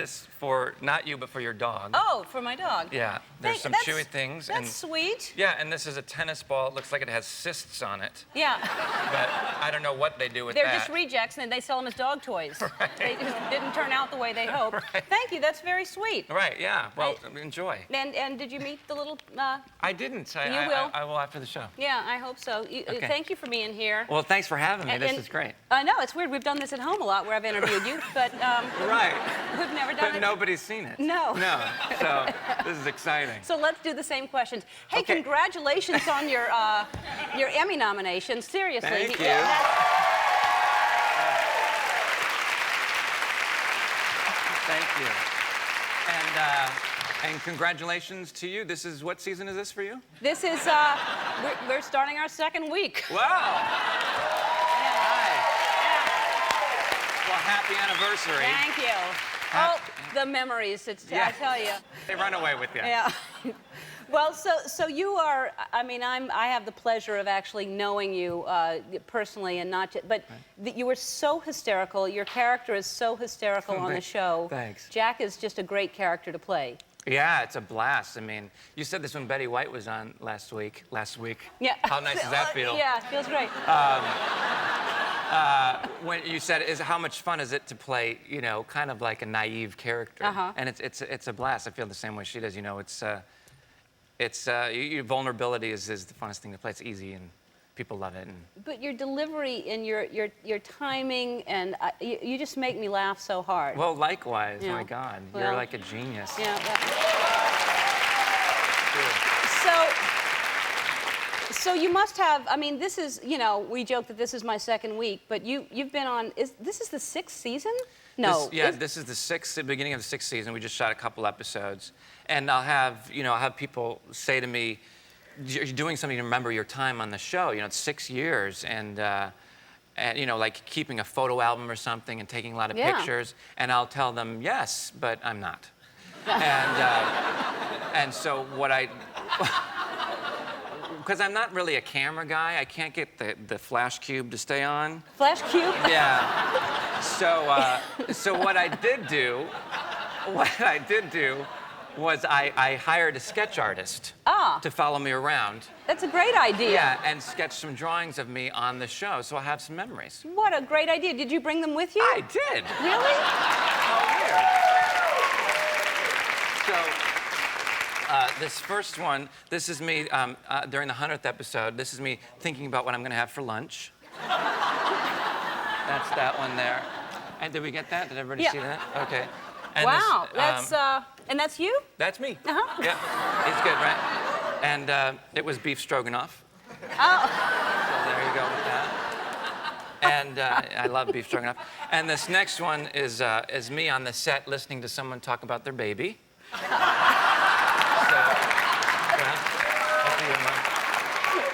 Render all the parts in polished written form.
this for, not you, but for your dog. Oh, for my dog. Yeah, there's some chewy things. That's sweet. Yeah, and this is a tennis ball. It looks like it has cysts on it. Yeah. But I don't know what they do with They're that. just rejects, and they sell them as dog toys. Right. They just didn't turn out the way they hoped. Right. Thank you. That's very sweet. Right, yeah. Well, enjoy. And did you meet the little... I didn't. You will? I will after the show. Yeah, I hope so. Okay. Thank you for being here. Well, thanks for having me. This is great. I know, it's weird. We've done this at home a lot where I've interviewed you, but right. we've never done it. But nobody's seen it. No. No. So this is exciting. So let's do the same questions. Hey, okay. Congratulations on your Emmy nomination. Seriously. Thank you. Thank you. And congratulations to you. This is, what season is this for you? This is, we're starting our second week. Wow. Hi. Well, happy anniversary. Thank you. The memories, I tell you. They run away with you. Yeah. Well, so you are, I mean, I have the pleasure of actually knowing you personally and not just, but you were so hysterical. Your character is so hysterical on the show. Thanks. Jack is just a great character to play. Yeah, it's a blast. I mean, you said this when Betty White was on last week. Yeah. How nice does that feel? Yeah, it feels great. When you said, how much fun is it to play, you know, kind of like a naive character? And it's a blast. I feel the same way she does. You know, your vulnerability is the funnest thing to play. It's easy and people love it. But your delivery and your timing and you just make me laugh so hard. Well, likewise. Yeah. My God, well, you're like a genius. Yeah. So you must have. I mean, this is, you know, we joke that this is my second week, but you've been on. This is the 6th season? No. This is the beginning of the 6th season. We just shot a couple episodes, and I'll have people say to me, "You're doing something to remember your time on the show. You know, it's 6 years, and you know, like keeping a photo album or something and taking a lot of pictures." And I'll tell them, "Yes, but I'm not." And so what I. Because I'm not really a camera guy, I can't get the flash cube to stay on. Flash cube? Yeah. So what I did do was I hired a sketch artist to follow me around. That's a great idea. Yeah, and sketch some drawings of me on the show, so I'll have some memories. What a great idea. Did you bring them with you? I did. Really? How weird. So. This first one, this is me during the 100th episode. This is me thinking about what I'm going to have for lunch. That's that one there. And did we get that? Did everybody see that? Okay. And wow, this, and that's you? That's me. Uh-huh. Yeah, it's good, right? And it was beef stroganoff. Oh. So there you go with that. And I love beef stroganoff. And this next one is me on the set listening to someone talk about their baby.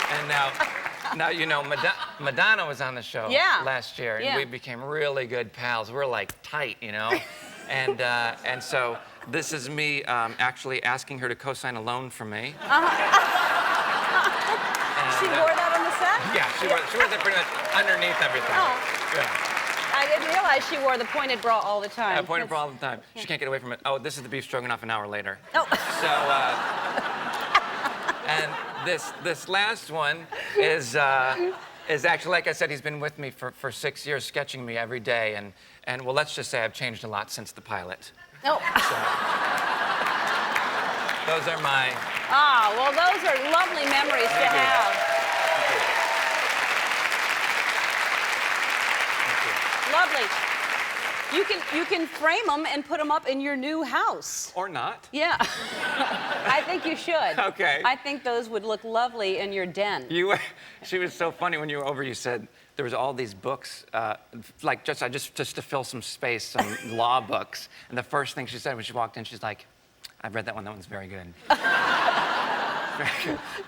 And now you know, Madonna was on the show last year, and we became really good pals. We're like tight, you know. And so this is me actually asking her to co-sign a loan for me. She wore that on the set? Yeah, she wore that pretty much underneath everything. Yeah. I didn't realize she wore the pointed bra all the time. Yeah, pointed bra all the time. She can't get away from it. Oh, this is the beef stroganoff an hour later. Oh. So, and this last one is actually, like I said, he's been with me for 6 years, sketching me every day, and well, let's just say I've changed a lot since the pilot. Oh. So, those are my. Well, those are lovely memories to have. Lovely. You can frame them and put them up in your new house. Or not. Yeah. I think you should. Okay. I think those would look lovely in your den. She was so funny when you were over. You said there was all these books, like just to fill some space, some law books. And the first thing she said when she walked in, she's like, "I've read that one. That one's very good."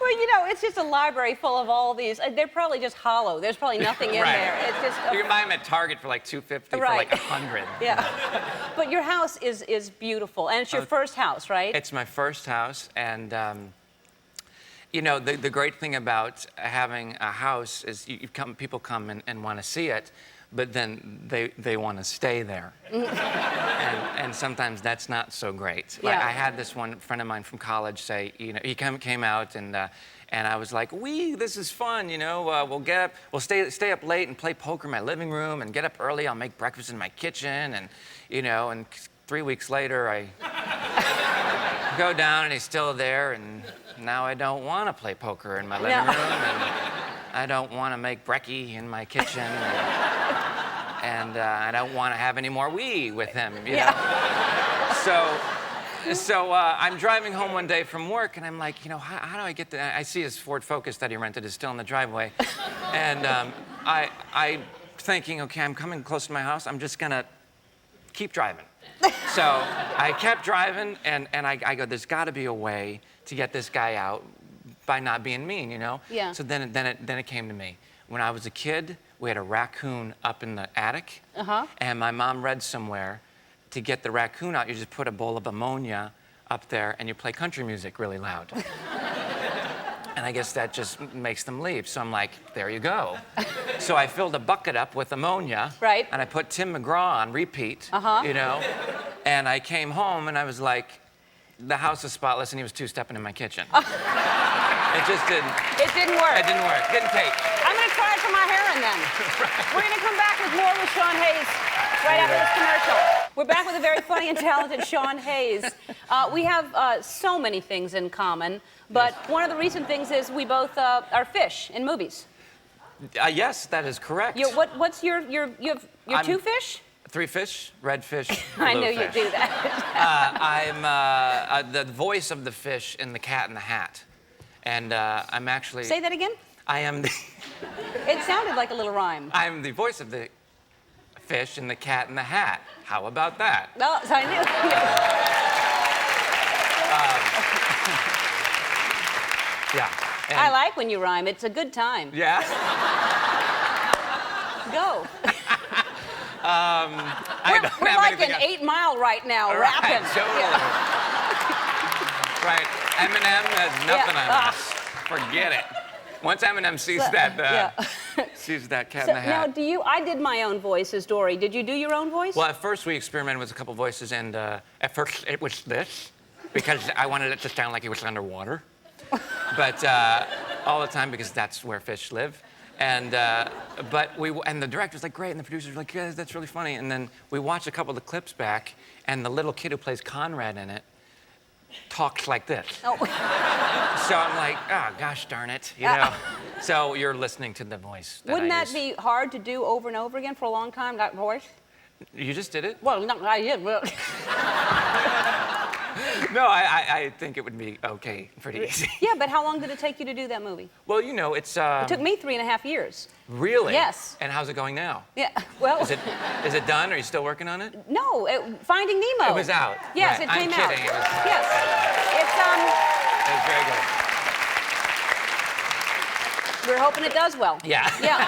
Well, you know, it's just a library full of all these. They're probably just hollow. There's probably nothing in there. It's just. You can buy them at Target for like $2.50 for like $100. Yeah. But your house is beautiful, and it's your first house, right? It's my first house, and you know, the great thing about having a house is people come and want to see it, but then they want to stay there. And sometimes that's not so great. Like, Yeah. I had this one friend of mine from college say, you know, he came out and I was like, this is fun, you know, we'll get up, we'll stay up late and play poker in my living room and get up early, I'll make breakfast in my kitchen and, you know, and 3 weeks later I go down and he's still there and now I don't want to play poker in my living room and I don't want to make brekkie in my kitchen and I don't want to have any more wee with him, you know? So I'm driving home one day from work, and I'm like, you know, how do I get to... I see his Ford Focus that he rented is still in the driveway. And I thinking, okay, I'm coming close to my house. I'm just going to keep driving. So I kept driving, and I go, there's got to be a way to get this guy out by not being mean, you know? Yeah. So then it came to me. When I was a kid, we had a raccoon up in the attic. And my mom read somewhere, to get the raccoon out, you just put a bowl of ammonia up there and you play country music really loud. And I guess that just makes them leave. So I'm like, there you go. So I filled a bucket up with ammonia. Right. And I put Tim McGraw on repeat, you know. And I came home and I was like, the house is spotless and he was two-stepping in my kitchen. It just didn't. It didn't work. It didn't work. Didn't take. I'm going to try it for my heron then. We're going to come back with more with Sean Hayes right after this commercial. We're back with a very funny and talented Sean Hayes. We have so many things in common, but one of the recent things is we both are fish in movies. Yes, that is correct. What's you have two fish? 3 fish, red fish, blue I knew fish. you'd do that. I'm the voice of the fish in The Cat in the Hat. And I'm actually... Say that again? I am the... It sounded like a little rhyme. I'm the voice of the fish in The Cat in the Hat. How about that? No, so I knew. Yeah. And I like when you rhyme. It's a good time. Yeah? Go. I don't We're have like anything an else. 8 Mile right now, Right, rapping. totally. Yeah. Right. Eminem has nothing Yeah. on us. Forget it. Once Eminem sees sees that cat So in the now, hat. I did my own voice as Dory. Did you do your own voice? Well, at first we experimented with a couple voices, and at first it was this, because I wanted it to sound like it was underwater. But all the time, because that's where fish live. And and the director's like, great, and the producer's like, yeah, that's really funny. And then we watched a couple of the clips back, and the little kid who plays Conrad in it talks like this. Oh. So I'm like, oh, gosh darn it, you know. So you're listening to the voice. Wouldn't I that use. be hard to do over and over again for a long time, that voice? You just did it? Well, no, I did. Well. No, I think it would be okay, pretty easy. Yeah, but how long did it take you to do that movie? Well, you know, it's... It took me 3.5 years. Really? Yes. And how's it going now? Yeah, well... Is it done? Are you still working on it? No, Finding Nemo. It was out. Yes, Right. it came out. I'm kidding. It was, Yes. it was very good. We're hoping it does well. Yeah. Yeah.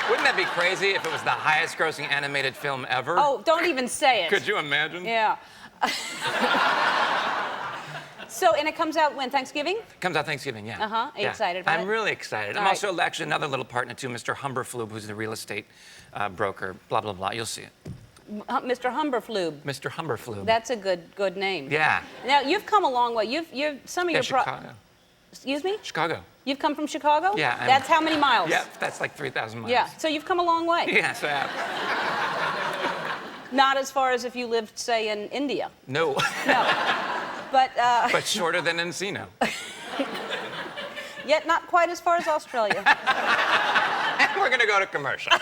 Wouldn't that be crazy if it was the highest grossing animated film ever? Oh, don't even say it. Could you imagine? Yeah. So, and it comes out when? Thanksgiving? Comes out Thanksgiving, yeah. Uh-huh. Are you excited about I'm it? really excited. All I'm right. also actually another little partner too, Mr. Humberflube, who's the real estate broker, blah, blah, blah. You'll see it. Mr. Humberflube. Mr. Humberflube. That's a good name. Yeah. Now, you've come a long way. You've some of Yeah, your... Chicago. Excuse me? Chicago. You've come from Chicago? Yeah. That's how many miles? Yeah, that's like 3,000 miles. Yeah, so you've come a long way. Yes, I have. Not as far as if you lived, say, in India. No. No. But shorter than Encino. yet not quite as far as Australia. And we're gonna go to commercial.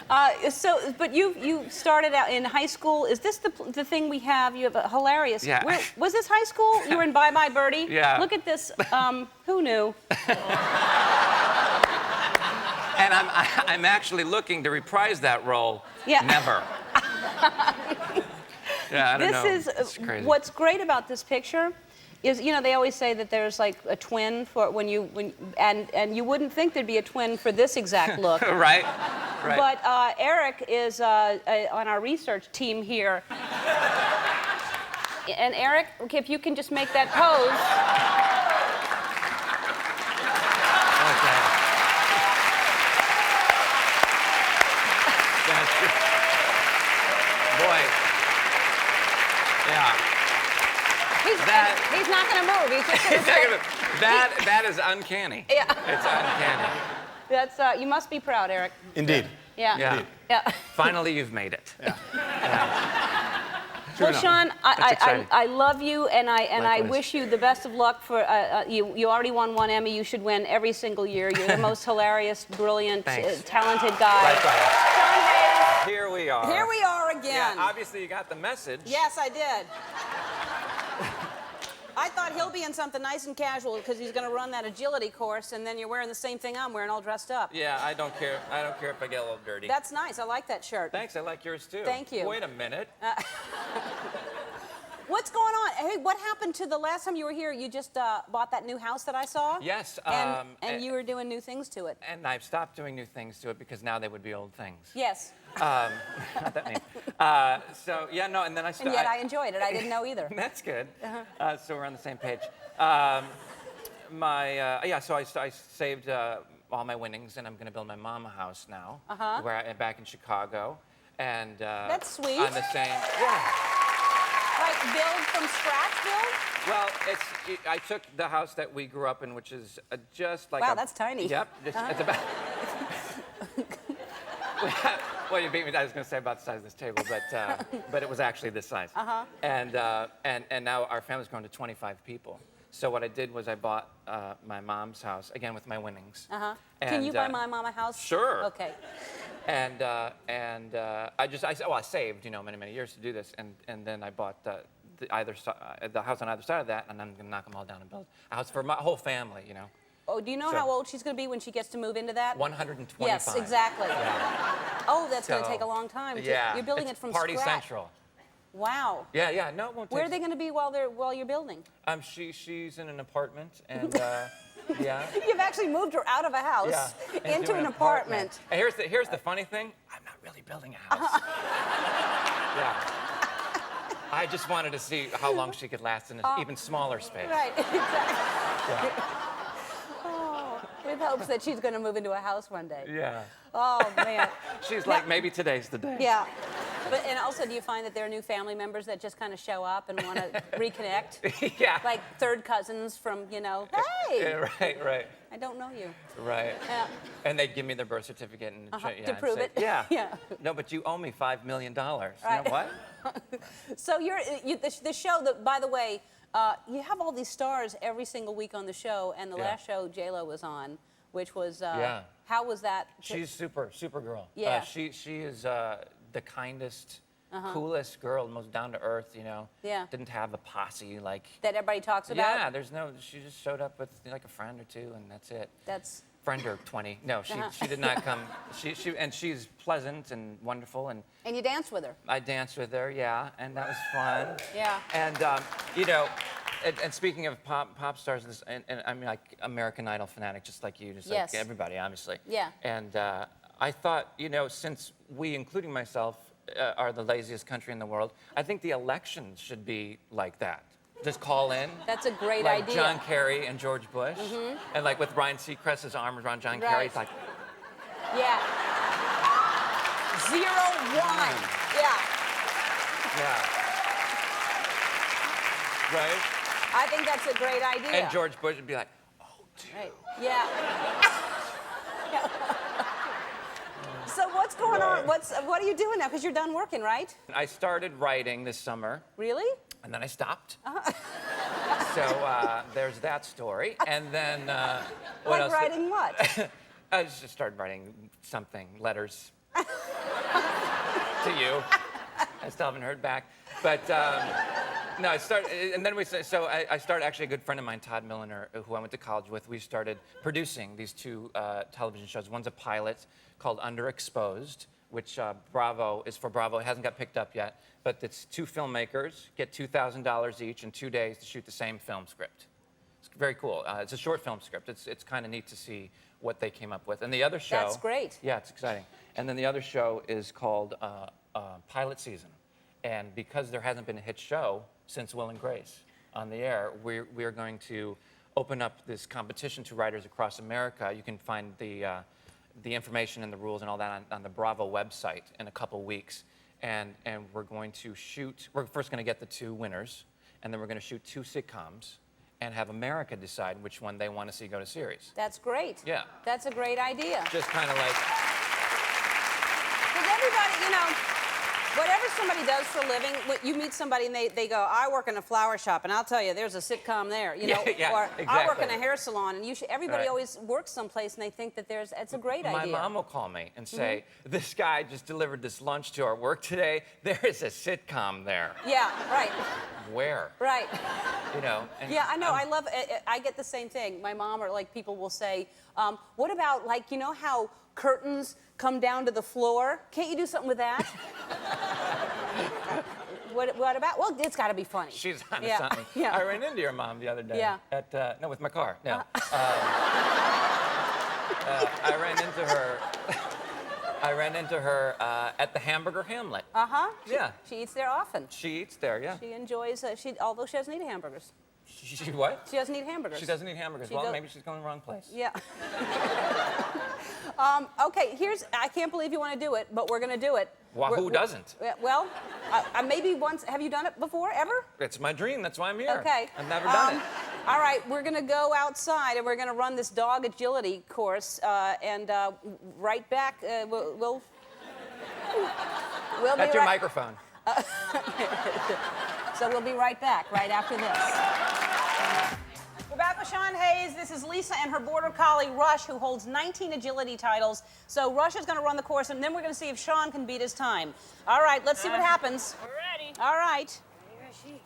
But you started out in high school. Is this the thing we have? You have a hilarious. Yeah. Was this high school? You were in Bye Bye Birdie? Yeah. Look at this. Who knew? And I'm actually looking to reprise that role. Yeah. Never. Yeah, I don't know. This is It's crazy. what's great about this picture is, you know, they always say that there's like a twin for and you wouldn't think there'd be a twin for this exact look. Right. Right. But Eric is on our research team here. And Eric, okay, if you can just make that pose. Okay. Yeah. He's not going to move. He's just going to sit. That is uncanny. Yeah. It's uncanny. That's you must be proud, Eric. Indeed. Yeah. Yeah. Yeah. Finally, you've made it. Yeah. Well, Sean, exciting. I love you, and I Likewise. wish you the best of luck for you already won one Emmy. You should win every single year. You're the most hilarious, brilliant, Thanks. talented guy. Likewise. Sean Hayes. Here we are. Here we are again. Yeah, obviously you got the message. Yes, I did. I thought he'll be in something nice and casual because he's going to run that agility course, and then you're wearing the same thing I'm wearing, all dressed up. Yeah, I don't care. I don't care if I get a little dirty. That's nice. I like that shirt. Thanks, I like yours too. Thank you. Wait a minute. What's going on? Hey, what happened to the last time you were here? You just bought that new house that I saw? Yes. And you were doing new things to it. And I've stopped doing new things to it because now they would be old things. Yes. Not that mean. So yeah, no, and then I started. And yet I enjoyed it. I didn't know either. That's good. So we're on the same page. So I saved all my winnings, and I'm going to build my mom a house now. Back in Chicago, and That's sweet. On the same. Yeah. Like build from scratch, build? Well, I took the house that we grew up in, which is just like Wow, that's tiny. Yep. It's about. Well, you beat me. I was going to say about the size of this table, but it was actually this size. And now our family's grown to 25 people. So what I did was I bought my mom's house again with my winnings. Can you buy my mom a house? Sure. Okay. And I saved many years to do this, and then I bought the house on either side of that, and I'm gonna knock them all down and build a house for my whole family. Oh, do you know So- how old she's going to be when she gets to move into that? 125. Yes, exactly. Yeah. Oh, that's going to So, take a long time. Yeah. You're building It's it from Party scratch. Central. Wow. Yeah. No, it won't Where take. are they going to be while you're building? She's in an apartment, and yeah. You've actually moved her out of a house Yeah, into an apartment. And here's the funny thing. I'm not really building a house. Yeah. I just wanted to see how long she could last in an even smaller space. Right, exactly. Yeah. Oh, with hopes that she's going to move into a house one day. Yeah. Oh, man. She's like, maybe today's the day. Yeah. And also, do you find that there are new family members that just kind of show up and want to reconnect? Yeah. Like third cousins from, hey, Yeah, right. I don't know you. Right. Yeah. And they'd give me their birth certificate and To prove say, it. Yeah. Yeah. No, but you owe me $5 million. Right. You know what? So the show, that, by the way, you have all these stars every single week on the show, and the last show J-Lo was on, which was, how was that? She's super girl. Yeah. She is the kindest, coolest girl, most down to earth. Yeah. Didn't have a posse like. That everybody talks about? Yeah. She just showed up with like a friend or two, and that's it. That's... Friend or 20. No, she did not come. And she's pleasant and wonderful, and And you danced with her? I danced with her, yeah, and that was fun. Yeah. And and speaking of pop stars, and I'm like American Idol fanatic, just like you, just Yes. like everybody, obviously. Yeah. And I thought, since we, including myself, are the laziest country in the world, I think the elections should be like that. Just call in. That's a great like idea. John Kerry and George Bush, and like with Ryan Seacrest's arms around John Kerry, it's like. Yeah. 0-1. Yeah. Yeah. Right? I think that's a great idea. And George Bush would be like, oh, dude. Right. Yeah. So what's going on? What are you doing now? Because you're done working, right? I started writing this summer, Really? and then I stopped. So there's that story. And then what Like else? writing what? I just started writing something, letters to you. I still haven't heard back. But no, I started, and then I started, actually, a good friend of mine, Todd Milliner, who I went to college with, we started producing these two television shows. One's a pilot called Underexposed, which Bravo is for Bravo. It hasn't got picked up yet, but it's two filmmakers get $2,000 each in 2 days to shoot the same film script. It's very cool. It's a short film script. It's kind of neat to see what they came up with. And the other show... That's great. Yeah, it's exciting. And then the other show is called Pilot Season. And because there hasn't been a hit show since Will and Grace on the air, we're going to open up this competition to writers across America. You can find the information and the rules and all that on the Bravo website in a couple weeks. and we're going to shoot. We're first going to get the 2 winners, and then we're going to shoot 2 sitcoms, and have America decide which one they want to see go to series. That's great. Yeah. That's a great idea. Just kind of like. Because everybody, you know, whatever somebody does for a living, you meet somebody and they go, I work in a flower shop, and I'll tell you, there's a sitcom there, you know, Yeah, or exactly. I work in a hair salon, and everybody Right. always works someplace and they think that it's a great idea. My mom will call me and say, this guy just delivered this lunch to our work today. There is a sitcom there. Yeah, right, Where? right. You know? And Yeah, I know. I love it. I get the same thing. My mom or like people will say, what about like, you know how curtains come down to the floor? Can't you do something with that? What about? Well, it's got to be funny. She's onto Yeah. something. Yeah. I ran into your mom the other day. Yeah. No, with my car. No. I ran into her at the Hamburger Hamlet. Uh-huh. Yeah. She eats there often. She eats there, yeah. She enjoys, although she doesn't eat hamburgers. She what? She doesn't eat hamburgers. She doesn't eat hamburgers. She Well, does- maybe she's going the wrong place. Yeah. Okay, I can't believe you want to do it, but we're going to do it. Well, who doesn't? Well, maybe once. Have you done it before, ever? It's my dream. That's why I'm here. Okay. I've never done it. All right, we're going to go outside and we're going to run this dog agility course, and right back, we'll That's be your right. microphone. So we'll be right back, right after this. We're back with Sean Hayes. This is Lisa and her border collie, Rush, who holds 19 agility titles. So Rush is going to run the course, and then we're going to see if Sean can beat his time. All right, let's see what happens. We're ready. All right. Where is she?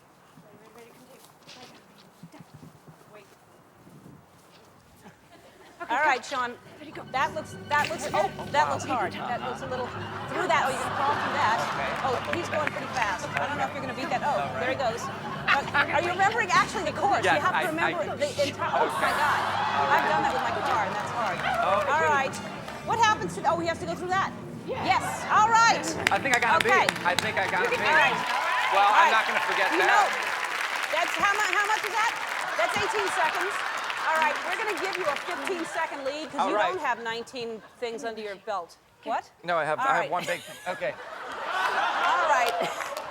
Ready, All right, Sean. That looks hard. That looks a little through that. Oh, you're gonna crawl through that. Oh, he's going pretty fast. I don't know if you're gonna beat that. Oh, there he goes. Are you remembering actually the course? Yeah, You have to remember the entire. Oh my God! I've done that with my guitar, and that's hard. All right. What happens to? Oh, he has to go through that. Yes. All right. I think I got a Okay. beat. I think I got a beat. All right. Well, All I'm right. not going to forget You that. know, that's how much is that? That's 18 seconds. All right, we're going to give you a 15-second lead because All you right. don't have 19 things under your belt. What? No, I have All I right. have one big. Okay. All right.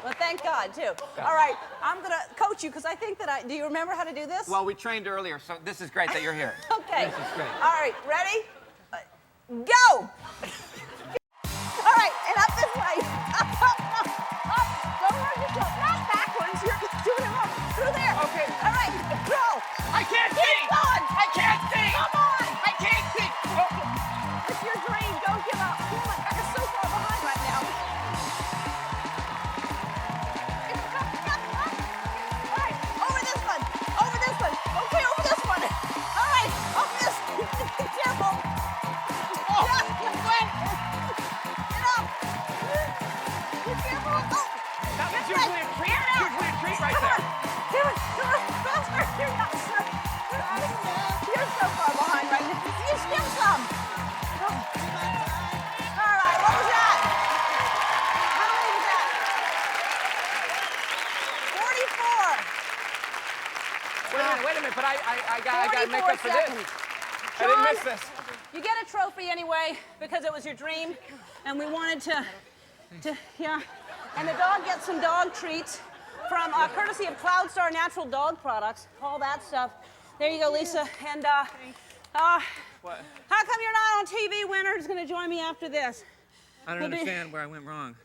Well, thank God, too. All right, I'm going to coach you because I think that do you remember how to do this? Well, we trained earlier, so this is great that you're here. Okay. This is great. All right, ready? Go! All right, and up this way. Up. Don't hurt yourself. Not backwards. You're doing it wrong. Through there. Okay. All right, go. I can't Keep see. going. I can't see. Come on. I can't see. It's your dream. Don't give up. Oh my God, you're so far behind right now. All right, over this one. Over this one. Okay, over this one. All right, up this. Be careful. Oh, Get up. Be careful. Oh. that was Get usually ready. a treat. Get out. Usually a treat right Come there. on. Do it. Faster. You're not sure. You're so far behind right now. You still some. All right, what was that? How many was that? 44. Wait a minute, but I got to make 44 up for seconds. this. I didn't miss Sean, this. You get a trophy anyway because it was your dream, and we wanted to yeah. And the dog gets some dog treats from courtesy of Cloud Star Natural Dog Products, all that stuff. There you go, Lisa. And What? how come you're not on TV, Winter? Is going to join me after this. I don't We'll be- understand where I went wrong.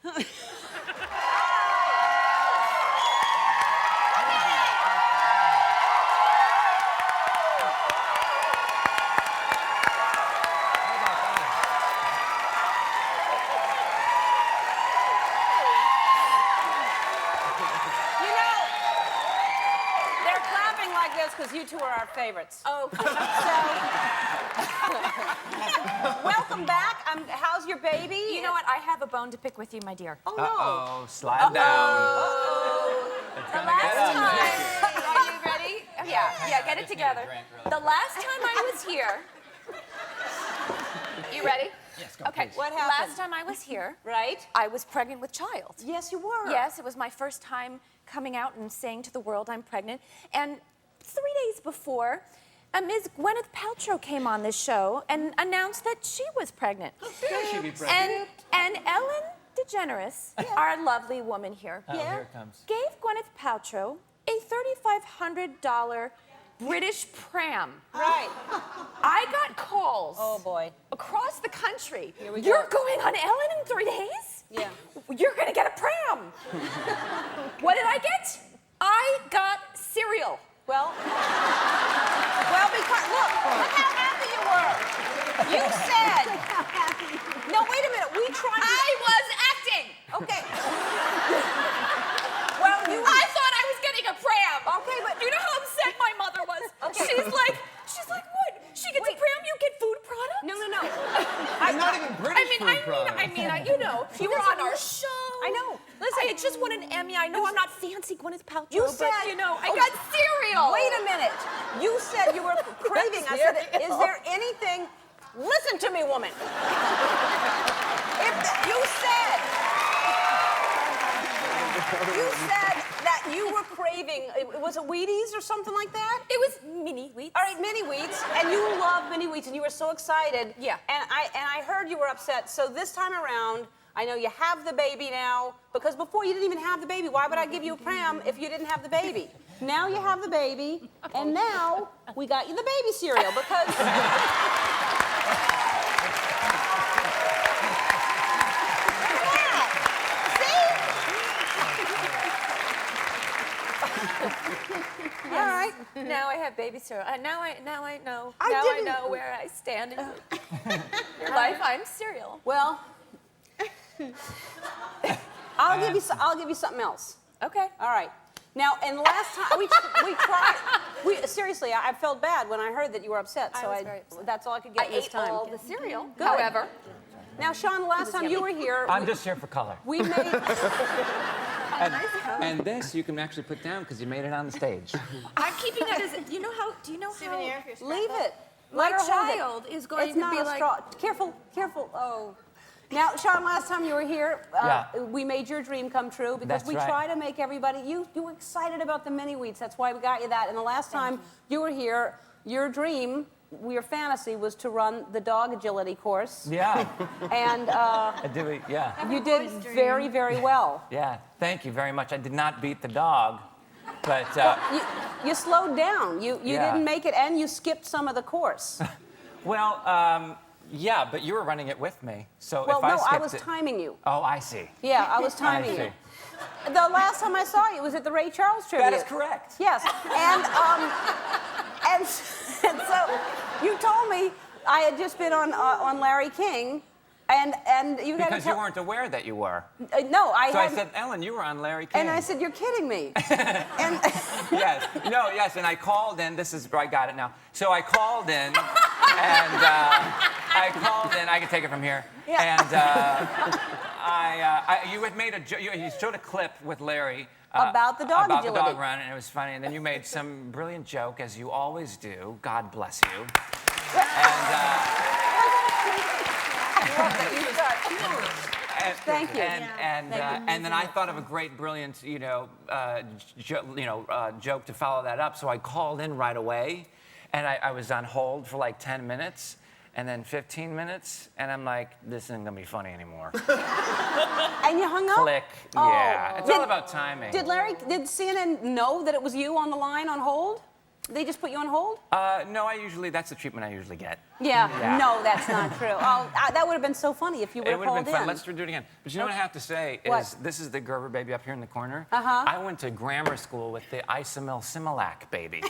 You know, they're clapping like this because you two are our favorites. Oh, So, welcome back. How's your baby? you know what? I have a bone to pick with you, my dear. Oh, no. Uh-oh, slide down. It's The gonna last get time, ugly. are you ready? Yeah, get it together. The last time I was here, you ready? Yes, go, Okay. please. What happened? Last time I was here, Right? I was pregnant with child. Yes, you were. Yes, it was my first time coming out and saying to the world I'm pregnant. And 3 days before, Ms. Gwyneth Paltrow came on this show and announced that she was pregnant. She be pregnant. And Ellen, did DeGeneres, our lovely woman here, Here it comes. gave Gwyneth Paltrow a $3,500 British pram. Right. I got calls Oh boy. across the country. Here we go. You're going on Ellen in 3 days? Yeah. You're gonna get a pram. What did I get? I got cereal. Well, because look how happy you were. You said. No, wait a minute. We tried. I was acting. Okay. Well, you. I thought I was getting a pram. Okay, but You know how upset my mother was? Okay. She's like, what? She gets a pram, you get food products? No. I'm not even British food product. You know, you were on our show. I know. Listen, I had just won an Emmy. I know I'm not fancy Gwyneth Paltrow, You but said- you know, I Oh. got cereal. Wait a minute. You said you were craving. I said, is there anything? Listen to me, woman. You said that you were craving. Was it Wheaties or something like that? It was mini wheats. All right, mini wheats, and you love mini wheats, and you were so excited. Yeah. And I heard you were upset. So this time around, I know you have the baby now, because before you didn't even have the baby. Why would I give you a pram if you didn't have the baby? Now you have the baby, and now we got you the baby cereal because. All right. Now I have baby cereal. Now I know. I now didn't- I know where I stand in your life. I'm cereal. Well, I'll give you something else. Okay. All right. Now, and last time we tried. Seriously, I felt bad when I heard that you were upset. I So was very upset. that's all I could I get this ate time. all the cereal. Good. However, Now, Sean, the last time you were here, I'm just here for color. we made. And this you can actually put down because you made it on the stage. I'm keeping that as. Do you know how? Leave it. My Let her hold it. child is going It's to not be a like. straw. Careful. Oh. Now, Sean, last time you were here, we made your dream come true because That's we right. try to make everybody. You were excited about the mini wheats. That's why we got you that. And the last time you were here, your dream, your fantasy was to run the dog agility course. Yeah. And I do it. Yeah. you did very, very well. Yeah. Thank you very much. I did not beat the dog, but You slowed down. You Yeah. didn't make it, and you skipped some of the course. well, yeah. But you were running it with me, so Well, if I no, skipped I was it. timing you. Oh, I see. Yeah, I was timing see. you. The last time I saw you was at the Ray Charles tribute. That is correct. Yes, and so you told me I had just been on Larry King, and you got to Because you weren't aware that you were. no, I So I hadn't- said, Ellen, you were on Larry King. and I said, you're kidding me. And Yes. No, yes. And I called in. This is, I got it now. So I called in, and I can take it from here. Yeah. And you had made you showed a clip with Larry. About the dog About the agility. dog run, and it was funny. And then you made some brilliant joke, as you always do. God bless you. Thank you. And then I thought of a great, brilliant, joke to follow that up. So I called in right away, and I was on hold for like 10 minutes, and then 15 minutes, and I'm like, this isn't gonna be funny anymore. And you hung up? Click. Oh. Yeah. It's all about timing. Did CNN know that it was you on the line on hold? They just put you on hold? No, that's the treatment I usually get. Yeah. Yeah. No, that's not true. Oh, that would have been so funny if you would It have would have called been fun. in. Let's do it again. But you know what I have to say is What? this is the Gerber baby up here in the corner. Uh-huh. I went to grammar school with the Isomil Similac baby.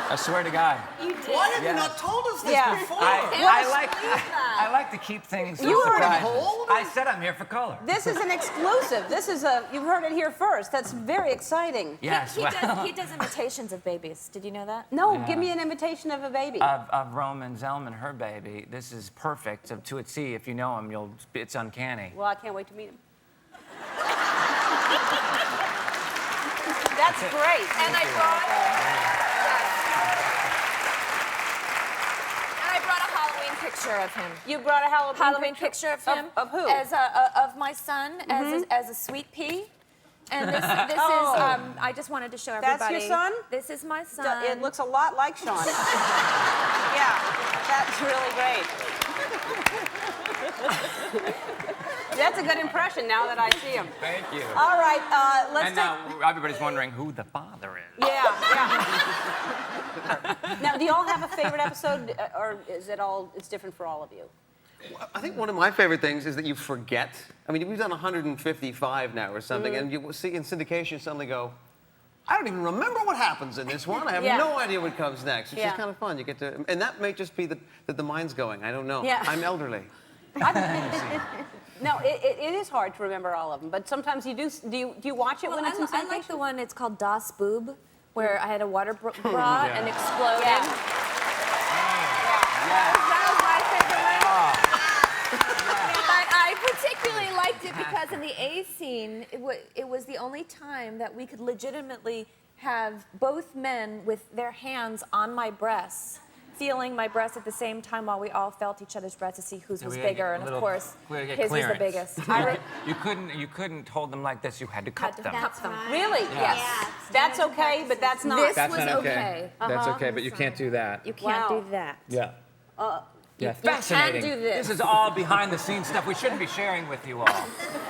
I swear to God. Why have you not told us this Yeah. before? I like to keep things You were on surprises. hold? I said I'm here for color. This is an exclusive. You've heard it here first. That's very exciting. Yes. He does imitations of babies. Did you know that? No, Yeah. give me an imitation of a baby. Of Roman Zellman, her baby. This is perfect. To a T. If you know him, it's uncanny. Well, I can't wait to meet him. That's great. And I brought a Halloween picture of him. You brought a Halloween picture of him. Of who? As of my son, as a sweet pea. And this is, I just wanted to show everybody. That's your son? This is my son. It looks a lot like Sean. Yeah, that's really great. That's a good impression now that I see him. Thank you. All right, let's And take... now everybody's wondering who the father is. Yeah. Now, do you all have a favorite episode, or is it all, it's different for all of you? I think one of my favorite things is that you forget. I mean, we've done 155 now or something, and you see in syndication, you suddenly go, I don't even remember what happens in this one. I have no idea what comes next. It's just kind of fun. You get to, and that may just be that the mind's going. I don't know. Yeah. I'm elderly. No, it is hard to remember all of them, but sometimes you do. Do you watch it when it's in syndication? I like the one, it's called Das Boob, where I had a water bra and exploded. Yeah. That was my favorite one. But I particularly liked it because in the A scene, it was the only time that we could legitimately have both men with their hands on my breasts, feeling my breasts at the same time while we all felt each other's breasts to see whose was bigger, and of course, his was the biggest. You couldn't hold them like this. You had to cup them. Really? Yes. That's okay, but that's not. This That's was not okay. That's okay, but you can't do that. You can't do that. Yeah. Yeah, you fascinating. can do this. This is all behind the scenes stuff we shouldn't be sharing with you all.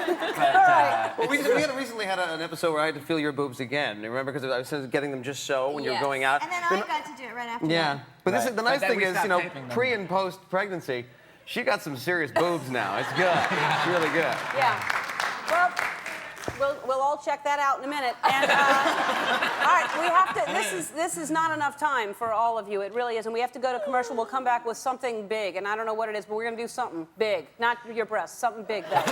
But, Well, we recently had an episode where I had to feel your boobs again. You remember? Because I was getting them just so when you were going out. And then I got to do it right after that. But this is, the nice then thing we is, stopped you know, taping them. pre and post pregnancy, she got some serious boobs now. It's good. It's really good. Yeah. Well, we'll all check that out in a minute. And all right, we have to. This is not enough time for all of you. It really isn't. We have to go to commercial. We'll come back with something big, and I don't know what it is, but we're gonna do something big. Not your breasts. Something big, though. All right,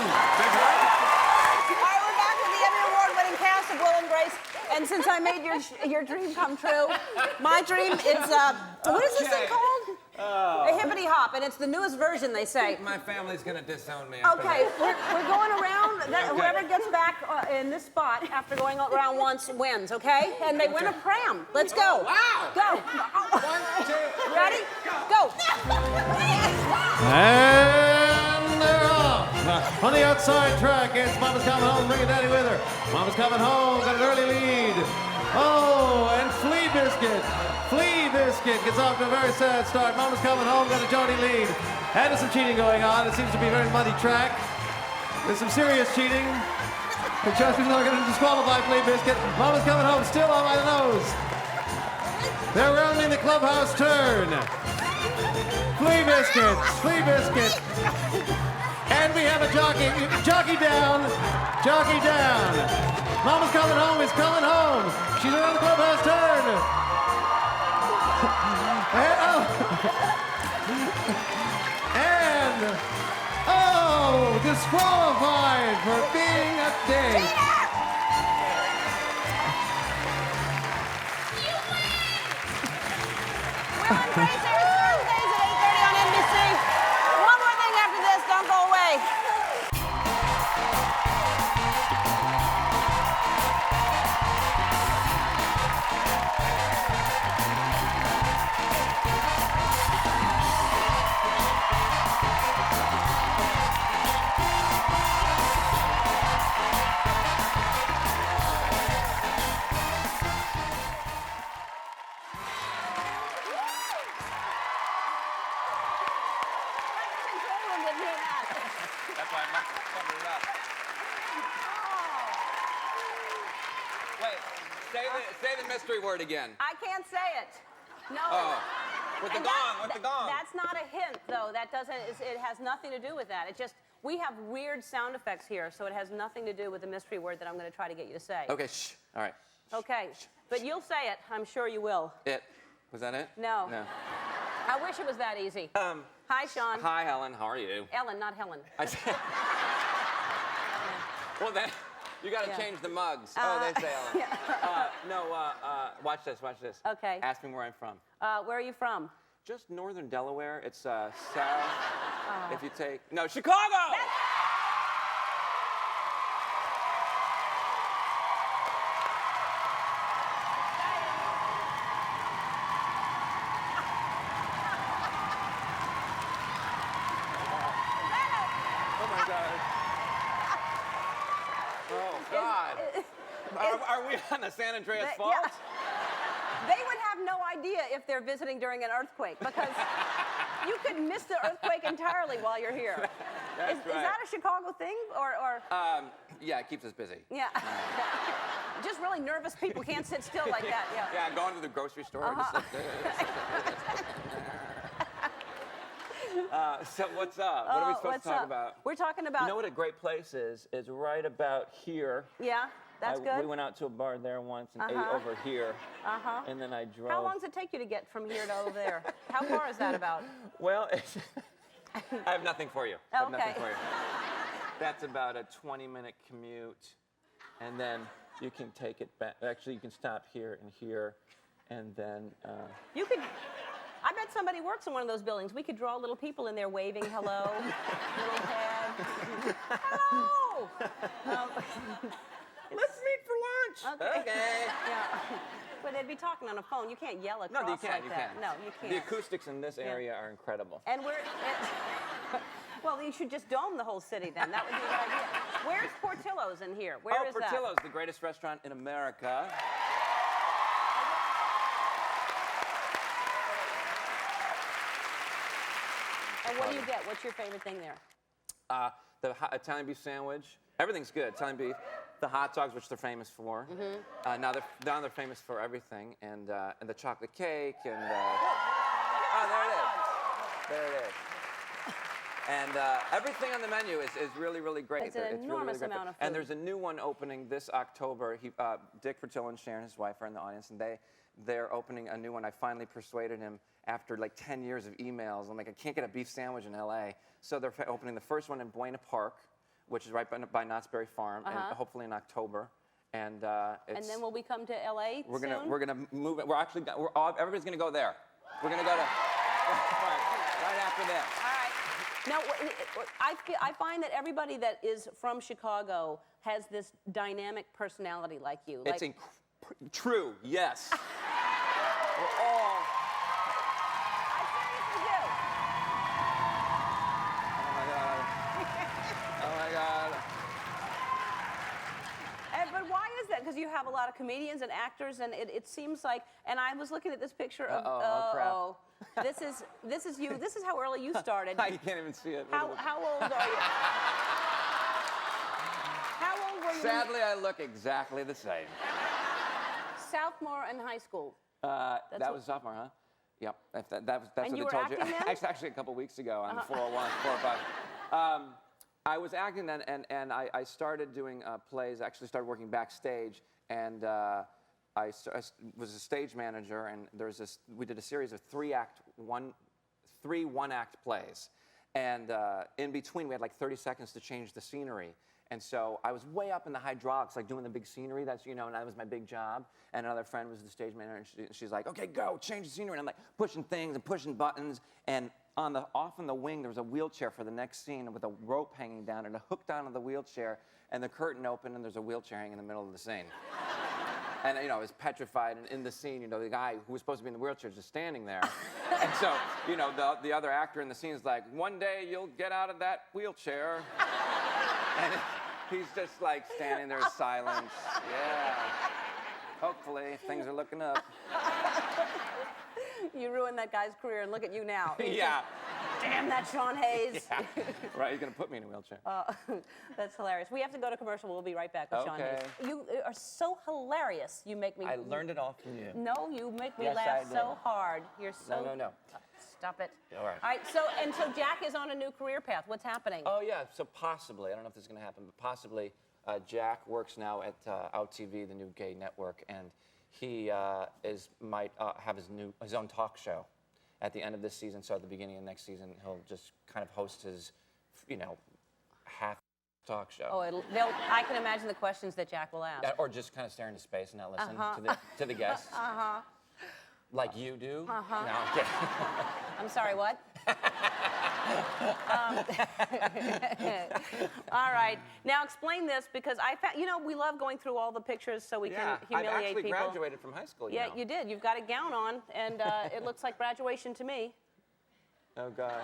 we're back with the Emmy Award-winning cast of Will and Grace. And since I made your dream come true, my dream is what is this thing called? A hippity hop, and it's the newest version, they say. My family's gonna disown me. Okay, we're going around. Whoever gets back in this spot after going around once wins, okay? And they win a pram. Let's go. Wow. Go. 1, 2, 3. Ready? Go. And they're off. On the outside track, it's Mama's coming home, bringing Daddy with her. Mama's coming home, got an early lead. Oh, and Flea Biscuit gets off to a very sad start. Mama's coming home, got a jaunty lead. And there's some cheating going on. It seems to be a very muddy track. There's some serious cheating. The judges are going to disqualify Flea Biscuit. Mama's coming home, still on by the nose. They're rounding the clubhouse turn. Flea Biscuit. And we have a jockey. Jockey down. Mama's coming home is coming home. She's around the clubhouse turn. And disqualified for being a date. Will and Grace airs Thursdays at 8:30 on NBC. One more thing after this. Don't go away. That's why I covered it up. Wait, say the mystery word again. I can't say it. No. Oh. With the And gong. That's not a hint, though. That doesn't. It has nothing to do with that. It just we have weird sound effects here, so it has nothing to do with the mystery word that I'm going to try to get you to say. Okay, shh. All right. Okay. But you'll say it. I'm sure you will. It. Was that it? No. No. I wish it was that easy. Hi, Sean. Hi, Helen. How are you? Ellen, not Helen. Well, then, you got to change the mugs. They say Ellen. Watch this. Okay. Ask me where I'm from. Where are you from? Just northern Delaware. It's south. If you take... No, Chicago! Oh, my God. Oh, God. Are we on the San Andreas Fault? Yeah. They would have no idea if they're visiting during an earthquake because you could miss the earthquake entirely while you're here. That's Is that a Chicago thing, or? Yeah, it keeps us busy. Yeah. Just really nervous people can't sit still like that. Yeah. Yeah, going to the grocery store. Just like this. So what's up? What are we supposed What's to talk up? about? We're talking about. You know what a great place is? It's right about here. Yeah, that's good. We went out to a bar there once and ate over here. And then I drove. How long does it take you to get from here to over there? How far is that about? Well, I have nothing for you. I have Okay. nothing for you. That's about a 20-minute commute. And then you can take it back. Actually, you can stop here and here. And then. You could. I bet somebody works in one of those buildings. We could draw little people in there waving hello, little head. Hello. Let's meet for lunch. Okay. Yeah. But they'd be talking on a phone. You can't yell across No, you can't. like You that. can't. No, you can't. The acoustics in this area are incredible. And well, you should just dome the whole city then. That would be a good idea. Where's Portillo's in here? Where is that? Portillo's, the greatest restaurant in America. And what do you get? What's your favorite thing there? The Italian beef sandwich. Everything's good. Italian beef. The hot dogs, which they're famous for. Now they're famous for everything, and the chocolate cake, and oh, there it is. There it is. And everything on the menu is really, really great. It's an enormous amount of food. And there's a new one opening this October. Dick Fertillo and Sharon, his wife, are in the audience, and they're opening a new one. I finally persuaded him after like 10 years of emails. I'm like, I can't get a beef sandwich in LA. So they're opening the first one in Buena Park, which is right by Knott's Berry Farm, and hopefully in October. And And then will we come to LA we're soon? gonna move it. Everybody's gonna go there. We're gonna go to right after this. All right. Now, I find that everybody that is from Chicago has this dynamic personality like you. It's Like, true, yes. We're all. I seriously do. Oh my God. But why is that? Because you have a lot of comedians and actors, and it seems like. And I was looking at this picture of. Oh crap. This is you. This is how early you started. You can't even see it. How old are you? How old were you? Sadly, I look exactly the same. Sophomore in high school. That was sophomore, huh? Yep. That's And what you they were told you. acting then? Actually, a couple weeks ago on the 401, 405. I was acting then, and I started doing plays. I actually started working backstage, and I was a stage manager, and we did a series of three one-act plays. And in between, we had like 30 seconds to change the scenery. And so I was way up in the hydraulics, like doing the big scenery. That's, and that was my big job. And another friend was the stage manager, and she's like, okay, go, change the scenery. And I'm like pushing things and pushing buttons. And off in the wing, there was a wheelchair for the next scene with a rope hanging down and a hook down on the wheelchair. And the curtain opened, and there's a wheelchair hanging in the middle of the scene. And, I was petrified. And in the scene, the guy who was supposed to be in the wheelchair is just standing there. And so, the other actor in the scene is like, one day you'll get out of that wheelchair. And he's just like standing there silent. Yeah. Hopefully, things are looking up. You ruined that guy's career, and look at you now. Yeah. Damn that Sean Hayes. Yeah. Right, he's gonna put me in a wheelchair. That's hilarious. We have to go to commercial. We'll be right back with Sean Okay. Hayes. You are so hilarious. You make me. I learned it all from you. No, you make me Yes, laugh I did. so hard. You're so. No. Stop it. All right. All right. So Jack is on a new career path. What's happening? Oh yeah, so possibly, I don't know if this is gonna happen, but possibly Jack works now at OutTV, the new gay network, and he might have his own talk show at the end of this season. So at the beginning of next season, he'll just kind of host his, half talk show. Oh, I can imagine the questions that Jack will ask. Or just kind of stare into space and not listen to the guests. Like you do. No, I'm kidding. I'm sorry, what? All right. Now explain this, because I found, we love going through all the pictures so we can humiliate I've actually people. graduated from high school. Yeah, you did. You've got a gown on, and it looks like graduation to me. Oh God.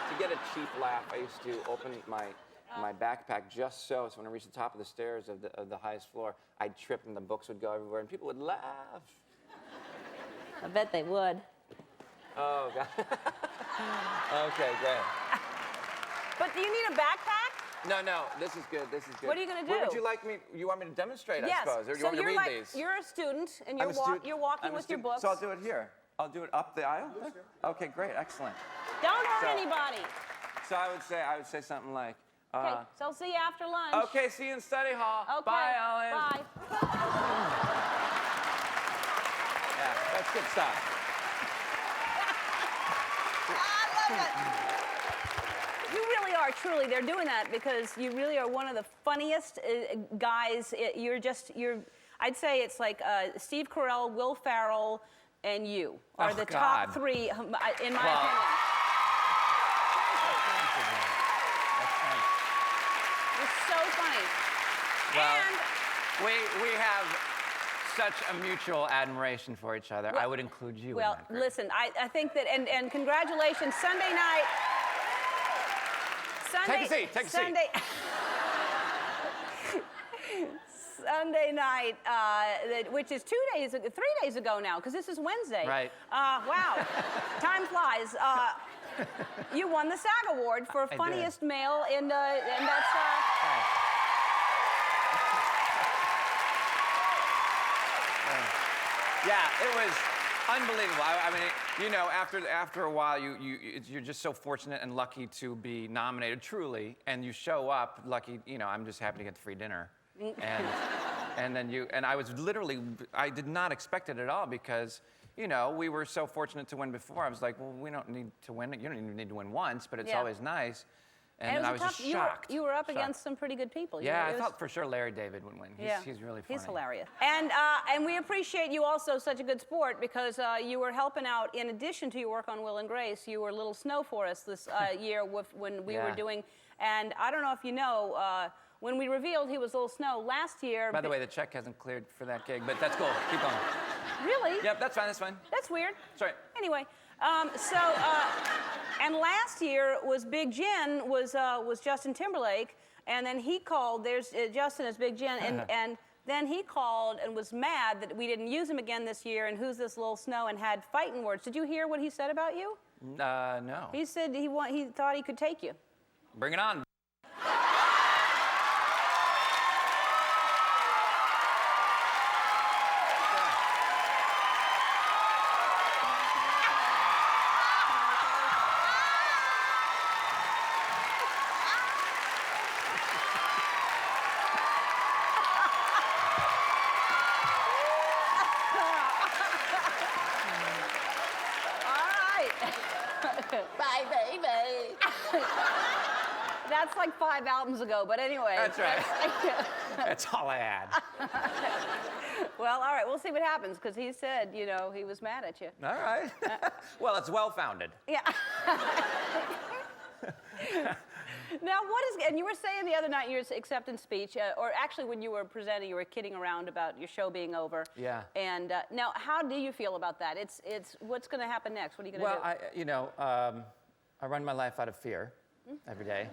To get a cheap laugh, I used to open my backpack just so when I reached the top of the stairs of the highest floor, I'd trip and the books would go everywhere, and people would laugh. I bet they would. Oh God. Okay, great. But do you need a backpack? No, this is good. This is good. What are you gonna What would do? you like me? You want me to demonstrate? Yes. I suppose, or do you So want me to you're read like, these? you're a student, and I'm you're, a student. you're walking I'm a with your student. books. So I'll do it here. I'll do it up the aisle. Okay, great, excellent. Don't hurt So- anybody. So I would say something like. Okay, so I'll see you after lunch. Okay, see you in study hall. Okay. Bye, Ellen. Bye. Yeah, that's good stuff. You really are, truly. They're doing that because you really are one of the funniest guys. I'd say it's like Steve Carell, Will Ferrell, and you are Oh, the God. top three, in my opinion. You're so funny. Well, And we have such a mutual admiration for each other. I would include you in well, that group. listen, I think that, and congratulations, Sunday night. Take a seat, take a seat. Sunday night, which is 3 days ago now, because this is Wednesday. Right. Wow, time flies. You won the SAG Award for did. funniest male, and that's. Yeah, it was unbelievable. I mean, you know, after a while, you're just so fortunate and lucky to be nominated, truly, and you show up lucky. You know, I'm just happy to get the free dinner, and then I was literally, I did not expect it at all because, you know, we were so fortunate to win before. I was like, well, we don't need to win. You don't even need to win once, but it's Yeah. always nice. And it then I was was a tough, just shocked. You were up Shocked. against some pretty good people. Yeah, It I was- thought for sure Larry David would win. He's really funny. He's hilarious. And we appreciate you also, such a good sport, because you were helping out, in addition to your work on Will and Grace, you were Little Snow for us this year when we were Yeah. doing, and I don't know if you know, when we revealed he was Little Snow last year. By the way, the check hasn't cleared for that gig, but that's cool. Keep going. Really? Yep, that's fine, that's fine. That's weird. Sorry. Anyway, and last year was Big Jin was Justin Timberlake, and then he called. There's Justin as Big Jin, and then he called and was mad that we didn't use him again this year. And who's this Little Snow? And had fighting words. Did you hear what he said about you? No. He said he thought he could take you. Bring it on. All right. Bye, baby. That's like 5 albums ago, but anyway. That's right. That's all I had. Well, all right, we'll see what happens, because he said, you know, he was mad at you. All right. Well, it's well-founded. Yeah. Now, and you were saying the other night in your acceptance speech, or actually when you were presenting, you were kidding around about your show being over. Yeah. And now, how do you feel about that? It's what's going to happen next? What are you going to do? Well, I run my life out of fear every day.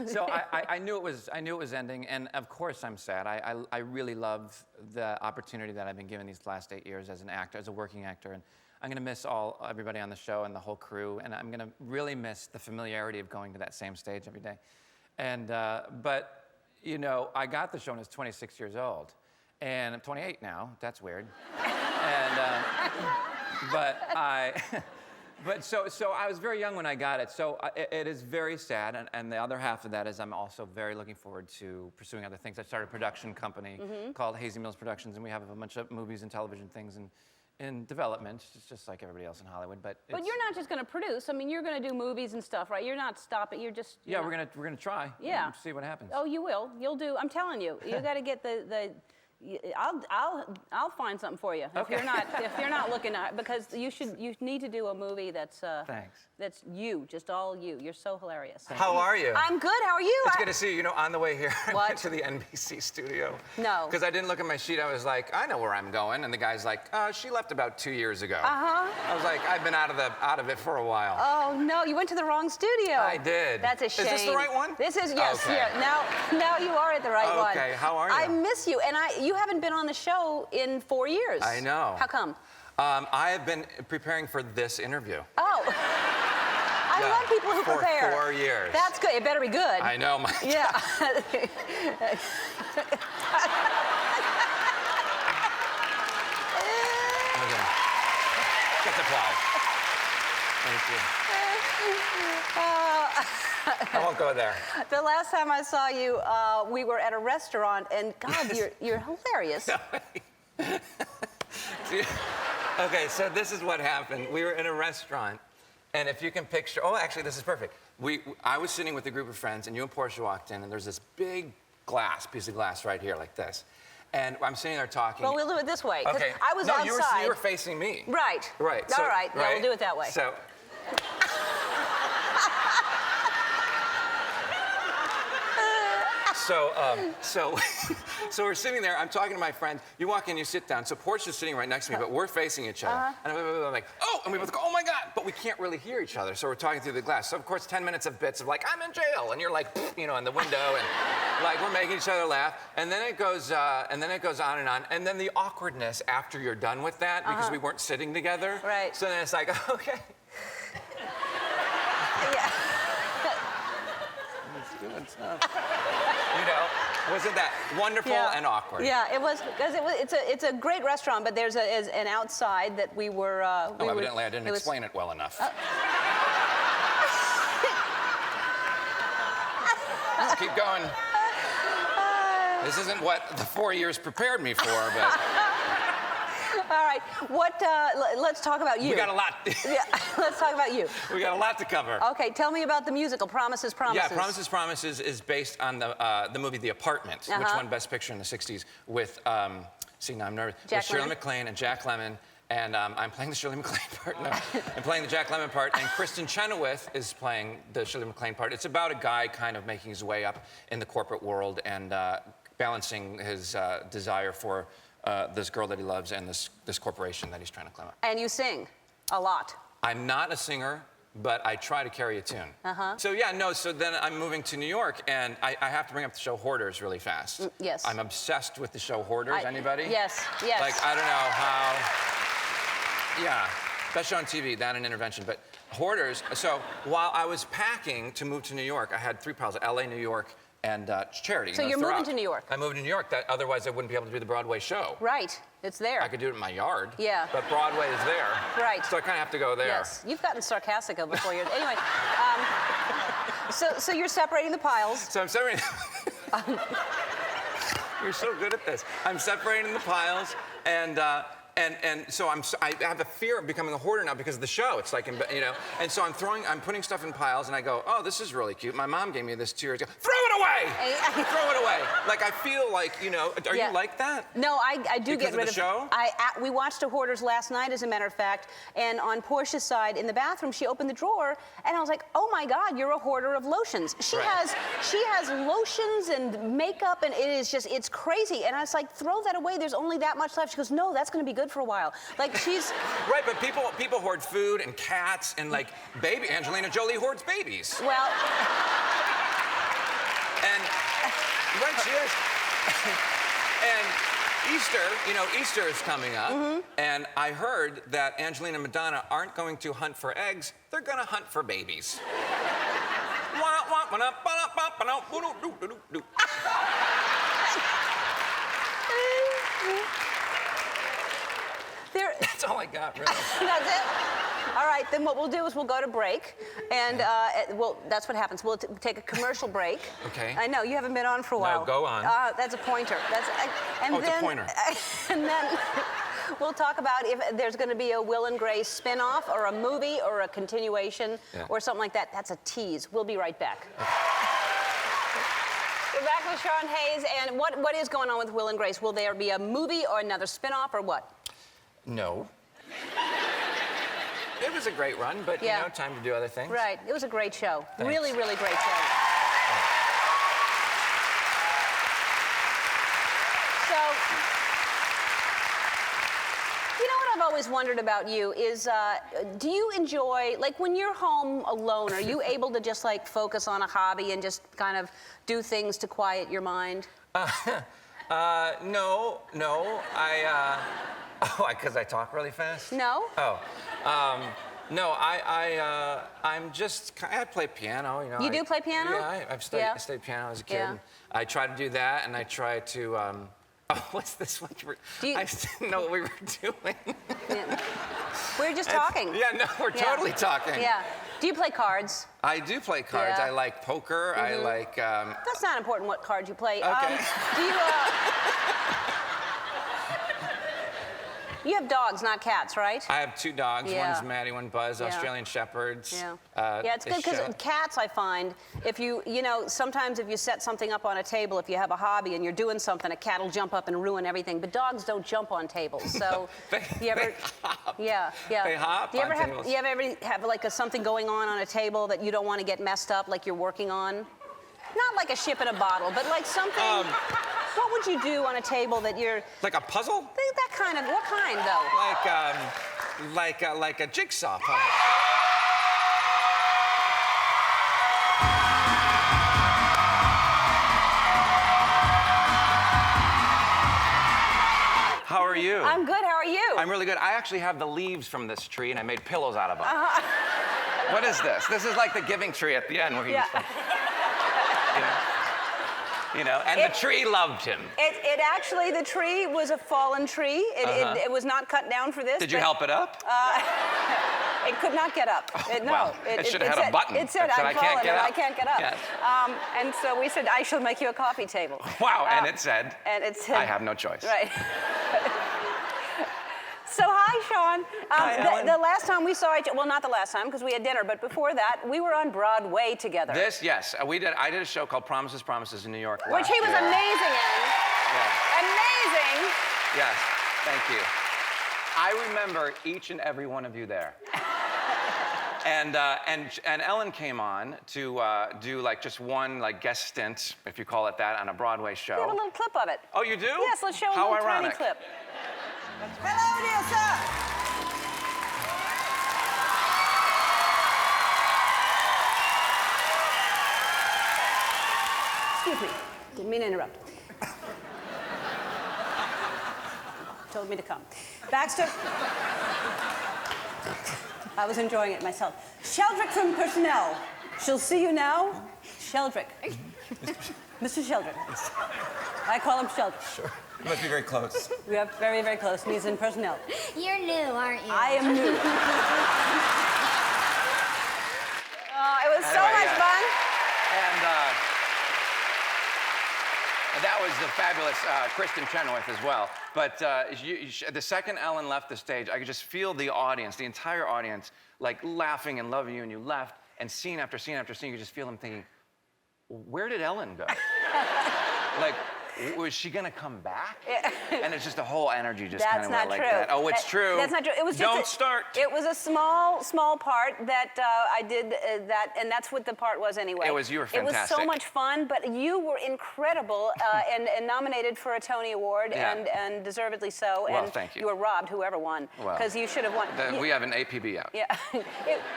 So I knew it was ending, and of course I'm sad. I really love the opportunity that I've been given these last 8 years as an actor, as a working actor, and I'm going to miss everybody on the show and the whole crew, and I'm going to really miss the familiarity of going to that same stage every day. And but you know, I got the show when I was 26 years old, and I'm 28 now. That's weird. And But so I was very young when I got it. So it is very sad. And the other half of that is I'm also very looking forward to pursuing other things. I started a production company called Hazy Mills Productions, and we have a bunch of movies and television things in development. It's just like everybody else in Hollywood. But you're not just going to produce. I mean, you're going to do movies and stuff, right? You're not stopping. You're just. yeah, we're gonna try. Yeah. And see what happens. Oh, you will. You'll do. I'm telling you. You got to get I'll find something for you Okay. if you're not looking at, because you need to do a movie that's Thanks. That's you, just all you. You're so hilarious. How are you? I'm good. How are you? It's good to see you. You know, on the way here, I What? went to the NBC studio. No. Because I didn't look at my sheet. I was like, I know where I'm going. And the guy's like, she left about 2 years ago. I was like, I've been out of it for a while. Oh no, you went to the wrong studio. I did. That's a shame. Is this the right one? This is, yes. Okay. Yeah. Now you are at the right one. Okay, how are you? I miss you, and you haven't been on the show in 4 years. I know. How come? I have been preparing for this interview. Oh. I love people who for prepare. 4 years. That's good. It better be good. I know, my Yeah. Okay. Get the applause. Thank you. I won't go there. The last time I saw you, we were at a restaurant, and God, you're hilarious. Okay, so this is what happened. We were in a restaurant, and if you can picture, oh, actually, this is perfect. I was sitting with a group of friends, and you and Portia walked in, and there's this big piece of glass right here, like this. And I'm sitting there talking. Well, we'll do it this way. 'Cause Okay. I was no, outside. you were facing me. Right. Right. All right. Yeah, we'll do it that way. So. So we're sitting there. I'm talking to my friend. You walk in, you sit down. So Portia's sitting right next to me, but we're facing each other. And I'm like, oh, and we both go, oh my God! But we can't really hear each other, so we're talking through the glass. So of course, 10 minutes of bits of like, I'm in jail, and you're like, you know, in the window, and like we're making each other laugh. And then it goes on and on. And then the awkwardness after you're done with that, because we weren't sitting together. Right. So then it's like, okay. Yeah. It's doing stuff. You know, wasn't that wonderful and awkward? Yeah, it was because it's a great restaurant, but there's an outside that we were. Evidently, I didn't explain it well enough. Keep going. This isn't what the 4 years prepared me for, but. All right, let's talk about you. We got a lot. Yeah, let's talk about you. We got a lot to cover. Okay, tell me about the musical Promises, Promises. Yeah, Promises is based on the movie The Apartment, which won Best Picture in the 60s with, see, now I'm nervous, with Shirley MacLaine and Jack Lemmon. And I'm playing the Shirley MacLaine part. No, I'm playing the Jack Lemmon part, and Kristen Chenoweth is playing the Shirley MacLaine part. It's about a guy kind of making his way up in the corporate world and balancing his desire for this girl that he loves and this corporation that he's trying to climb up. And you sing a lot. I'm not a singer, but I try to carry a tune. So yeah, no, so then I'm moving to New York, and I have to bring up the show Hoarders really fast. Yes. I'm obsessed with the show Hoarders. Anybody? Yes, yes. Like, I don't know how... Yeah, best show on TV, that and Intervention. But Hoarders, so while I was packing to move to New York, I had 3 piles, LA, New York, and Charity. So you're moving to New York? I moved to New York, otherwise I wouldn't be able to do the Broadway show. Right, it's there. I could do it in my yard. Yeah. But Broadway is there. Right. So I kind of have to go there. Yes, you've gotten sarcastic before you're, anyway. So you're separating the piles. So I'm separating, you're so good at this. I'm separating the piles, and so I have a fear of becoming a hoarder now because of the show. It's like, you know, and so I'm putting stuff in piles, and I go, oh, this is really cute. My mom gave me this 2 years ago. Throw it away! Throw it away. Like, I feel like, you know, are you like that? No, I do get rid of the show? We watched a Hoarders last night, as a matter of fact, and on Portia's side in the bathroom, she opened the drawer, and I was like, oh my God, you're a hoarder of lotions. She has lotions and makeup, and it's crazy. And I was like, throw that away. There's only that much left. She goes, no, that's going to be good for a while. Like, she's... Right, but people hoard food and cats and, like, baby. Angelina Jolie hoards babies. Well... And... Right, she is. And Easter is coming up, and I heard that Angelina and Madonna aren't going to hunt for eggs, they're going to hunt for babies. That's all I got, really. That's it? All right, then what we'll do is we'll go to break, and that's what happens. We'll take a commercial break. Okay. I know, you haven't been on for a while. No, go on. That's a pointer. It's a pointer. And then we'll talk about if there's going to be a Will and Grace spin-off or a movie or a continuation or something like that. That's a tease. We'll be right back. We're back with Sean Hayes, and what is going on with Will and Grace? Will there be a movie or another spin-off or what? No. It was a great run, but, you know, time to do other things. Right. It was a great show. Thanks. Really, really great show. So, you know what I've always wondered about you is, do you enjoy, like, when you're home alone, are you able to just, like, focus on a hobby and just kind of do things to quiet your mind? No. Because I talk really fast? No? Oh. No, I play piano, you know. You do play piano? Yeah, I studied piano as a kid. Yeah. I try to do that, and I try to, oh, what's this one? I didn't know what we were doing. Yeah. We were just talking. Yeah, no, we're totally talking. Yeah. Do you play cards? I do play cards. Yeah. I like poker. I like, That's not important what cards you play. Okay. Do you, you have dogs, not cats, right? I have 2 dogs. Yeah. One's Maddie, one Buzz, Yeah. Australian Shepherds. Yeah. Yeah, It's good because cats, I find, if you know, sometimes if you set something up on a table, if you have a hobby and you're doing something, a cat will jump up and ruin everything. But dogs don't jump on tables. So, They you ever? hop. Yeah, yeah. They hop Do you ever on have? tables. You ever have like something going on a table that you don't want to get messed up, like you're working on? Not like a ship in a bottle, but like something. What would you do on a table that you're? Like a puzzle? That kind of. What kind though? Like a jigsaw puzzle. How are you? I'm good. How are you? I'm really good. I actually have the leaves from this tree, and I made pillows out of them. What is this? This is like the giving tree at the end where he Yeah. you know, and the tree loved him. It actually, the tree was a fallen tree. It was not cut down for this. Did you but help it up? It could not get up. No. Well, it should have had a button It said, that said, I've "I can't fallen get and up." I can't get up. Yes. And so we said, I shall make you a coffee table. Wow, and it said, And it said, I have no choice. Right. So hi, Sean. Hi, Ellen. The last time we saw each other, well, not the last time because we had dinner, but before that, we were on Broadway together. Yes, I did a show called Promises, Promises in New York Which he was last year. amazing in. Yeah. Amazing. Yes, thank you. I remember each and every one of you there. And Ellen came on to do like just one like guest stint, if you call it that, on a Broadway show. We have a little clip of it. Oh, you do? Yes, let's show a How little ironic. tiny clip. Hello, dear sir. Excuse me. Didn't mean to interrupt. Told me to come. Baxter. I was enjoying it myself. Sheldrick from personnel. She'll see you now. Sheldrick. Mr. Sheldrick. I call him Sheldrick. Sure. You must be very close. We are very, very close, and he's in personnel. You're new, aren't you? I am new. Oh, it was so Anyway, much yeah. fun. And that was the fabulous Kristen Chenoweth as well. But the second Ellen left the stage, I could just feel the audience, the entire audience, like laughing and loving you, and you left, and scene after scene after scene, you could just feel them thinking, where did Ellen go? Like, was she gonna come back? And it's just the whole energy just kind That's of not went true. like that. Oh, it's true. That's not true. It was just Don't start. It was a small part that I did that, and that's what the part was anyway. You were fantastic. It was so much fun, but you were incredible and nominated for a Tony Award, Yeah. and deservedly so. Well, and thank you. You were robbed, whoever won, Well, because you should have won. We have an APB out. Yeah,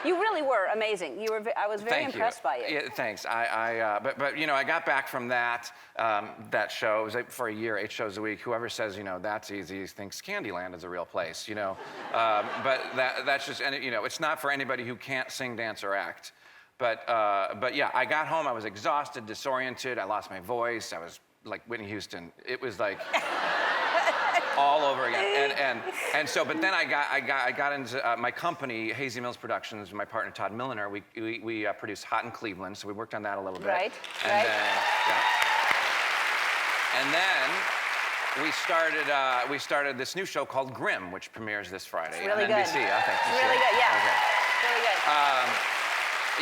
you really were amazing. I was very Thank impressed by you. Yeah, thanks. But you know, I got back from that show. It was like for a year, 8 shows a week. Whoever says, you know, that's easy thinks Candyland is a real place, you know. But that's just, and you know, it's not for anybody who can't sing, dance, or act. But yeah, I got home. I was exhausted, disoriented. I lost my voice. I was like Whitney Houston. It was like all over again. And so, but then I got into my company, Hazy Mills Productions, with my partner Todd Milliner. We produced Hot in Cleveland, so we worked on that a little bit. Right, And right. Then, yeah. And then we started this new show called Grimm, which premieres this Friday It's really on good. NBC. I think. It's really good. Yeah. Okay. Really good.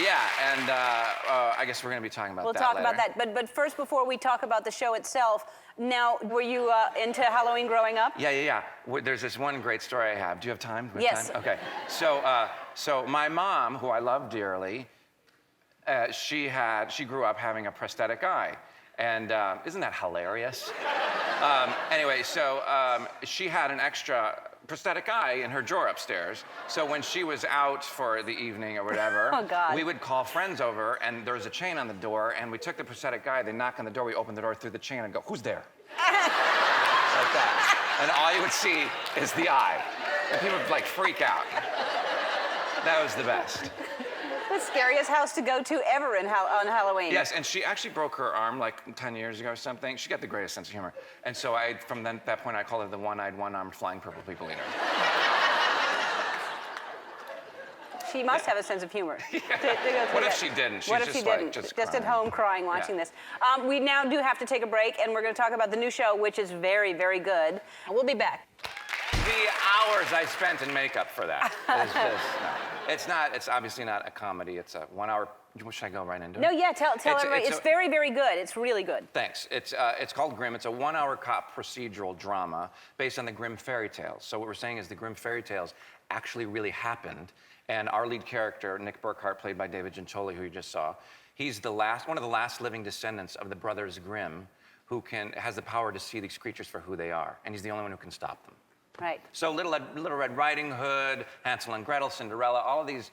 Yeah, and I guess we're going to be talking about We'll that talk later. about that. But first, before we talk about the show itself, now, were you into Halloween growing up? Yeah. There's this one great story I have. Do you have time? Do we have Yes. time? Okay. So my mom, who I love dearly, she grew up having a prosthetic eye. And isn't that hilarious? Anyway, so she had an extra prosthetic eye in her drawer upstairs. So when she was out for the evening or whatever, Oh, God. we would call friends over, and there was a chain on the door, and we took the prosthetic eye, they knock on the door, we open the door through the chain and go, who's there? Like that. And all you would see is the eye. And people would like freak out. That was the best. The scariest house to go to ever on Halloween. Yes, and she actually broke her arm like 10 years ago or something. She got the greatest sense of humor. And so from that point, I called her the one-eyed, one-armed flying purple people eater. She must have a sense of humor. What if she didn't? She's What if just she like, didn't? just at crying. home crying watching this. We now do have to take a break, and we're going to talk about the new show, which is very, very good. We'll be back. The hours I spent in makeup for that is just, no. It's not, it's obviously not a comedy. It's a 1 hour, should I go right into it? No, yeah, tell everybody. It's very, very good. It's really good. Thanks. It's called Grimm. It's a 1 hour cop procedural drama based on the Grimm fairy tales. So what we're saying is the Grimm fairy tales actually really happened. And our lead character, Nick Burkhart, played by David Gentoli, who you just saw, he's one of the last living descendants of the brothers Grimm, who has the power to see these creatures for who they are. And he's the only one who can stop them. Right. So Little Red Riding Hood, Hansel and Gretel, Cinderella, all of these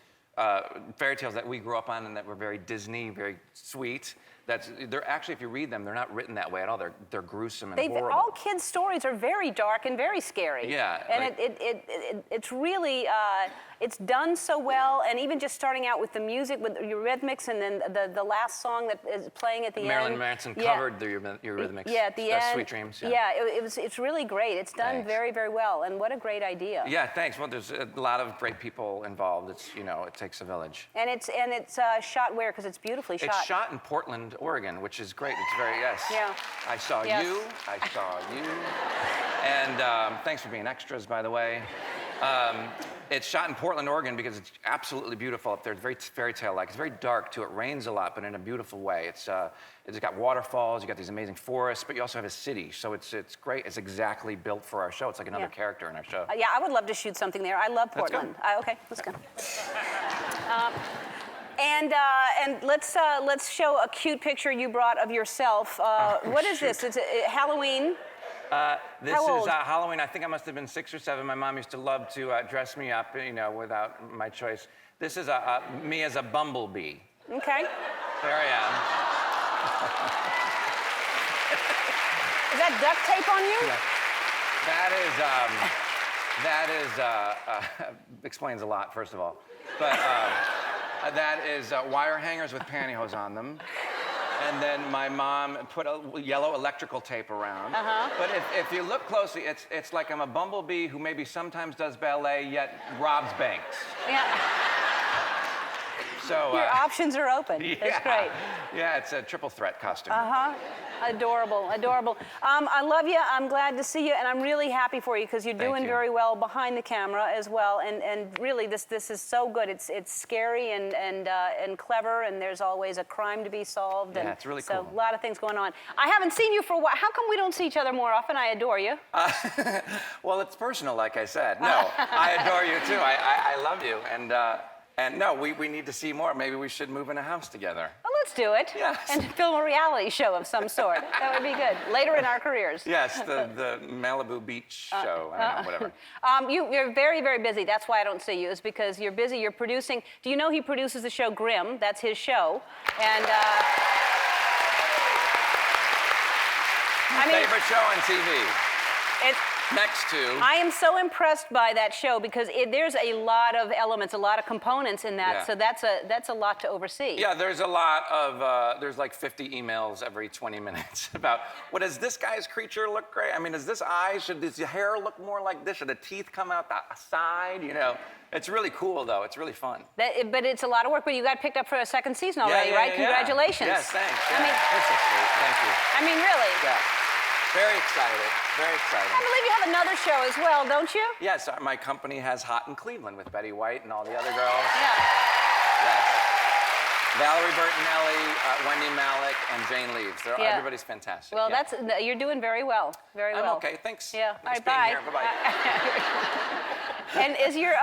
fairy tales that we grew up on and that were very Disney, very sweet. They're actually, if you read them, they're not written that way at all. They're gruesome and horrible. All kids' stories are very dark and very scary. Yeah. And it's really, it's done so well. And even just starting out with the music, with your rhythmics, and then the last song that is playing at the Marilyn end. Manson covered your rhythmics. Yeah, at the end. Sweet Dreams. Yeah, it's really great. It's done Thanks. very, very well. And what a great idea. Yeah, thanks. Well, there's a lot of great people involved. It takes a village. And it's shot where? Because it's beautifully shot. It's shot in Portland, Oregon, which is great. It's very, yes. Yeah. I saw Yes. you. I saw you. And thanks for being extras, by the way. It's shot in Portland, Oregon, because it's absolutely beautiful up there. It's very fairy tale-like. It's very dark, too. It rains a lot, but in a beautiful way. It's got waterfalls. You got these amazing forests, but you also have a city. So it's great. It's exactly built for our show. It's like another character in our show. Yeah, I would love to shoot something there. I love Let's go. Portland. Okay, let's go. And let's show a cute picture you brought of yourself. What is this? It's Halloween. This How is old? Halloween. I think I must have been 6 or 7. My mom used to love to dress me up, without my choice. This is me as a bumblebee. Okay. There I am. Is that duct tape on you? Yeah. That explains a lot, first of all. But that is wire hangers with pantyhose on them. And then my mom put a yellow electrical tape around. But if you look closely, it's like I'm a bumblebee who maybe sometimes does ballet, yet robs banks. Yeah. So Your options are open. yeah. That's great. Yeah, it's a triple threat costume. Adorable, adorable. I love you. I'm glad to see you, and I'm really happy for you because you're doing you. very well behind the camera as well. And really, this is so good. It's scary and clever, and there's always a crime to be solved. Yeah, And it's really so cool. a lot of things going on. I haven't seen you for a while. How come we don't see each other more often? I adore you. Well, it's personal, like I said. No, I adore you too. I love you, and no, we need to see more. Maybe we should move in a house together. Well, let's do it. Yes. And film a reality show of some sort. That would be good. Later in our careers. Yes, the Malibu Beach show. I don't know, whatever. You're very, very busy. That's why I don't see you, is because you're busy. You're producing. Do you know he produces the show Grimm? That's his show. And I mean, Favorite show on TV. it's. Next to. I am so impressed by that show because there's a lot of elements, a lot of components in that. Yeah. So that's a lot to oversee. Yeah, there's a lot of, there's like 50 emails every 20 minutes about, does this guy's creature look great? I mean, does this eye, should this hair look more like this? Should the teeth come out the side? It's really cool though, it's really fun. But it's a lot of work, but you got picked up for a second season already, right? Congratulations. Yes, thanks. I Yeah. mean, This is great, thank you. I mean, really. Yeah, very excited, very excited. I believe you have another show as well, don't you? Yes, my company has Hot in Cleveland with Betty White and all the other girls. Yeah. Yes. Valerie Bertinelli, Wendy Malick, and Jane Leaves. Yeah. Everybody's fantastic. Well, yeah. you're doing very well. Very I'm well. okay, thanks. Yeah. Nice All right, being bye. here. Bye-bye. And is your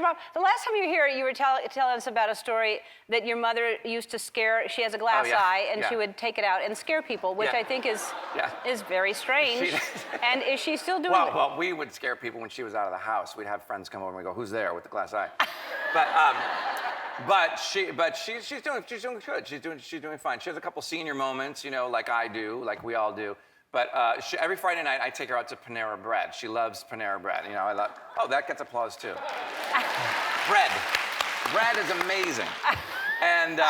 mom? The last time you were here, you were telling us about a story that your mother used to scare. She has a glass eye, and she would take it out and scare people, which Yeah. I think is Yeah. very strange. And is she still doing? Well, we would scare people when she was out of the house. We'd have friends come over and we go, "Who's there with the glass eye?" But she's doing good. She's doing fine. She has a couple senior moments, like I do, like we all do. But every Friday night, I take her out to Panera Bread. She loves Panera Bread. I love. Oh, that gets applause too. Bread. Bread is amazing. And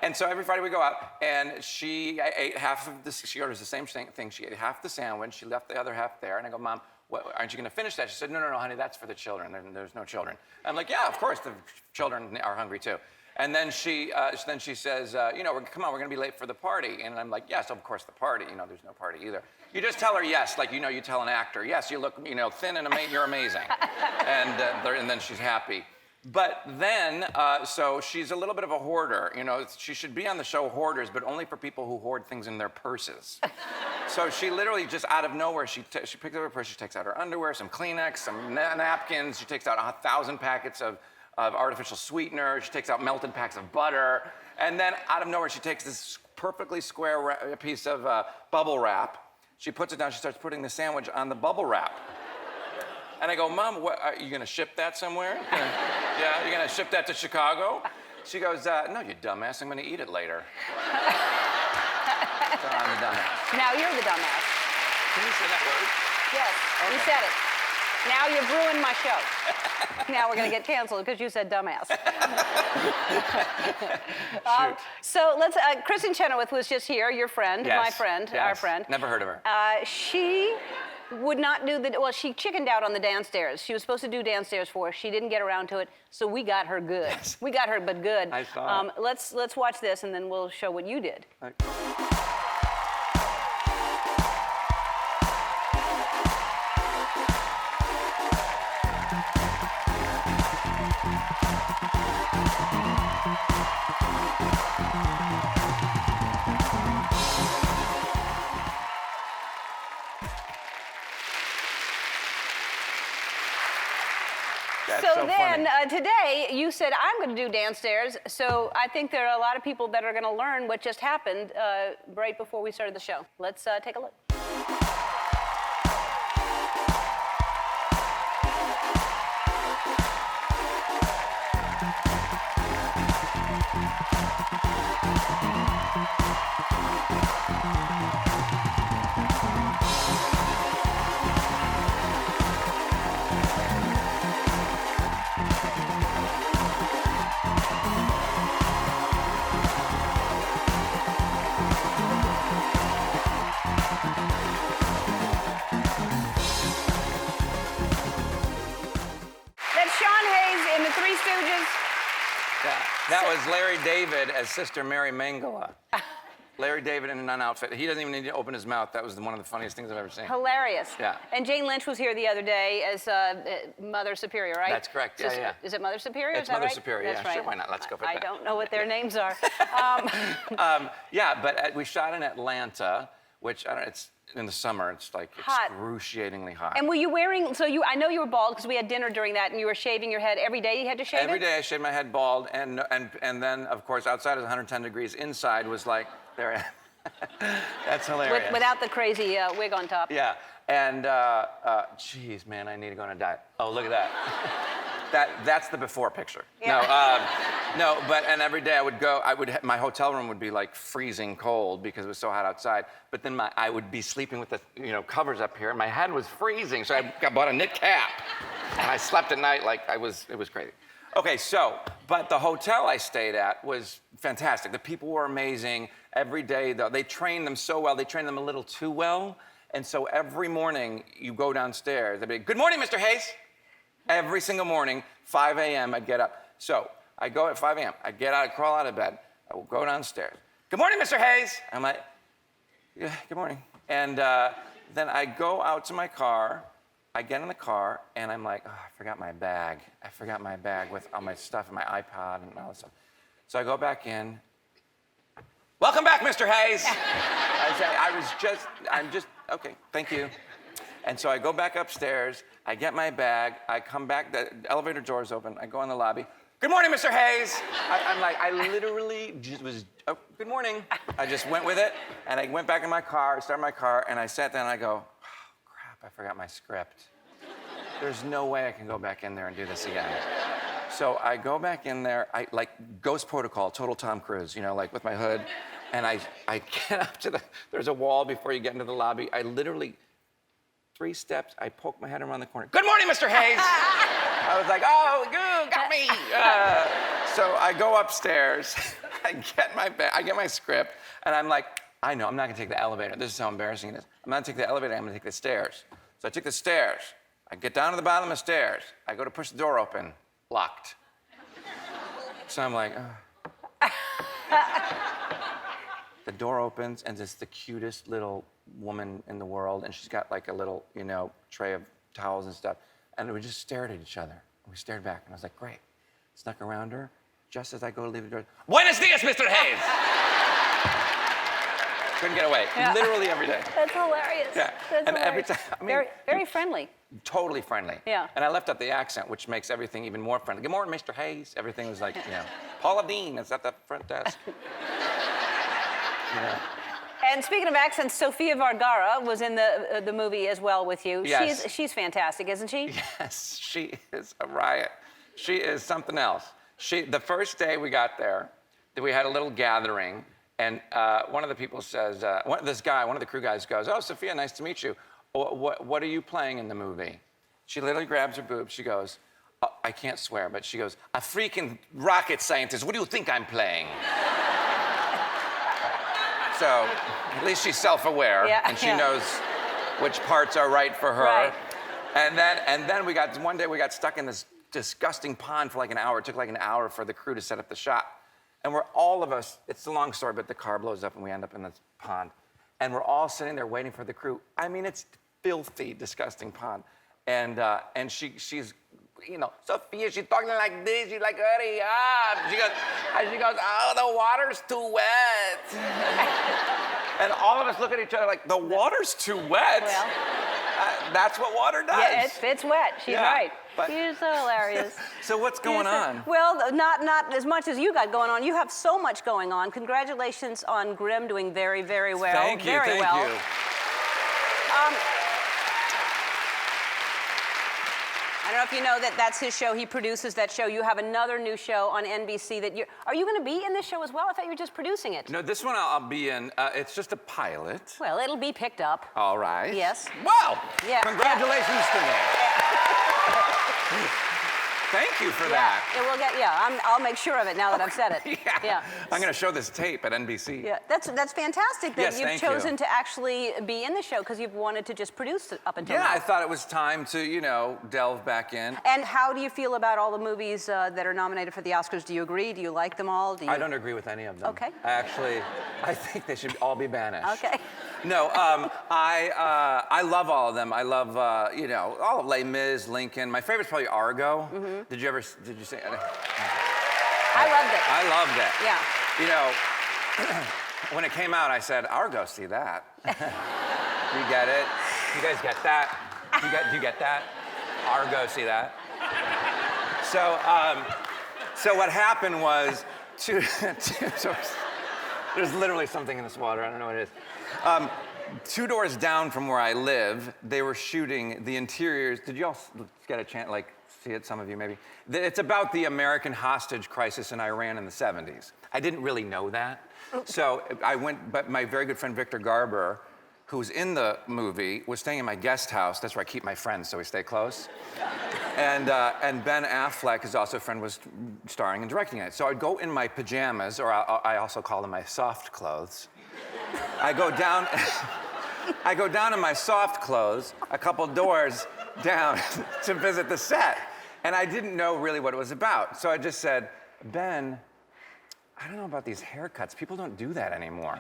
and so every Friday we go out, and she ate half of this. She orders the same thing. She ate half the sandwich. She left the other half there, and I go, Mom, aren't you going to finish that? She said, No, honey, that's for the children. There's no children. I'm like, yeah, of course the children are hungry too. And then she says, come on, we're going to be late for the party. And I'm like, yes, of course the party. There's no party either. You just tell her yes, like you tell an actor, yes, you look thin and you're amazing, and then she's happy. But then, so she's a little bit of a hoarder. She should be on the show Hoarders, but only for people who hoard things in their purses. So she literally just out of nowhere, she picks up her purse, she takes out her underwear, some Kleenex, some napkins, she takes out 1,000 packets of artificial sweetener, she takes out melted packs of butter, and then out of nowhere, she takes this perfectly square piece of bubble wrap, she puts it down, she starts putting the sandwich on the bubble wrap. And I go, Mom, are you going to ship that somewhere? Yeah, you're going to ship that to Chicago? She goes, no, you dumbass, I'm going to eat it later. So I'm the dumbass. Now you're the dumbass. Can you say that word? Yes, Okay. you said it. Now you've ruined my show. Now we're going to get canceled because you said dumbass. So let's, Kristen Chenoweth was just here, your friend, Yes, my friend, yes. our friend. Never heard of her. She would not do she chickened out on the downstairs. She was supposed to do downstairs for us. She didn't get around to it, so we got her good. Yes. We got her, but good. I saw it. Let's watch this, and then we'll show what you did. That's So so then, funny. today, you said, I'm going to do downstairs. So I think there are a lot of people that are going to learn what just happened right before we started the show. Let's take a look. That's Sean Hayes in The Three Stooges. Yeah. That was Larry David as Sister Mary Mangala. Larry David in a nun outfit. He doesn't even need to open his mouth. That was one of the funniest things I've ever seen. Hilarious. Yeah. And Jane Lynch was here the other day as Mother Superior, right? That's correct. Yeah, yeah. Is it Mother Superior? It's Is that Mother right? Superior, That's yeah. right. Sure, why not? Let's go for I that. don't know what their names are. Yeah, but we shot in Atlanta, which it's in the summer. It's like Hot. excruciatingly hot. And were you wearing? I know you were bald because we had dinner during that, and you were shaving your head every day. You had to shave Every it. day I shaved my head bald, and then of course outside is 110 degrees. Inside was like there. That's hilarious. Without the crazy wig on top. Yeah, and geez, man, I need to go on a diet. Oh, look at that. That's the before picture. Yeah. No, and every day my hotel room would be like freezing cold because it was so hot outside. But then I would be sleeping with the covers up here, and my head was freezing. So I bought a knit cap, and I slept at night like it was crazy. Okay, but the hotel I stayed at was fantastic. The people were amazing. Every day, though, they trained them so well. They trained them a little too well. And so every morning, you go downstairs. They'd be, good morning, Mr. Hayes. Every single morning, 5 a.m., I'd get up. So I go at 5 a.m. I'd get out, I'd crawl out of bed. I will go downstairs. Good morning, Mr. Hayes. I'm like, yeah, good morning. And then I go out to my car. I get in the car, and I'm like, oh, I forgot my bag. I forgot my bag with all my stuff and my iPod and all this stuff. So I go back in. Welcome back, Mr. Hayes. I'm just, okay, thank you. And so I go back upstairs, I get my bag, I come back, the elevator door's open, I go in the lobby. Good morning, Mr. Hayes. I literally just was, oh, good morning. I just went with it, and I went back in my car, started my car, and I sat down and I go, oh, crap, I forgot my script. There's no way I can go back in there and do this again. So I go back in there, like Ghost Protocol, total Tom Cruise, like with my hood, and I get up to there's a wall before you get into the lobby. I literally 3 steps. I poked my head around the corner. Good morning, Mr. Hayes. I was like, oh, good, got me. So I go upstairs. I get my script, and I'm like, I know, I'm not gonna take the elevator. This is how embarrassing it is. I'm not gonna take the elevator, I'm gonna take the stairs. So I took the stairs. I get down to the bottom of the stairs. I go to push the door open, locked. So I'm like, The door opens, and it's the cutest little woman in the world, and she's got like a little, tray of towels and stuff. And we just stared at each other. We stared back, and I was like, great. Snuck around her. Just as I go to leave the door, Buenos dias, Mr. Hayes! Couldn't get away. Yeah. Literally every day. That's hilarious. Yeah. That's And every hilarious. time, Very, very friendly. totally friendly. Yeah. And I left out the accent, which makes everything even more friendly. Good morning, Mr. Hayes. Everything was like, Paula Dean is at the front desk. And speaking of accents, Sofia Vergara was in the movie as well with you. Yes. She's fantastic, isn't she? Yes, she is a riot. She is something else. The first day we got there, we had a little gathering, and one of the people says, one of the crew guys goes, oh, Sophia, nice to meet you. What are you playing in the movie? She literally grabs her boobs. She goes, I can't swear, but she goes, a freaking rocket scientist. What do you think I'm playing? So at least she's self-aware, and she knows which parts are right for her. Right. And then one day we got stuck in this disgusting pond for like an hour. It took like an hour for the crew to set up the shot. And we're all of us, it's a long story, but the car blows up and we end up in this pond. And we're all sitting there waiting for the crew. I mean, it's filthy, disgusting pond. And she's, Sophia, she's talking like this. She's like, hurry up. She goes, oh, the water's too wet. And all of us look at each other like, the water's too wet? Well. That's what water does. Yeah, it's wet. She's right. But, You're so hilarious. so what's going on? Well, not as much as you got going on. You have so much going on. Congratulations on Grimm doing very, very well. Thank you, very thank well. you. I don't know if you know that that's his show. He produces that show. You have another new show on NBC that are you going to be in this show as well? I thought you were just producing it. No, this one I'll be in. It's just a pilot. Well, it'll be picked up. All right. Yes. Wow. Yeah. Congratulations to me. Thank you for that. Yeah, we'll get. Yeah, I'll make sure of it now that I've said it. Yeah. I'm going to show this tape at NBC. Yeah, that's fantastic that Yes, you've thank you. chosen to actually be in the show because you've wanted to just produce it up until now. Yeah, I thought it was time to, delve back in. And how do you feel about all the movies that are nominated for the Oscars? Do you agree? Do you like them all? I don't agree with any of them. Okay. I think they should all be banished. Okay. No, I love all of them. I love, all of Les Mis, Lincoln. My favorite's probably Argo. Mm-hmm. Did you see it? I loved it. I loved it. Yeah. When it came out, I said, Argo, see that. You get it? You guys get that? Do you get that? Argo, see that? So what happened was, there's literally something in this water. I don't know what it is. 2 doors down from where I live, they were shooting the interiors. Did you all get a chance, see it, some of you maybe? It's about the American hostage crisis in Iran in the 70s. I didn't really know that. So I went, but my very good friend Victor Garber, who's in the movie, was staying in my guest house. That's where I keep my friends, so we stay close. And Ben Affleck, is also a friend, was starring and directing it. So I'd go in my pajamas, or I also call them my soft clothes. I go down in my soft clothes, a couple doors down to visit the set. And I didn't know really what it was about. So I just said, Ben, I don't know about these haircuts. People don't do that anymore.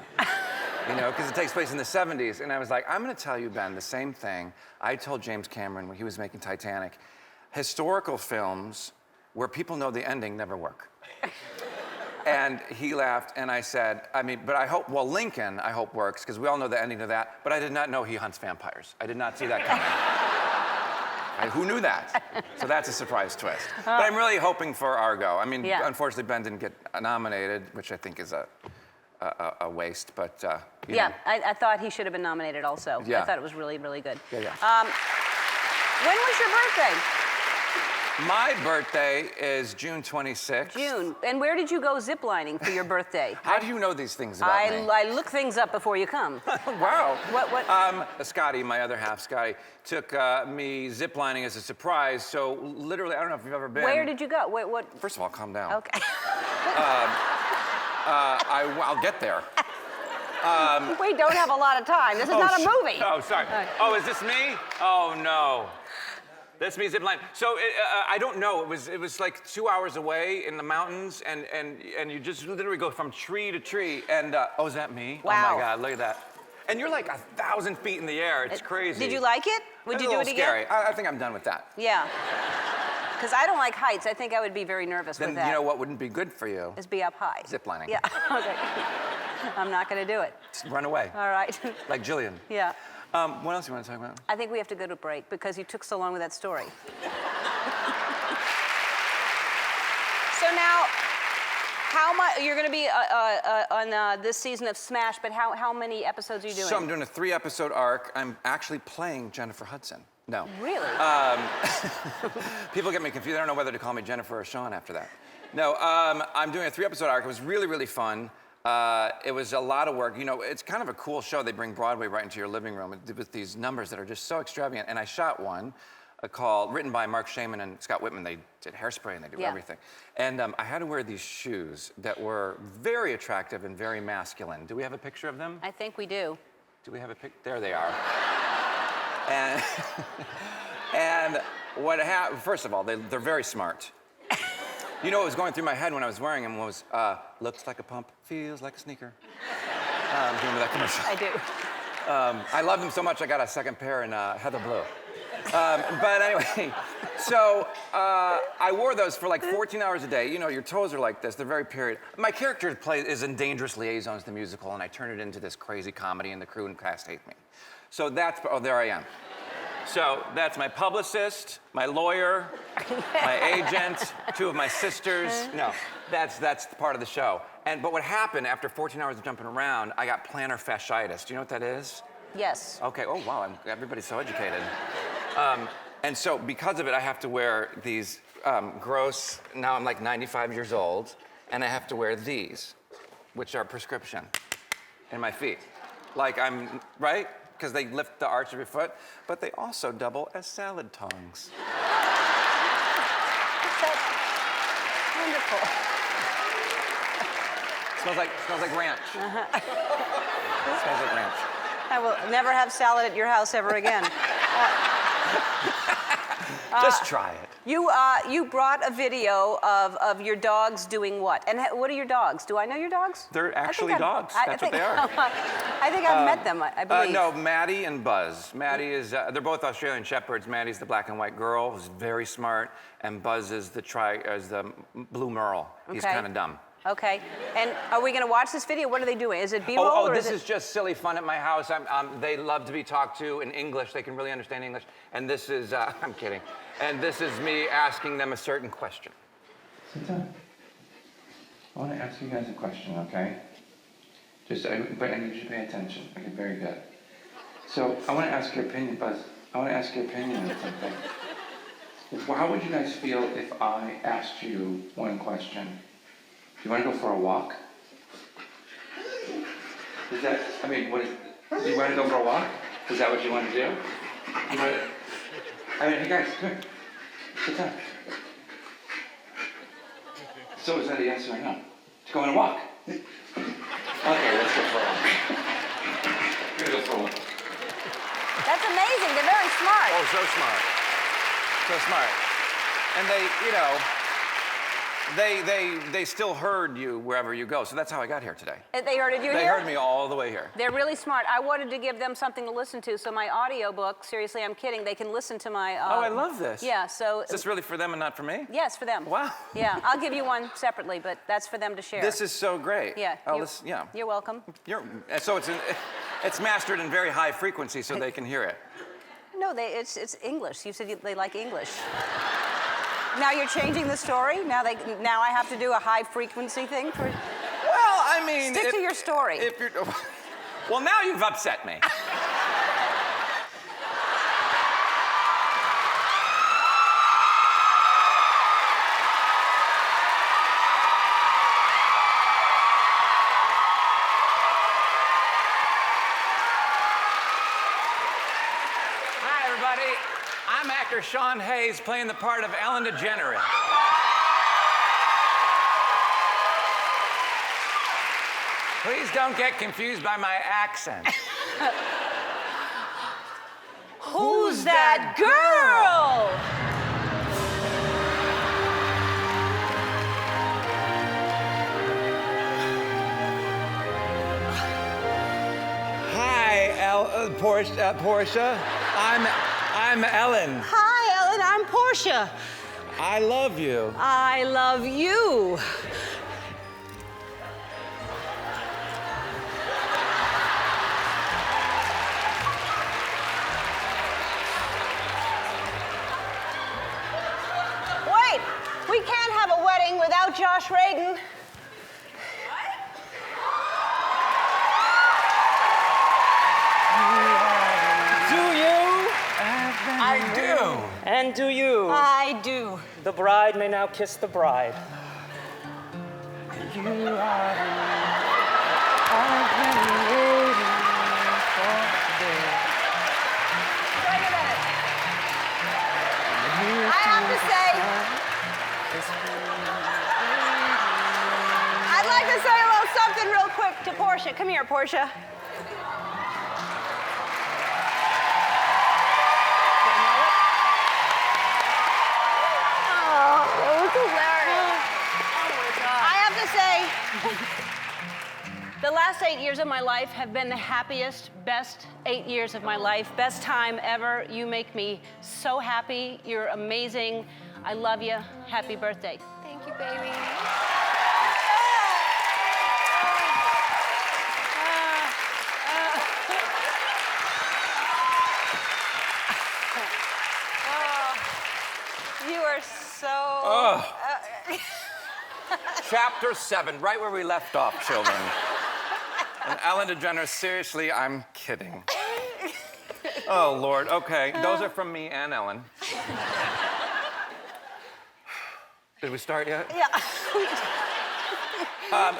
Because it takes place in the 70s. And I was like, I'm going to tell you, Ben, the same thing I told James Cameron when he was making Titanic. Historical films where people know the ending never work. And he laughed, and I said, but I hope, Lincoln, I hope works, because we all know the ending to that, but I did not know he hunts vampires. I did not see that coming. Who knew that? So that's a surprise twist. But I'm really hoping for Argo. Unfortunately, Ben didn't get nominated, which I think is a waste, but, Yeah, I thought he should have been nominated also. Yeah. I thought it was really, really good. Yeah. When was your birthday? My birthday is June 26th. June. And where did you go ziplining for your birthday? How do you know these things about me? I look things up before you come. Wow. What? Scotty, my other half, Scotty, took me ziplining as a surprise. So literally, I don't know if you've ever been. Where did you go? What? First of all, calm down. Okay. I'll get there. We don't have a lot of time. This is not a movie. Oh, sorry. Oh, is this me? Oh, no. That's me ziplining. So I don't know. It was like 2 hours away in the mountains, and you just literally go from tree to tree. And oh, is that me? Wow. Oh my God, look at that. And you're like 1,000 feet in the air. It's crazy. Did you like it? Would you do it again? Scary. I think I'm done with that. Yeah. Because I don't like heights. I think I would be very nervous Then with that. you know what wouldn't be good for you? Is be up high. Ziplining. Yeah. Okay. I'm not going to do it. Just run away. All right. Like Jillian. Yeah. What else do you want to talk about? I think we have to go to break because you took so long with that story. So now, how much you're going to be on this season of Smash? But how many episodes are you doing? So I'm doing a 3-episode arc. I'm actually playing Jennifer Hudson. No. Really? People get me confused. I don't know whether to call me Jennifer or Sean after that. No, I'm doing a 3-episode arc. It was really, really fun. It was a lot of work. You know, it's kind of a cool show. They bring Broadway right into your living room with these numbers that are just so extravagant. And I shot one written by Mark Shaman and Scott Whitman. They did Hairspray and they do everything. And I had to wear these shoes that were very attractive and very masculine. Do we have a picture of them? I think we do. Do we have a pic? There they are. And, and what happened, first of all, they're very smart. You know what was going through my head when I was wearing them was, looks like a pump, feels like a sneaker. Do you remember that commercial? I do. I love them so much I got a second pair in heather blue. But anyway, so I wore those for like 14 hours a day. You know, your toes are like this, they're very period. My character is in Dangerous Liaisons, the musical, and I turn it into this crazy comedy and the crew and cast hate me. So there I am. So that's my publicist, my lawyer, my agent, 2 of my sisters. No, that's part of the show. But what happened after 14 hours of jumping around, I got plantar fasciitis. Do you know what that is? Yes. Okay. Oh wow, everybody's so educated. And so because of it, I have to wear these gross. Now I'm like 95 years old, and I have to wear these, which are prescription, in my feet. Like I'm right. Because they lift the arch of your foot, but they also double as salad tongs. Wonderful. Smells like ranch. Smells like ranch. I will never have salad at your house ever again. Just try it. You brought a video of your dogs doing what? And what are your dogs? Do I know your dogs? They're actually dogs. That's what they are. I think I've met them, I believe. No, Maddie and Buzz. Maddie is, they're both Australian Shepherds. Maddie's the black and white girl who's very smart, and Buzz is the blue merle. He's Okay. kind of dumb. Okay. And are we going to watch this video? What are they doing? Is it B-roll or This is it... is just silly fun at my house. They love to be talked to in English. They can really understand English. And this is, I'm kidding. And this is me asking them a certain question. Sit down. I want to ask you guys a question, okay? But I need you to pay attention. Okay, very good. So I want to ask your opinion, Buzz. I want to ask your opinion on something. How would you guys feel if I asked you one question? Do you want to go for a walk? Do you want to go for a walk? Is that what you want to do? Hey guys, come here. Sit down. So is that a yes or a no? To go on a walk? Okay, let's go for a walk. We're gonna go for a walk. That's amazing. They're very smart. Oh, so smart. So smart. And they still heard you wherever you go. So that's how I got here today. They heard you here? They heard me all the way here. They're really smart. I wanted to give them something to listen to, so my audiobook, seriously, I'm kidding, they can listen to my... Oh, I love this. Yeah, so... Is this really for them and not for me? Yes, for them. Wow. Yeah, I'll give you one separately, but that's for them to share. This is so great. Yeah. Yeah. You're welcome. So it's mastered in very high frequency so they can hear it. No, it's English. You said they like English. Now you're changing the story? Now I have to do a high frequency thing for... Well, I mean... Stick to your story. Well, now you've upset me. I'm actor Sean Hayes playing the part of Ellen DeGeneres. Please don't get confused by my accent. Who's that girl? Hi, Portia. I'm Ellen. Hi, Ellen. I'm Portia. I love you. I love you. Wait, we can't have a wedding without Josh Radin. I do. And do you? I do. The bride may now kiss the bride. You are the I've been waiting for today. Wait a minute. I have to say, I'd like to say a little something real quick to Portia. Come here, Portia. The last 8 years of my life have been the happiest, best 8 years of my life. Best time ever. You make me so happy. You're amazing. I love you. Happy birthday. Thank you, baby. You are so... Chapter 7, right where we left off, children. And Ellen DeGeneres, seriously, I'm kidding. Oh, Lord, okay. Those are from me and Ellen. Did we start yet? Yeah.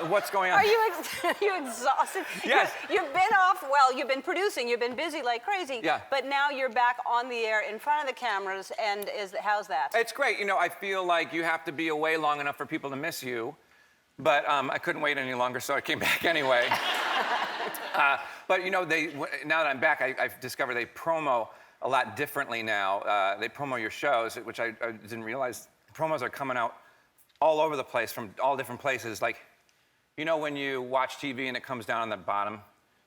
What's going on? Are you exhausted? Yes. You've been off, well, you've been producing, you've been busy like crazy. Yeah. But now you're back on the air in front of the cameras, and how's that? It's great. You know, I feel like you have to be away long enough for people to miss you. But I couldn't wait any longer, so I came back anyway. But, you know, now that I'm back, I've discovered they promo a lot differently now. They promo your shows, which I didn't realize. Promos are coming out all over the place from all different places. Like, you know when you watch TV and it comes down on the bottom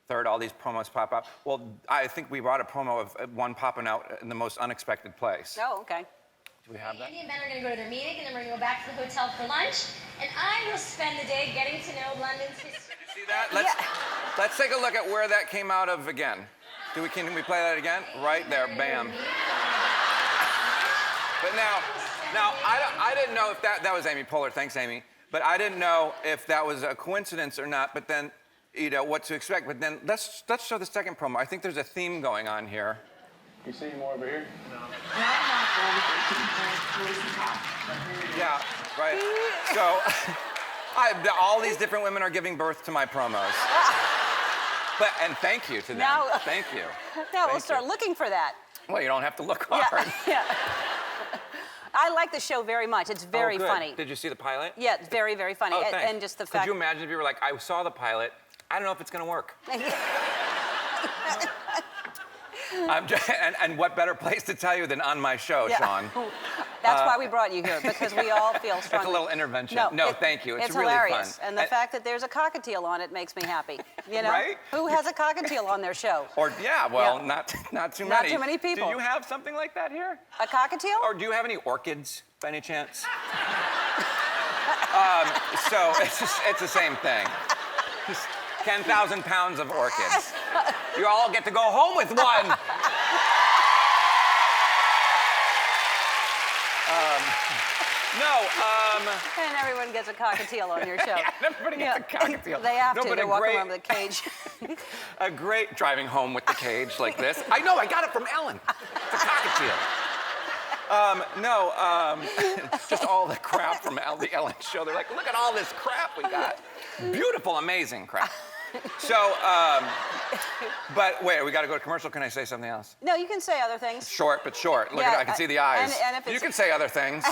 third, all these promos pop up? Well, I think we brought a promo of one popping out in the most unexpected place. Oh, okay. Do we have that? Andy and Ben are going to go to their meeting, and then we're going to go back to the hotel for lunch. And I will spend the day getting to know London's history. Did you see that? Let's take a look at where that came out of again. Can we play that again? Right there, bam. But now I didn't know if that was Amy Poehler. Thanks, Amy. But I didn't know if that was a coincidence or not. But then, you know, what to expect. But then let's show the second promo. I think there's a theme going on here. You see more over here? Yeah, right. So, all these different women are giving birth to my promos. And thank you to them. Now, thank you. Now we'll Thank start you. looking for that. Well, you don't have to look hard. Yeah. I like the show very much. It's very good. funny. Did you see the pilot? Yeah, it's very, very funny. Oh, thanks. And just the fact. Could you imagine if you were like, I saw the pilot, I don't know if it's going to work. And what better place to tell you than on my show, Sean? That's why we brought you here, because we all feel strongly. It's a little intervention. Thank you. It's really hilarious. fun. And the fact that there's a cockatiel on it makes me happy. You know? Right? Who has a cockatiel on their show? Not too many. Not too many people. Do you have something like that here? A cockatiel? Or do you have any orchids, by any chance? So it's the same thing. Just 10,000 pounds of orchids. You all get to go home with one. And everyone gets a cockatiel on your show. Yeah, everybody gets a cockatiel. They have No, to. but They're a walking great- around with a cage. A great driving home with the cage like this. I know, I got it from Ellen. It's a cockatiel. Just all the crap from the Ellen Show. They're like, look at all this crap we got. Beautiful, amazing crap. So, but wait, we got to go to commercial. Can I say something else? No, you can say other things. Short, but short. Look Yeah, at I can see the eyes. and if You it's- can say other things.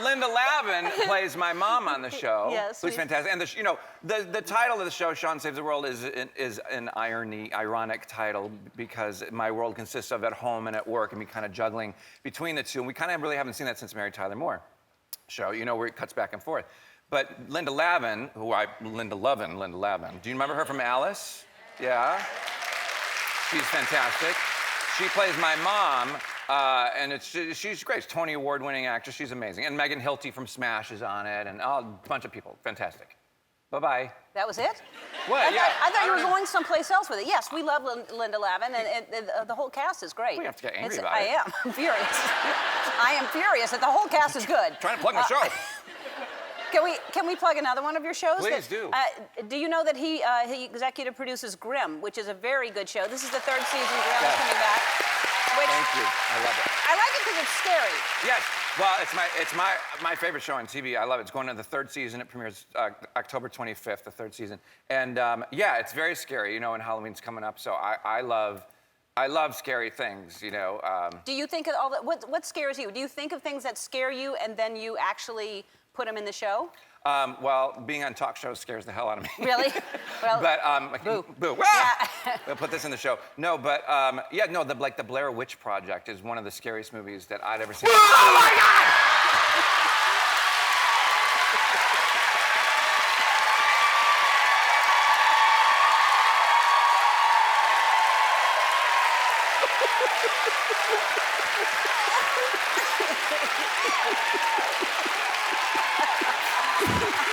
Linda Lavin plays my mom on the show. Yes, Who's fantastic. And the title of the show, Sean Saves the World, is an ironic title because my world consists of at home and at work and me kind of juggling between the two. And we kind of really haven't seen that since Mary Tyler Moore show, where it cuts back and forth. But Linda Lavin, Linda Lavin. Do you remember her from Alice? Yeah. She's fantastic. She plays my mom. And she's great. She's Tony Award-winning actress. She's amazing. And Megan Hilty from Smash is on it, and a bunch of people. Fantastic. Bye-bye. That was it? What? I thought you were going someplace else with it. Yes, we love Linda Lavin, and the whole cast is great. We have to get angry It's- about it. I am. I'm furious. I am furious that the whole cast is good. Trying to plug my show. Can we plug another one of your shows? Please do. Do you know that he executive produces Grimm, which is a very good show? This is the 3rd season. Grimm is coming back. Thank you. I love it. I like it because it's scary. Yes. Well, it's my favorite show on TV. I love it. It's going to the 3rd season. It premieres October 25th, the 3rd season. And yeah, it's very scary, and Halloween's coming up. So I love scary things, Do you think of all that? What scares you? Do you think of things that scare you and then you actually put them in the show? Well, being on talk shows scares the hell out of me. Really? Well, But boo. boo. Yeah. We'll put this in the show. No, but the Blair Witch Project is one of the scariest movies that I'd ever seen. Oh my God!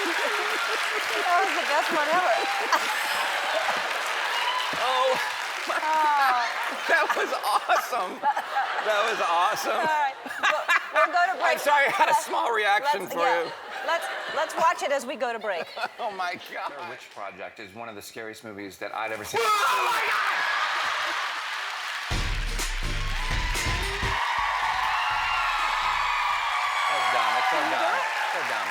That was the best one ever. Oh, that was awesome. That was awesome. All right. We'll go to break. I'm sorry, I had a small reaction for you. Let's watch it as we go to break. Oh my God. Blair Witch Project is one of the scariest movies that I'd ever seen. Oh my God! That's dumb. That's so dumb. So dumb.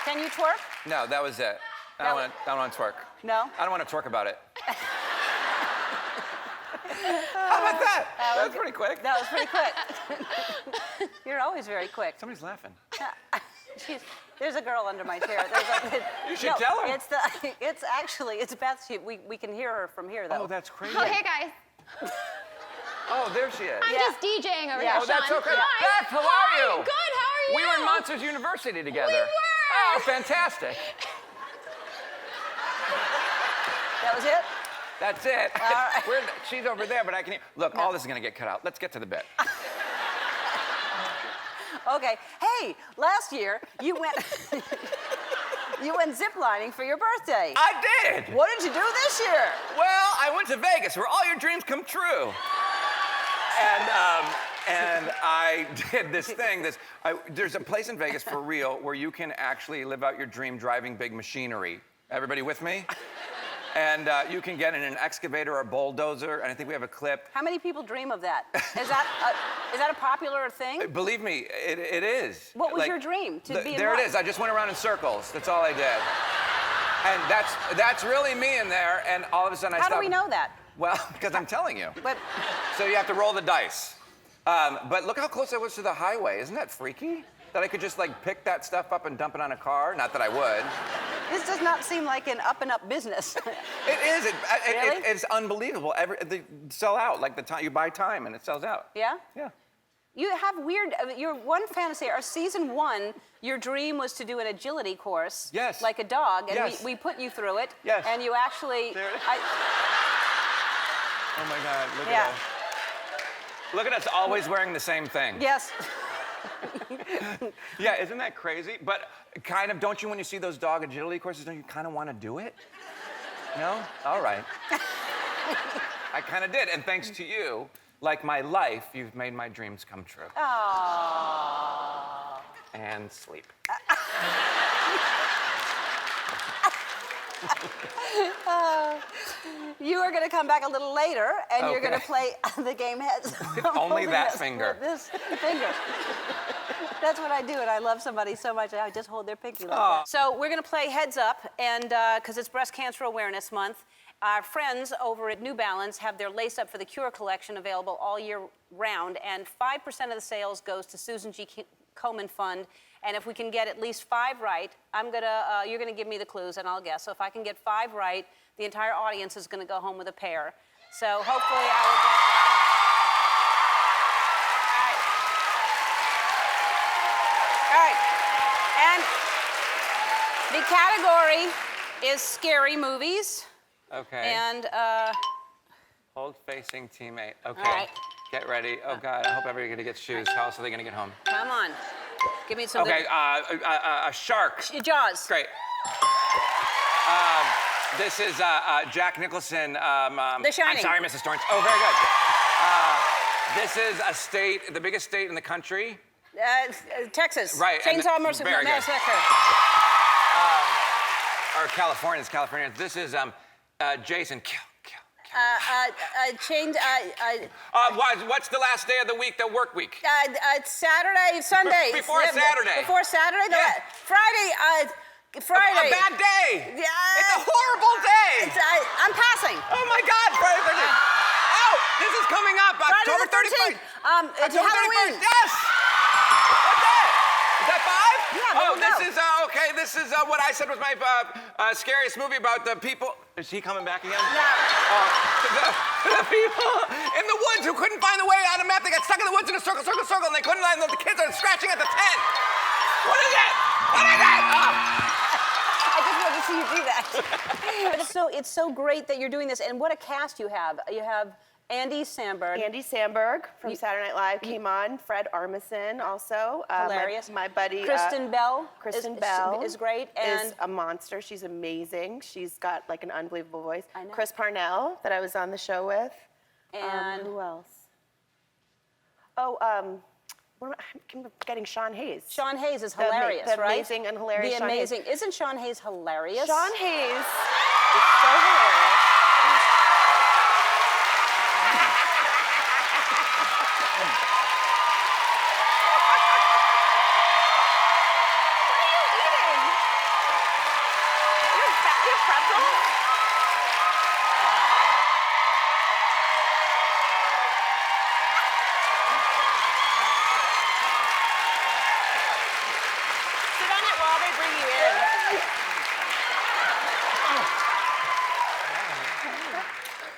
Can you twerk? No, that was it. I don't want to twerk. No? I don't want to twerk about it. How about that? That was pretty quick. That was pretty quick. You're always very quick. Somebody's laughing. There's a girl under my chair. You should tell her. It's Beth. We can hear her from here, though. Oh, that's crazy. Oh, hey guys. Oh, there she is. I'm just DJing over Yeah. here, Oh, that's Sean. okay. Hi. Beth, how are Hi. you? Good, how are you? We were in Monsters University together. We were. Oh, fantastic. That was it? That's it. right. She's over there, but I can hear. Look, all this is going to get cut out. Let's get to the bit. Okay. Hey, last year you went you went ziplining for your birthday. I did. What did you do this year? Well, I went to Vegas, where all your dreams come true. And I did this thing. There's a place in Vegas for real where you can actually live out your dream driving big machinery. Everybody with me? And you can get in an excavator or a bulldozer, and I think we have a clip. How many people dream of that? Is that a popular thing? Believe me, it is. What was your dream? To be in there what? it is. I just went around in circles. That's all I did. And that's really me in there. And all of a sudden I How stopped. do we know that? Well, because I'm telling you. But So you have to roll the dice. But look how close I was to the highway. Isn't that freaky? That I could just pick that stuff up and dump it on a car? Not that I would. this does not seem like an up-and-up business. It is. Really? It's unbelievable. They sell out. Like the time you buy time and it sells out. Yeah? Yeah. You have weird, your one fantasy, our season 1, your dream was to do an agility course. Yes. Like a dog, and Yes. we put you through it. Yes. And you actually, There it is. I, Oh my God. Look Yeah. at us. Look at us always wearing the same thing. yes. Yeah, isn't that crazy? But kind of, don't you, when you see those dog agility courses, don't you kind of want to do it? No? All right. I kind of did, and thanks to you, like my life, you've made my dreams come true. Aww. And sleep. You are going to come back a little later, and you're going to Okay. play the game heads. Only that Holding finger. This finger. That's what I do, and I love somebody so much, I just hold their pinky like that. So we're going to play Heads Up, and because it's Breast Cancer Awareness Month, our friends over at New Balance have their Lace Up for the Cure collection available all year round, and 5% of the sales goes to Susan G. Komen Fund. And if we can get at least 5 right, you're gonna give me the clues, and I'll guess. So if I can get 5 right, the entire audience is gonna go home with a pair. So hopefully I will get. All right. And the category is scary movies. Okay. And Hold-facing teammate. Okay. All right. Get ready. Oh, God, I hope everybody's going to get shoes. How else are they going to get home? come on, give me some. Okay, a shark. Jaws. Great. This is Jack Nicholson. The Shining. I'm sorry, Mrs. Torrance. Oh, very good. This is a state, the biggest state in the country. Texas. Right, and Chainsaw Massacre. very good. Massacre. Or California. It's California. This is Jason. Kill. What's the last day of the week, the work week? Saturday, Sunday. Before Saturday. Before Saturday? Yeah. Friday. Friday. A bad day. Yeah. It's a horrible day. I'm passing. Oh my God, Friday 13th. Oh, this is coming up, Friday October the 13th. 31st. It's October Halloween. 31st. Yes. What's that? Is that 5? Yeah, Oh, there we this go. is okay. This is what I said was my scariest movie about the people. Is he coming back again? The people in the woods who couldn't find the way out of the map. They got stuck in the woods in a circle, and they couldn't find them. The kids are scratching at the tent. What is it? What is it? I just wanted to see you do that. But it's so great that you're doing this, and what a cast you have. You have Andy Samberg. Andy Samberg from Saturday Night Live came on. Fred Armisen also. Hilarious. My buddy. Kristen Bell. Kristen Bell is great. Is a monster. She's amazing. She's got like an unbelievable voice. I know. Chris Parnell that I was on the show with. And who else? Oh, I'm forgetting Sean Hayes. Sean Hayes is The hilarious, the right? amazing and hilarious The Sean Hayes. amazing. Isn't Sean Hayes hilarious? Sean Hayes is so hilarious. Sit on it while they bring you in.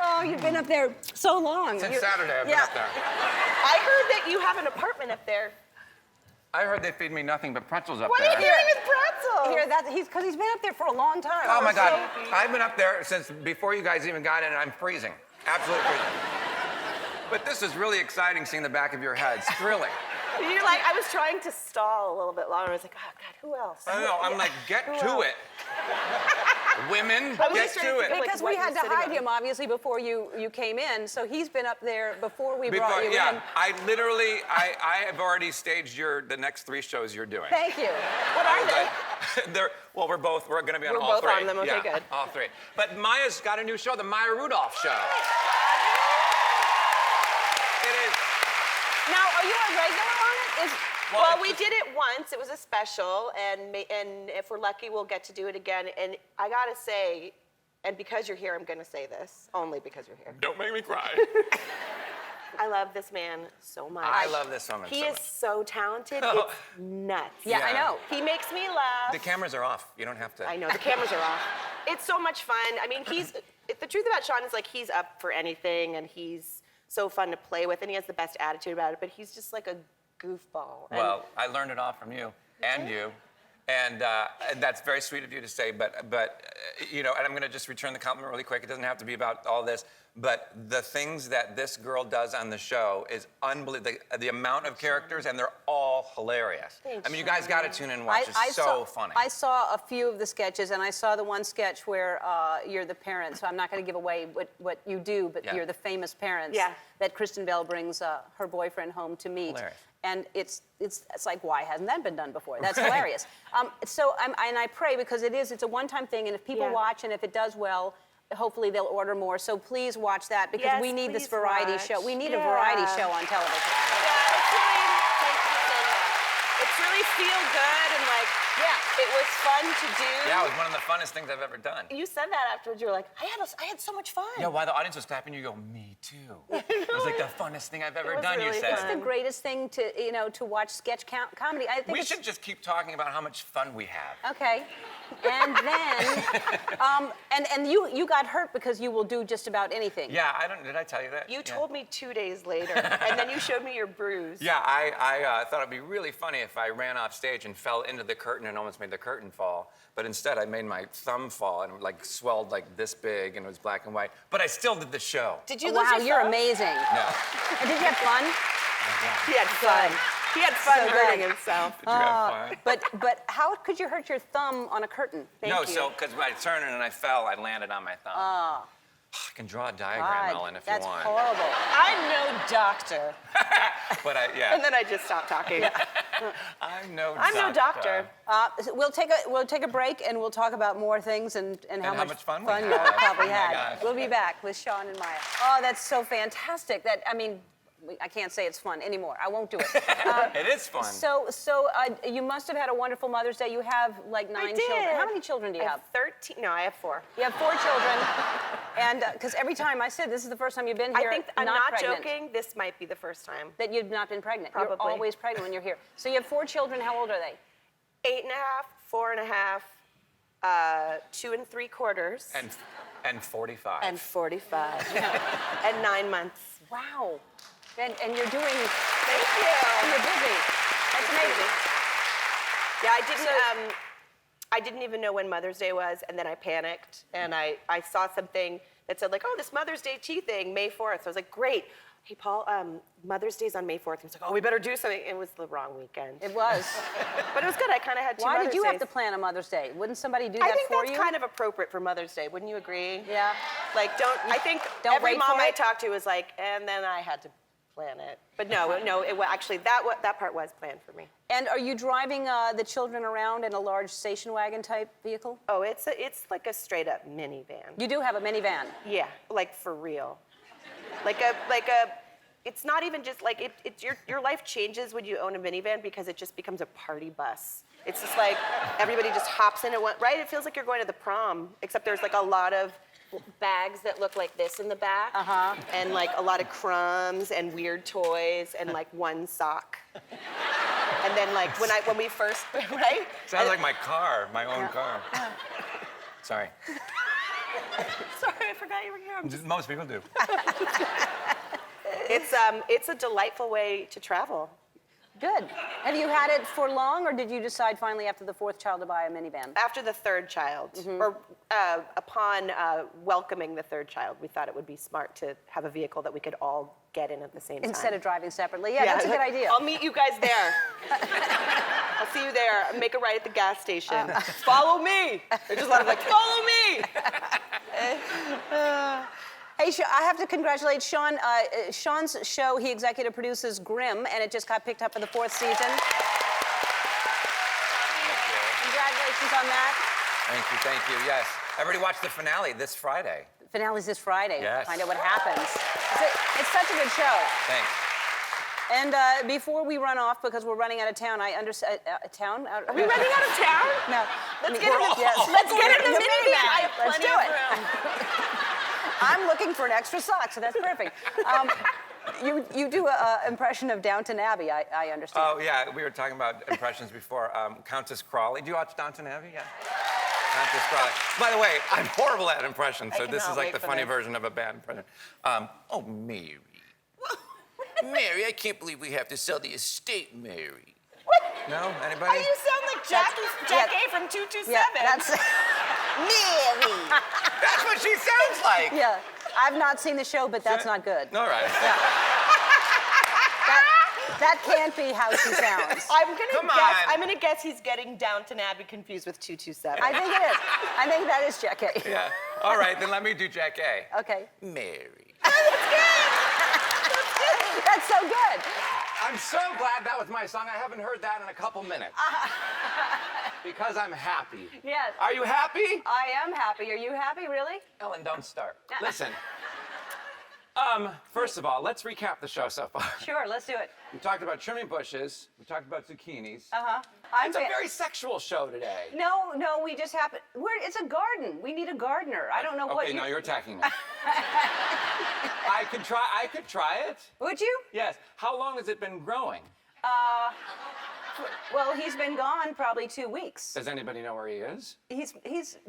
Oh, you've been up there so long. Since Saturday, I've been up there. I heard that you have an apartment up there. I heard they feed me nothing but pretzels up What there. are you doing with pretzels? Here, because he's been up there for a long time. Oh my God, I've been up there since before you guys even got in, and I'm freezing. Absolutely freezing. But this is really exciting seeing the back of your head. It's thrilling. You're like, I was trying to stall a little bit longer. I was like, oh God, who else? I don't know, I'm like, get Who to else? it. Women, I was get just trying to to it. think of, like, Because what we you're had to sitting hide on. him, obviously, before you came in. So he's been up there before we Before, brought you yeah, in. I literally, I have already staged the next 3 shows you're doing. Thank you. What I are was they? like, we're going to be on We're all both 3. on them, okay, Yeah, good. all 3. But Maya's got a new show, the Maya Rudolph Show. It is. Now, are you a regular on it? Well, we did it once. It was a special, and if we're lucky, we'll get to do it again. And I gotta say, and because you're here, I'm gonna say this, only because you're here. Don't make me cry. I love this man so much. I love this woman He so is much. so talented. Oh. It's nuts. Yeah, I Yeah. know. He makes me laugh. The cameras are off. You don't have to. I know, the cameras are off. It's so much fun. I mean, the truth about Sean is like he's up for anything, and he's so fun to play with, and he has the best attitude about it, but he's just like a goofball. And Well, I learned it all from you and you. And that's very sweet of you to say, but you know, and I'm going to just return the compliment really quick. It doesn't have to be about all this, but the things that this girl does on the show is unbelievable. The amount of characters, and they're all hilarious. Thanks, I mean, you guys got to tune in and watch. It's so funny. I saw a few of the sketches, and I saw the one sketch where you're the parents. So I'm not going to give away what you do, but Yeah. you're the famous parents. Yeah. That Kristen Bell brings her boyfriend home to meet. Hilarious. and it's like, why hasn't that been done before? That's hilarious. So I pray, because it's a one-time thing, and if people watch and if it does well, hopefully they'll order more. So please watch that, because we need this variety show. We need a variety show on television. It's really feel good, and like, it was fun to do. Yeah, it was one of the funnest things I've ever done. You said that afterwards. You were like, I had so much fun. Yeah, while the audience was clapping, you go, me too. It was like the funnest thing I've ever done, really you said. It's the greatest thing to watch sketch comedy. I think We should just keep talking about how much fun we have. Okay. And then, and you got hurt because you will do just about anything. Yeah, did I tell you that? You told me 2 days later, and then you showed me your bruise. Yeah, I thought it'd be really funny if I ran off stage and fell into the curtain and almost made the curtain fall. But instead, I made my thumb fall, and it like swelled like this big, and it was black and white. But I still did the show. Did you lose Wow, your you're thumb? amazing. No. And did you have fun? He had fun. He had fun So hurting good. himself. Did you have fun? But how could you hurt your thumb on a curtain? No, so because I turned and I fell, I landed on my thumb. I can draw a diagram, Ellen, if you want. That's horrible. I'm no doctor. But And then I just stopped talking. I'm no no doctor. We'll take a break, and we'll talk about more things and how how much much fun we you had. probably Oh my had. gosh. We'll be back with Sean and Maya. Oh, that's so fantastic. I can't say it's fun anymore. I won't do it. It is fun. So you must have had a wonderful Mother's Day. You have like 9 children. How many children do you I have? have 13. No, I have 4. You have 4 children. And because every time I said this is the first time you've been here, I think I'm not pregnant, joking. This might be the first time. that you've not been pregnant. You're Probably. always pregnant when you're here. So you have 4 children. How old are they? 8 and a half, 4 and a half, 2 3/4, And 45. and 45, and 9 months. Wow. And you're doing. Thank you. And you're busy. That's amazing. Yeah, I didn't even know when Mother's Day was, and then I panicked, and I saw something that said like, oh, this Mother's Day tea thing, May 4th. So I was like, great. Hey, Paul, Mother's Day's on May 4th. He was like, oh, we better do something. It was the wrong weekend. It was. But it was good. I kind of had 2 Why Mother's did you have Days. to plan a Mother's Day? Wouldn't somebody do I that think for that's you? kind of appropriate for Mother's Day. Wouldn't you agree? Yeah. Like, I think Don't every wait mom for I it? talked to was like, and then I had to plan it. But no, actually, that part was planned for me. And are you driving the children around in a large station wagon type vehicle? Oh, it's like a straight up minivan. You do have a minivan. Yeah, like for real. It's not even just like your life changes when you own a minivan because it just becomes a party bus. It's just like everybody just hops in at one, right? It feels like you're going to the prom, except there's like a lot of bags that look like this in the back, and like a lot of crumbs and weird toys and like one sock. And then like when we first, right? Sounds like my car, my own car. Sorry. Sorry, I forgot you were here. Most people do. It's a delightful way to travel. Good. Have you had it for long, or did you decide finally after the 4th child to buy a minivan? After the 3rd child, or upon welcoming the 3rd child, we thought it would be smart to have a vehicle that we could all get in at the same time. Instead of driving separately. Yeah, that's a good idea. I'll meet you guys there. I'll see you there. Make a ride at the gas station. Follow me. They're just like, follow me. Hey, I have to congratulate Sean. Sean's show, he executive produces Grimm, and it just got picked up for the 4th season. Congratulations on that. Thank you, yes. Everybody watch the finale this Friday. Finale's this Friday. Yes. Find out what happens. It's such a good show. Thanks. And before we run off, because we're running out of town, town? Are we running out of town? No. Let's get in the minivan. I have Let's plenty do of it. room. I'm looking for an extra sock, so that's perfect. You do an impression of Downton Abbey, I understand. Oh, yeah, we were talking about impressions before. Countess Crawley. Do you watch Downton Abbey? Yeah. Countess Crawley. By the way, I'm horrible at impressions, so this is like the funny version of a bad impression. Oh, Mary. Mary, I can't believe we have to sell the estate, Mary. What? No? Anybody? You sound like Jackie from 227. Yeah, that's... Mary. That's what she sounds like. Yeah, I've not seen the show, but that's not good. All right. Yeah. That can't be how she sounds. I'm gonna guess he's getting Downton Abbey confused with 227. I think it is. I think that is Jack A. Yeah. All right, then let me do Jack A. Okay. Mary. That's so good. I'm so glad that was my song. I haven't heard that in a couple minutes. Because I'm happy. Yes. Are you happy? I am happy. Are you happy, really? Ellen, don't start. Listen. First of all, let's recap the show so far. Sure, let's do it. We talked about trimming bushes. We talked about zucchinis. Uh-huh. It's a very sexual show today. No, we just happen. It's a garden. We need a gardener. I don't know what. Okay, now you're attacking me. I could try it. Would you? Yes. How long has it been growing? Well, he's been gone probably 2 weeks. Does anybody know where he is? He's.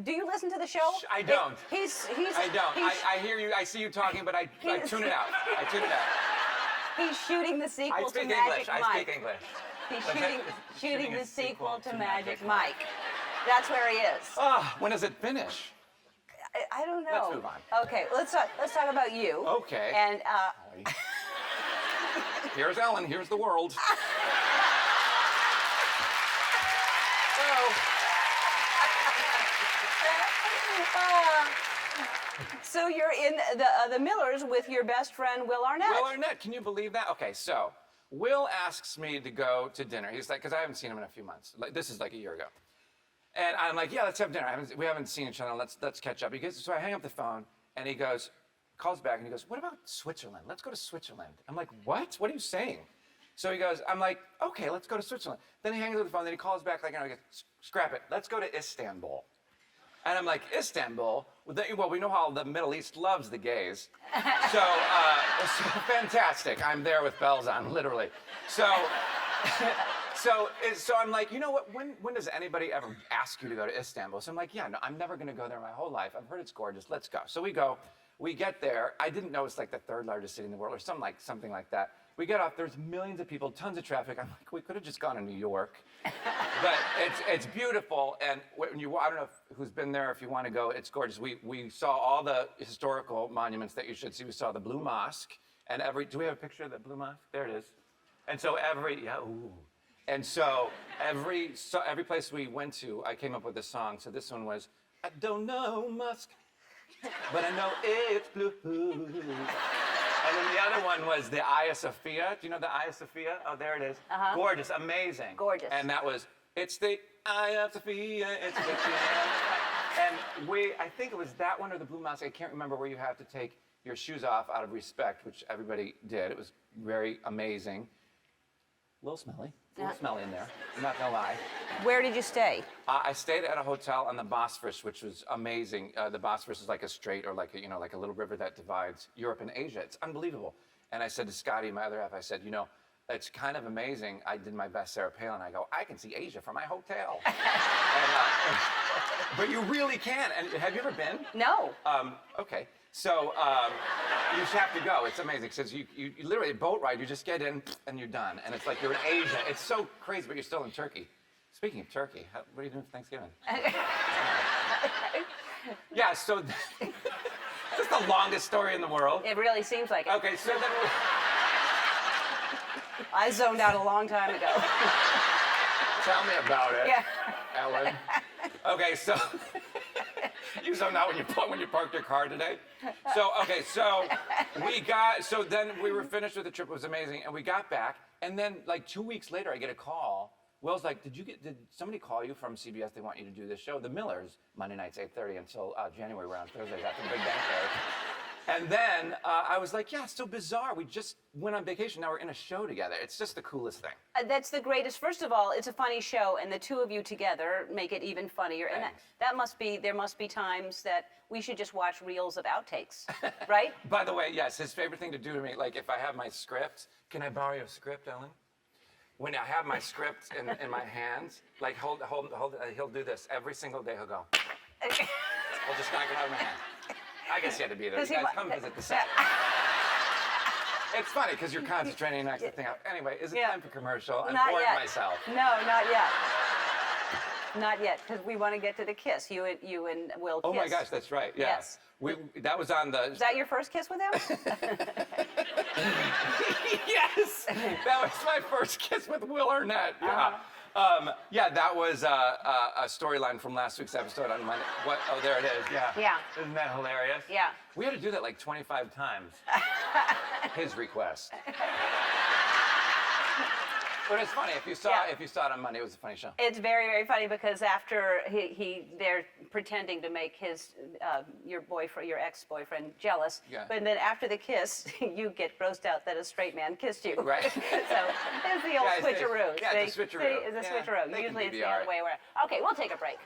Do you listen to the show? I don't. He's. I don't. I hear you. I see you talking, but I tune it out. I tune it out. He's shooting the I sequel to speak Magic English. Mike. I speak English. He's Okay. shooting the sequel to Magic Mike. That's where he is. When does it finish? I don't know. Let's move on. Okay, let's talk about you. Okay. And Here's Ellen. Here's the world. so you're in the Millers with your best friend Will Arnett. Will Arnett, can you believe that? Okay, so Will asks me to go to dinner. He's like, because I haven't seen him in a few months. Like, this is like a year ago. And I'm like, yeah, let's have dinner. We haven't seen each other. Let's catch up. So I hang up the phone, and he calls back, and he goes, what about Switzerland? Let's go to Switzerland. I'm like, what? What are you saying? So he goes, I'm like, okay, let's go to Switzerland. Then he hangs up the phone, then he calls back like, he goes, scrap it. Let's go to Istanbul. And I'm like, Istanbul? Well, we know how the Middle East loves the gays. So fantastic. I'm there with bells on, literally. So I'm like, you know what? When does anybody ever ask you to go to Istanbul? So I'm like, yeah, no, I'm never going to go there my whole life. I've heard it's gorgeous. Let's go. So we go. We get there. I didn't know it's like the third largest city in the world or something like that. We get off. There's millions of people, tons of traffic. I'm like, we could have just gone to New York. But it's beautiful. And when I don't know who's been there, if you want to go, it's gorgeous. We saw all the historical monuments that you should see. We saw the Blue Mosque. And do we have a picture of the Blue Mosque? There it is. And so every place we went to, I came up with a song. So this one was, I don't know mosque, but I know it's blue. And then the other one was the Hagia Sophia. Do you know the Hagia Sophia? Oh, there it is. Uh-huh. Gorgeous, amazing. Gorgeous. And that was, it's the Hagia Sophia, it's the And I think it was that one or the Blue Mosque. I can't remember, where you have to take your shoes off out of respect, which everybody did. It was very amazing. A little smelly. A little smelly in there. I'm not gonna lie. Where did you stay? I stayed at a hotel on the Bosphorus, which was amazing. The Bosphorus is like a strait, or like a little river that divides Europe and Asia. It's unbelievable. And I said to Scotty, my other half, I said, it's kind of amazing. I did my best Sarah Palin. I go, I can see Asia from my hotel. But you really can. And have you ever been? No. Okay. So you just have to go. It's amazing. Because you literally, a boat ride, you just get in and you're done. And it's like you're in Asia. It's so crazy, but you're still in Turkey. Speaking of Turkey, what are you doing for Thanksgiving? Yeah, so this is the longest story in the world. It really seems like it. Okay, so then I zoned out a long time ago. tell me about it, Yeah. Ellen. Okay, so you zoned out when you parked your car today. So then we were finished with the trip. It was amazing, and we got back, and then like 2 weeks later, I get a call. Will's like, did somebody call you from CBS? They want you to do this show, The Millers, Monday nights 8:30 until January. We're on Thursdays after the Big Bang Theory. And then I was like, yeah, it's so bizarre. We just went on vacation. Now we're in a show together. It's just the coolest thing. That's the greatest. First of all, it's a funny show, and the two of you together make it even funnier. And there must be times that we should just watch reels of outtakes, right? By the way, yes, his favorite thing to do to me, like if I have my script, can I borrow your script, Ellen? When I have my script in my hands, like hold, he'll do this every single day. He'll go. We'll just knock it out of my hand. I guess you had to be there. You guys come visit the set. It's funny because you're concentrating and acting out. Anyway, is it time for commercial? I'm bored myself. No, not yet. Not yet, because we want to get to the kiss. You and Will kiss. Oh my gosh, that's right. Yeah. Yes. That was on the. Was that your first kiss with him? Yes, that was my first kiss with Will Arnett. Yeah. That was a storyline from last week's episode on Monday. What? Oh, there it is. Yeah. Yeah. Isn't that hilarious? Yeah. We had to do that like 25 times. His request. But it's funny if you saw it on Monday, it was a funny show. It's very, very funny because after they're pretending to make your ex-boyfriend jealous. Yeah. But then after the kiss, you get grossed out that a straight man kissed you. Right. So it's the old Guys, switcheroo. yeah, it's a switcheroo. It's a Yeah, switcheroo. they can Usually it's be the all other right. way around. Okay, we'll take a break.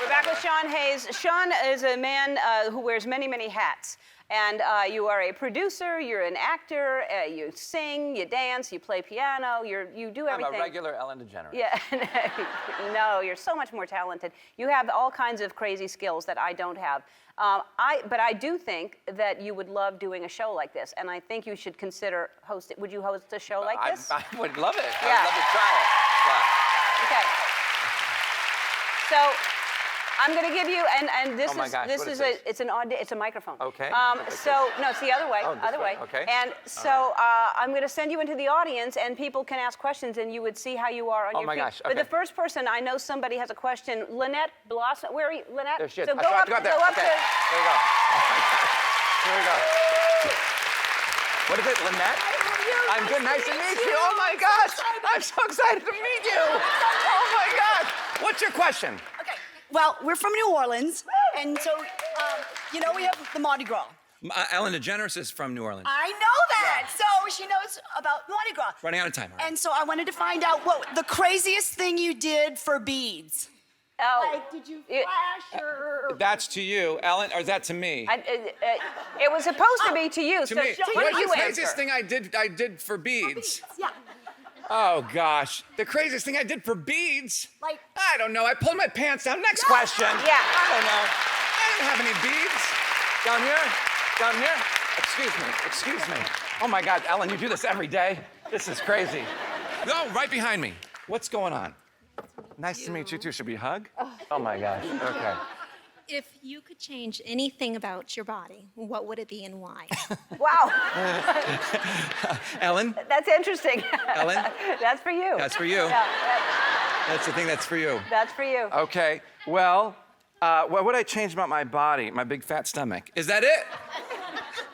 We're back with Sean Hayes. Sean is a man who wears many, many hats. And you are a producer, you're an actor, you sing, you dance, you play piano, you do everything. I'm a regular Ellen DeGeneres. Yeah, no, you're so much more talented. You have all kinds of crazy skills that I don't have. But I do think that you would love doing a show like this, and I think you should consider hosting. Would you host a show like this? I would love it. Yeah. I'd love to try it. Okay. So I'm going to give you, and this Oh my is gosh, this what is is this? it's an audio, it's a microphone. Okay. So no, it's the other way. Oh, this other way, way. okay. And so I'm going to send you into the audience, and people can ask questions, and you would see how you are on Oh your my feet. gosh, But the okay. first person, I know somebody has a question. Lynette Blossom. Where are you, Lynette? There she is. So I go have up, to go up there. go up Okay. to. There you go. Oh my gosh. Here we go. What is it, Lynette? I'm good. Nice to meet you. Oh my gosh. I'm so excited to meet you. Oh my God. What's your question? Okay. Well, we're from New Orleans, and so, you know, we have the Mardi Gras. Ellen DeGeneres is from New Orleans. I know that. So she knows about Mardi Gras. Running out of time. All right. And so I wanted to find out what the craziest thing you did for beads. Oh. Like, did you flash or? That's to you, Ellen, or is that to me? It was supposed to be to you. To so me. why What's don't you the craziest answer? thing I did for beads? Yeah. Oh gosh, the craziest thing I did for beads? Like- I don't know. I pulled my pants down. Next question. Yeah. I don't know. I didn't have any beads. Down here. Down here. Excuse me. Excuse me. Oh my God, Ellen, you do this every day. This is crazy. No, right behind me. What's going on? Nice to meet you too. Should we hug? Oh my gosh. Okay. If you could change anything about your body, what would it be and why? Wow. Ellen. That's interesting. Ellen? That's for you. That's for you. Yeah, That's the thing that's for you. that's for you. Okay. Well, what would I change about my body? My big fat stomach. Is that it?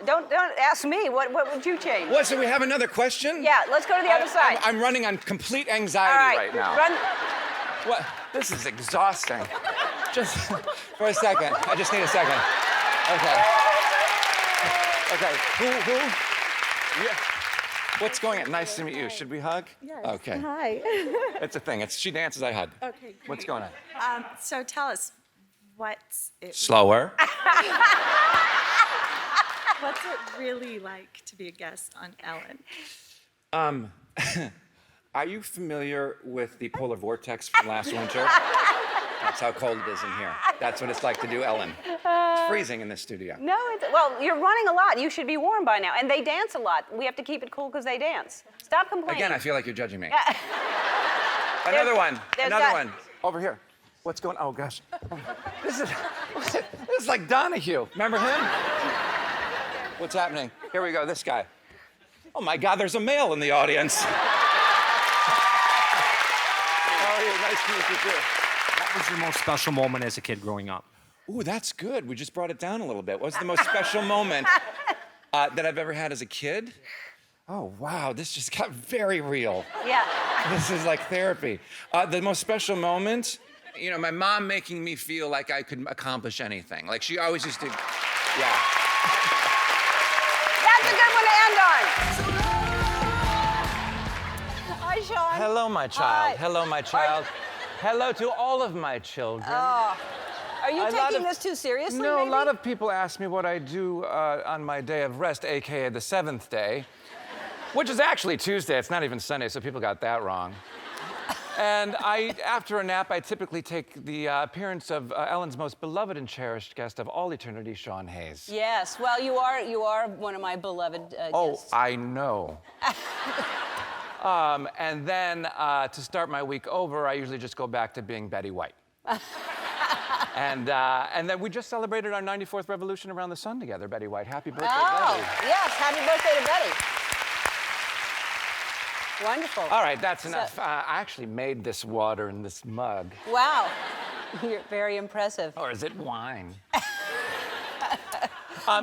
Don't ask me. What would you change? What? So we have another question? Yeah, let's go to the other side. I'm running on complete All anxiety right. right now. Run. What? This is exhausting. Just for a second. I just need a second. Okay. Okay. Who? Yeah. What's going on? Nice to meet you. Should we hug? Yes. Okay. Hi. It's a thing. She dances, I hug. Okay, great. What's going on? So tell us, what's it Slower. what's it really like to be a guest on Ellen? Are you familiar with the polar vortex from last winter? That's how cold it is in here. That's what it's like to do Ellen. It's freezing in this studio. No, well, you're running a lot. You should be warm by now. And they dance a lot. We have to keep it cool because they dance. Stop complaining. Again, I feel like you're judging me. Yeah. Another one. there's Another that- one. Over here. What's going on? Oh, gosh. This is like Donahue. Remember him? What's happening? Here we go. This guy. Oh, my God. There's a male in the audience. How are you? Nice to meet you, too. What was your most special moment as a kid growing up? Ooh, that's good. We just brought it down a little bit. What's the most special moment that I've ever had as a kid? Oh, wow. This just got very real. Yeah. This is like therapy. The most special moment, you know, my mom making me feel like I could accomplish anything. Like she always used to, yeah. That's a good one to end on. Hi, Sean. Hello, my child. Hi. Hello, my child. Hello to all of my children. Are you A lot taking of- this too seriously? No, maybe? a lot of people ask me what I do on my day of rest, AKA the seventh day, which is actually Tuesday. It's not even Sunday, so people got that wrong. And after a nap, I typically take the appearance of Ellen's most beloved and cherished guest of all eternity, Sean Hayes. Yes. Well, you are one of my beloved Oh, guests. I know. And then to start my week over, I usually just go back to being Betty White. And then we just celebrated our 94th revolution around the sun together, Betty White. Happy birthday, Oh, Betty. yes. Happy birthday to Betty. Wonderful. All right, that's enough. I actually made this water in this mug. Wow. You're very impressive. Or is it wine?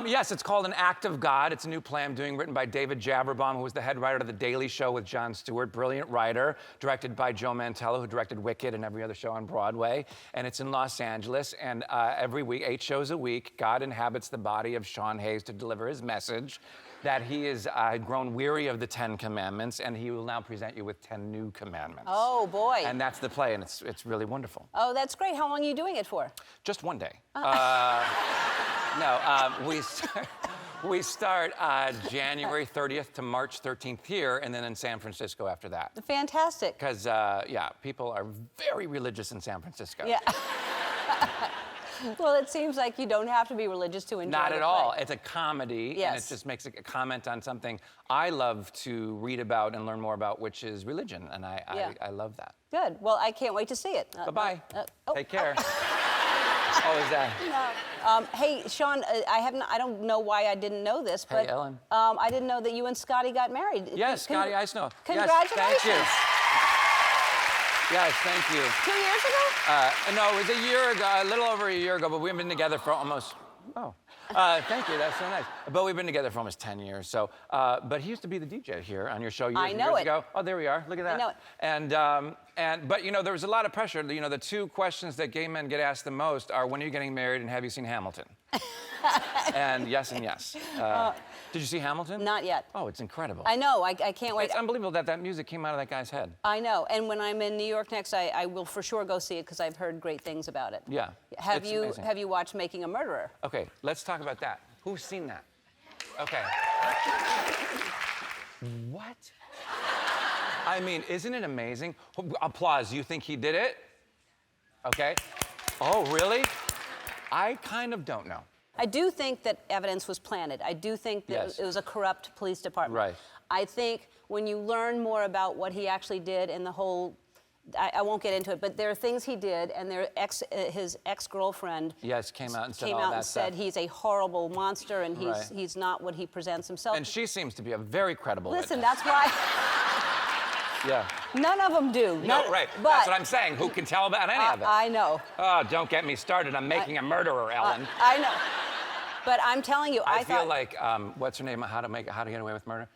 Yes, it's called An Act of God. It's a new play I'm doing, written by David Javerbaum, who was the head writer of The Daily Show with Jon Stewart, brilliant writer, directed by Joe Mantello, who directed Wicked and every other show on Broadway. And it's in Los Angeles, and every week, 8 shows a week, God inhabits the body of Sean Hayes to deliver his message that he is grown weary of the 10 commandments, and he will now present you with 10 new commandments. Oh, boy. And that's the play, and it's really wonderful. Oh, that's great. How long are you doing it for? Just one day. We start January 30th to March 13th here, and then in San Francisco after that. Fantastic. Because, people are very religious in San Francisco. Yeah. Well, it seems like you don't have to be religious to enjoy Not the at play. all. It's a comedy, Yes. and it just makes a comment on something I love to read about and learn more about, which is religion, and I love that. Good. Well, I can't wait to see it. Bye-bye. Take care. Oh, is that? No. Hey, Sean, I don't know why I didn't know this, but Hey, Ellen. I didn't know that you and Scotty got married. Yes, Scotty Eisner. Congratulations. Yes, thank you. Yes, thank you. 2 years ago? No, it was a year ago, a little over a year ago, but we've been together for almost, thank you, that's so nice. But we've been together for almost 10 years, so, but he used to be the DJ here on your show years and years ago. Oh, there we are, look at that. I know it. But there was a lot of pressure. The 2 questions that gay men get asked the most are, when are you getting married and have you seen Hamilton? And yes and yes. Did you see Hamilton? Not yet. Oh, it's incredible. I know, I can't wait. It's unbelievable that music came out of that guy's head. I know, and when I'm in New York next, I will for sure go see it because I've heard great things about it. Yeah. Have it's you amazing. Have you watched Making a Murderer? Okay, let's talk about that. Who's seen that? Okay. What? I mean, isn't it amazing? Applause. You think he did it? Okay. Oh, really? I kind of don't know. I do think that evidence was planted. I do think that Yes. it was a corrupt police department. Right. I think when you learn more about what he actually did and the whole, I won't get into it, but there are things he did, and his ex-girlfriend Yes, came out and said all came out that and stuff. said he's a horrible monster and Right. he's not what he presents himself. And she seems to be a very credible Listen, witness. that's why Yeah. none of them do. No, right. But That's what I'm saying. Who can tell about any of it? I know. Oh, don't get me started. I'm making a murderer, Ellen. I know. But I'm telling you, I feel thought, like, what's her name? How to Get Away with Murder?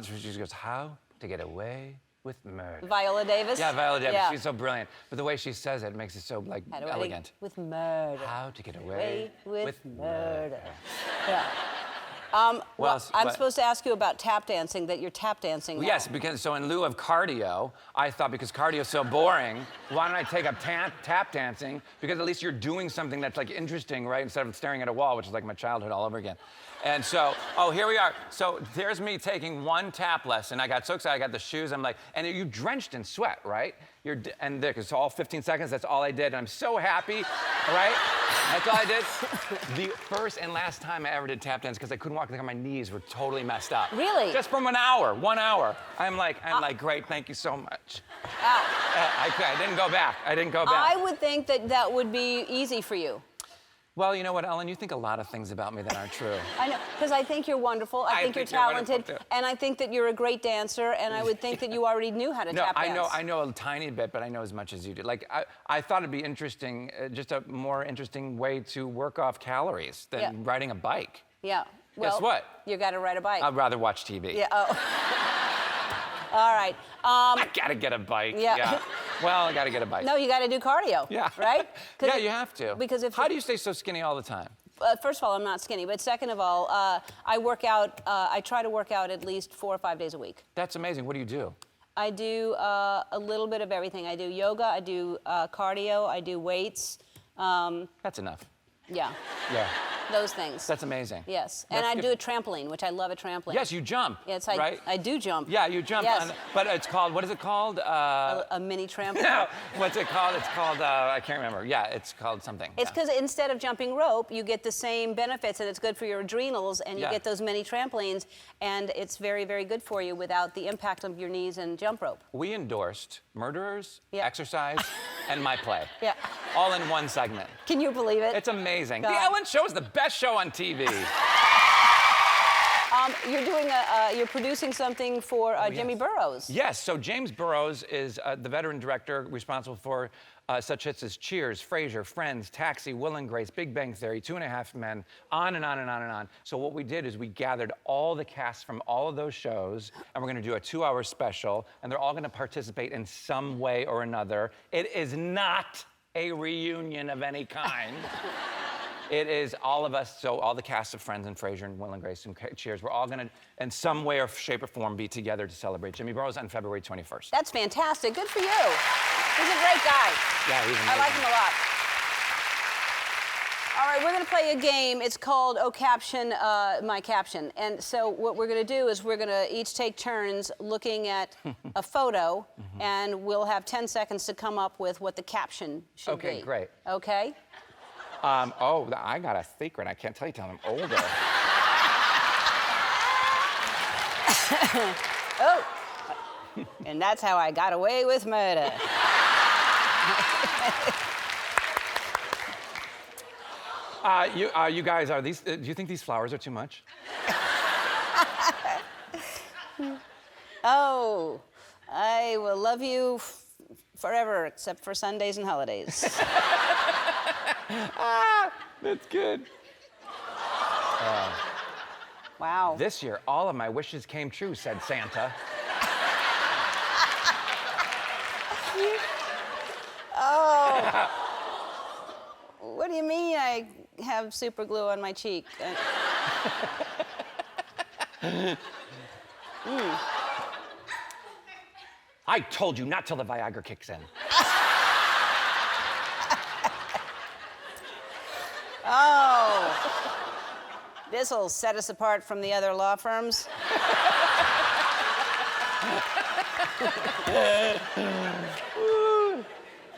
She goes, How to Get Away with Murder. Viola Davis. Yeah, Viola Davis. Yeah. She's so brilliant. But the way she says it makes it so, like, How to Get elegant. with murder. How to Get Away with Murder. murder. Yeah. Well, I'm supposed to ask you about tap dancing, that you're tap dancing now. Yes, because so in lieu of cardio, I thought because cardio is so boring, why don't I take up tap dancing? Because at least you're doing something that's like interesting, right? Instead of staring at a wall, which is like my childhood all over again. And so, here we are. So there's me taking one tap lesson. I got so excited, I got the shoes. I'm like, and you're drenched in sweat, right? And it's all 15 seconds, that's all I did. And I'm so happy, right? That's all I did. The first and last time I ever did tap dance, because I couldn't walk, my knees were totally messed up. Really? Just from 1 hour, 1 hour. I'm like, great, thank you so much. I didn't go back. I would think that would be easy for you. Well, you know what, Ellen? You think a lot of things about me that aren't true. I know, because I think you're wonderful. I think you're talented, wonderful, too. and I think that you're a great dancer. And I would think that you already knew how to tap dance. I know a tiny bit, but I know as much as you do. Like, I thought it'd be interesting, just a more interesting way to work off calories than riding a bike. Yeah. Well, Guess what? You got to ride a bike. I'd rather watch TV. Yeah. Oh. All right. I gotta get a bike. Yeah. Well, I gotta get a bike. No, you got to do cardio. Yeah. Right? Yeah, you have to. Because How do you stay so skinny all the time? First of all, I'm not skinny, but second of all, I work out. I try to work out at least 4 or 5 days a week. That's amazing. What do you do? I do a little bit of everything. I do yoga. I do cardio. I do weights. That's enough. Yeah. Yeah. Those things. That's amazing. Yes. And I do a trampoline, which I love a trampoline. Yes, you jump. Yes, right? I do jump. Yeah, you jump. Yes. But it's called, what is it called? A mini trampoline. No, what's it called? It's called, I can't remember. Yeah, it's called something. It's because instead of jumping rope, you get the same benefits, and it's good for your adrenals, and you get those mini trampolines, and it's very, very good for you without the impact of your knees and jump rope. We endorsed Murderers, Exercise, and My Play. Yeah. All in one segment. Can you believe it? It's amazing. God. The Ellen Show is the best show on TV. You're producing something for Jimmy Burrows. Yes, so James Burrows is the veteran director responsible for such hits as Cheers, Frasier, Friends, Taxi, Will and Grace, Big Bang Theory, 2.5 Men, on and on and on and on. So what we did is we gathered all the cast from all of those shows, and we're gonna do a 2-hour special, and they're all gonna participate in some way or another. It is not a reunion of any kind. It is all of us, so all the cast of Friends and Frasier and Will and Grace and Cheers, we're all gonna, in some way or shape or form, be together to celebrate Jimmy Burrows on February 21st. That's fantastic. Good for you. He's a great guy. Yeah, he's amazing. I like him a lot. All right, we're going to play a game. It's called Oh Caption, My Caption. And so what we're going to do is we're going to each take turns looking at a photo, and we'll have 10 seconds to come up with what the caption should be. Okay, great. Okay? Oh, I got a secret. I can't tell you till I'm older. Oh. And that's how I got away with murder. You guys, are these? Do you think these flowers are too much? Oh, I will love you forever, except for Sundays and holidays. That's good. Wow. This year, all of my wishes came true, said Santa. Oh. What do you mean I have super glue on my cheek? I told you not till the Viagra kicks in. Oh. This'll set us apart from the other law firms.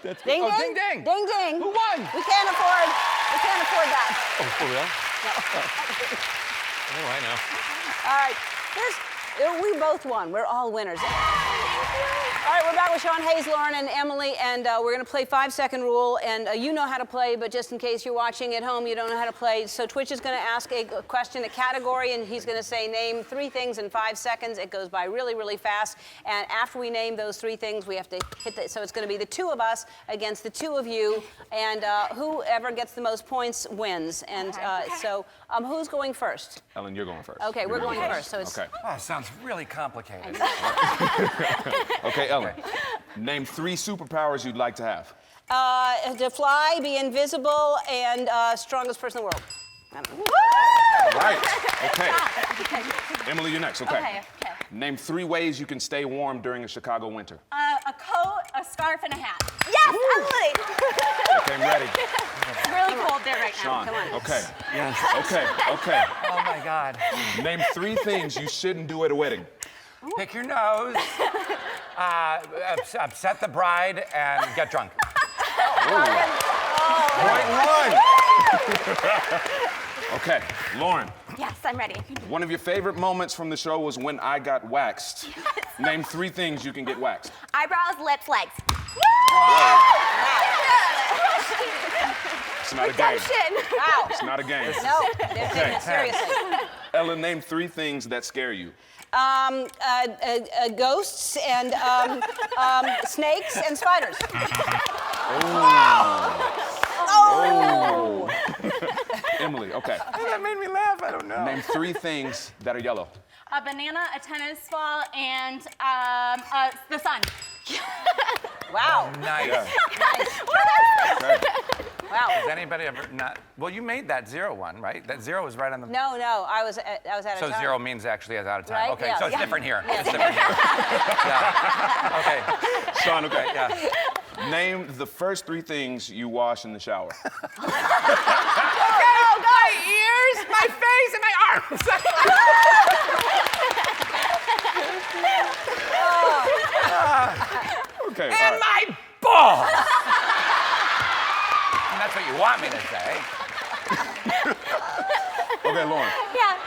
That's Ding, oh, ding, ding, ding. Ding, ding. Who won? We can't afford that. Oh, for real? Oh, I know. All right, we both won. We're all winners. All right, we're back with Sean Hayes, Lauren, and Emily, and we're going to play 5-second rule. And you know how to play, but just in case you're watching at home, you don't know how to play. So Twitch is going to ask a question, a category, and he's going to say, name 3 things in 5 seconds. It goes by really, really fast. And after we name those 3 things, we have to hit the. So it's going to be the 2 of us against the 2 of you, and whoever gets the most points wins. And so, who's going first? Ellen, you're going first. Okay, we're going first. So it's okay. Oh, it sounds really complicated. Okay, Ellen. Name 3 superpowers you'd like to have. To fly, be invisible, and strongest person in the world. Right. Okay. Emily, you're next. Okay. Okay. Name 3 ways you can stay warm during a Chicago winter. A coat, a scarf, and a hat. Yes, Emily! Okay, I'm ready. It's really cold there right now. Sean. Come on. Okay. Yes. Okay. Oh, my God. Name 3 things you shouldn't do at a wedding. Pick your nose, upset the bride, and get drunk. Point 1. Okay, Lauren. Yes, I'm ready. One of your favorite moments from the show was when I got waxed. Yes. Name 3 things you can get waxed. Eyebrows, lips, legs. It's not a game. Wow. It's not a game. No, they're taking it seriously. Ellen, name 3 things that scare you. Ghosts and snakes and spiders. Oh. Emily, okay. That made me laugh. I don't know. Name 3 things that are yellow. A banana, a tennis ball, and the sun. Wow. Nice. Yeah. Nice. Okay. Wow. Has anybody ever not? Well, you made that 0 one, right? That 0 was right on the. No, I was out of time. So 0 means actually is out of time. Right? Okay, Yeah. so it's Yeah. different here. It's different here. Yeah. Okay. Sean, okay. Yeah. Name the first 3 things you wash in the shower. My ears, my face, and my arms. Okay. And all right. my balls. And that's what you want me to say. Okay, Lauren. Yeah.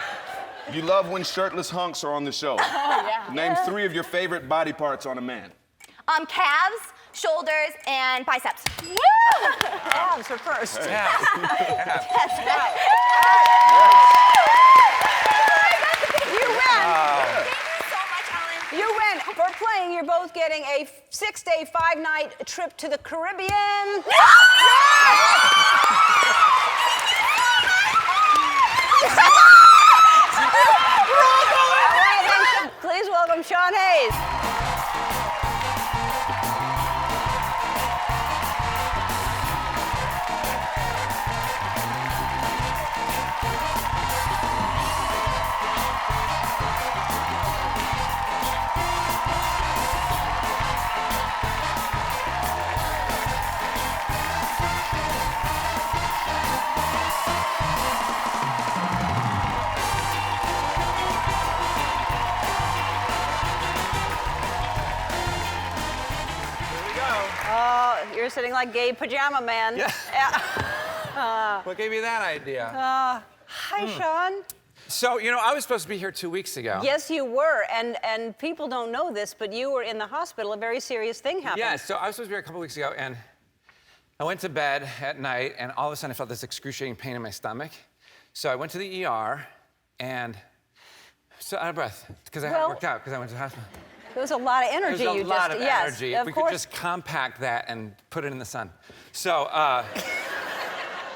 You love when shirtless hunks are on the show. Oh, yeah. Name 3 of your favorite body parts on a man. Calves, shoulders, and biceps. Calves are first. Hey. Yeah. Yes. Thank you so much, Ellen. You win. For playing, you're both getting a 6-day, 5-night trip to the Caribbean. Please welcome Sean Hayes. You're sitting like gay pajama man. Yeah. What gave you that idea? Hi, Sean. So, you know, I was supposed to be here 2 weeks ago. Yes, you were, and people don't know this, but you were in the hospital. A very serious thing happened. Yeah, so I was supposed to be here a couple weeks ago, and I went to bed at night, and all of a sudden I felt this excruciating pain in my stomach. So I went to the ER, and so out of breath, because I hadn't worked out, because I went to the hospital. There was a lot of energy. There's a lot of energy. Yes, if we could just compact that and put it in the sun. So,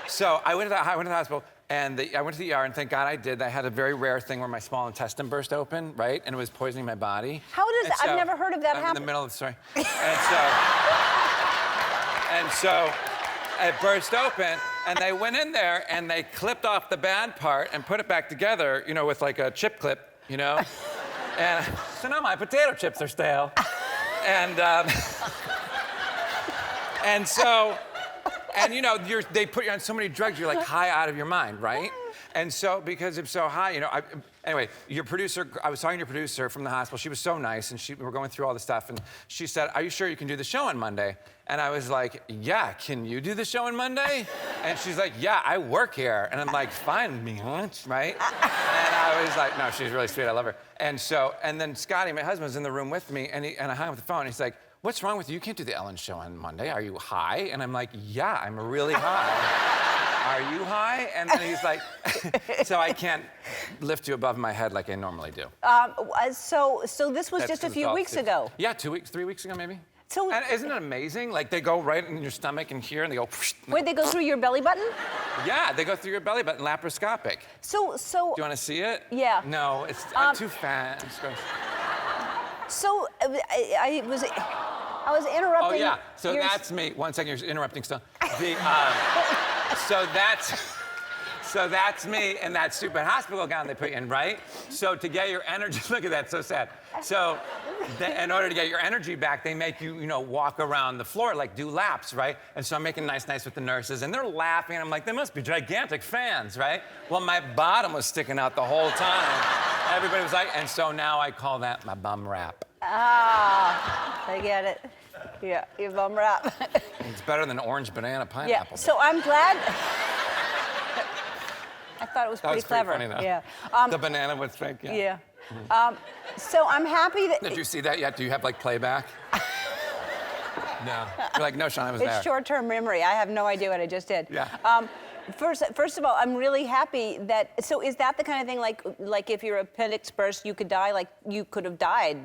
so I went to the hospital, and I went to the ER, and thank God I did. I had a very rare thing where my small intestine burst open, right? And it was poisoning my body. How does that? I've never heard of that I'm happen. in the middle of the story. And so it burst open, and they went in there, and they clipped off the bad part and put it back together, you know, with like a chip clip, you know? And so now my potato chips are stale. And you know, they put you on so many drugs, you're like high out of your mind, right? And so, because it's so high, you know, anyway, your producer, I was talking to your producer from the hospital. She was so nice, and we were going through all the stuff, and she said, "Are you sure you can do the show on Monday?" And I was like, "Yeah, can you do the show on Monday?" And she's like, "Yeah, I work here." And I'm like, "Fine, me, right?" And I was like, "No, she's really sweet. I love her." And so, and then Scotty, my husband, was in the room with me, and I hung up the phone. And he's like, "What's wrong with you? You can't do the Ellen Show on Monday. Are you high?" And I'm like, "Yeah, I'm really high." "Are you high?" And then he's like, "So I can't lift you above my head like I normally do." So this was just a few weeks ago. Yeah, 3 weeks ago, maybe. So, and isn't it amazing? Like, they go right in your stomach and here, and they go. Wait, they go through your belly button? Yeah, they go through your belly button, laparoscopic. So. Do you want to see it? Yeah. No, it's I'm too fat. It's gross. So I was interrupting. Oh yeah. So that's me. 1 second, you're interrupting still. So that's me in that stupid hospital gown they put you in, right? So to get your energy, look at that, so sad. So in order to get your energy back, they make you, walk around the floor, like do laps, right? And so I'm making nice with the nurses, and they're laughing, and I'm like, they must be gigantic fans, right? Well, my bottom was sticking out the whole time. Everybody was like, and so now I call that my bum rap. Ah, I get it. Yeah, your bum rap. It's better than orange banana pineapple. Yeah, so I'm glad. I thought it was pretty clever. Funny, though. Yeah. The banana was fake. Yeah. Yeah. So I'm happy that. Did you see that yet? Do you have playback? No. You're like, no, Sean, I was there. It's short-term memory. I have no idea what I just did. Yeah. First of all, I'm really happy that. So is that the kind of thing like if your appendix burst, you could die? Like you could have died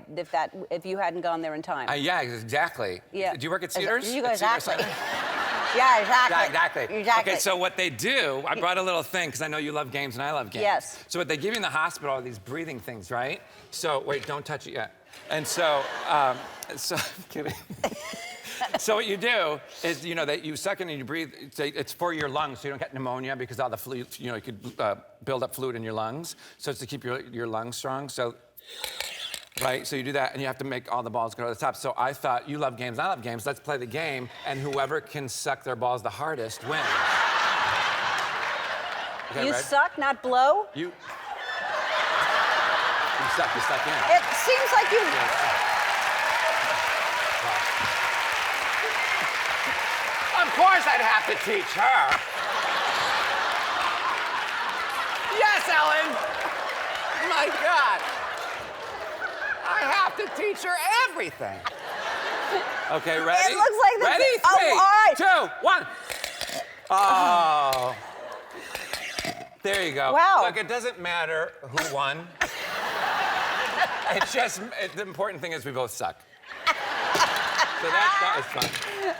if you hadn't gone there in time. Yeah, exactly. Yeah. Do you work at Cedars? You go exactly. Yeah, exactly. Yeah, exactly. Okay, so what they do, I brought a little thing because I know you love games and I love games. Yes. So what they give you in the hospital are these breathing things, right? So wait, don't touch it yet. And so, I'm kidding. So what you do is, that you suck in and you breathe. It's for your lungs, so you don't get pneumonia because all the fluid, you could build up fluid in your lungs. So it's to keep your lungs strong. So, right, so you do that, and you have to make all the balls go to the top. So I thought, you love games, I love games. Let's play the game, and whoever can suck their balls the hardest wins. Okay, you ready? suck, not blow? You suck in. It seems like you. Of course I'd have to teach her. Yes, Ellen. My God. I have to teach her everything. Okay, ready? It looks like this. Ready? Oh, 3, all right. 2, 1. Oh. There you go. Wow. Look, it doesn't matter who won. It's just, the important thing is we both suck. So that was fun.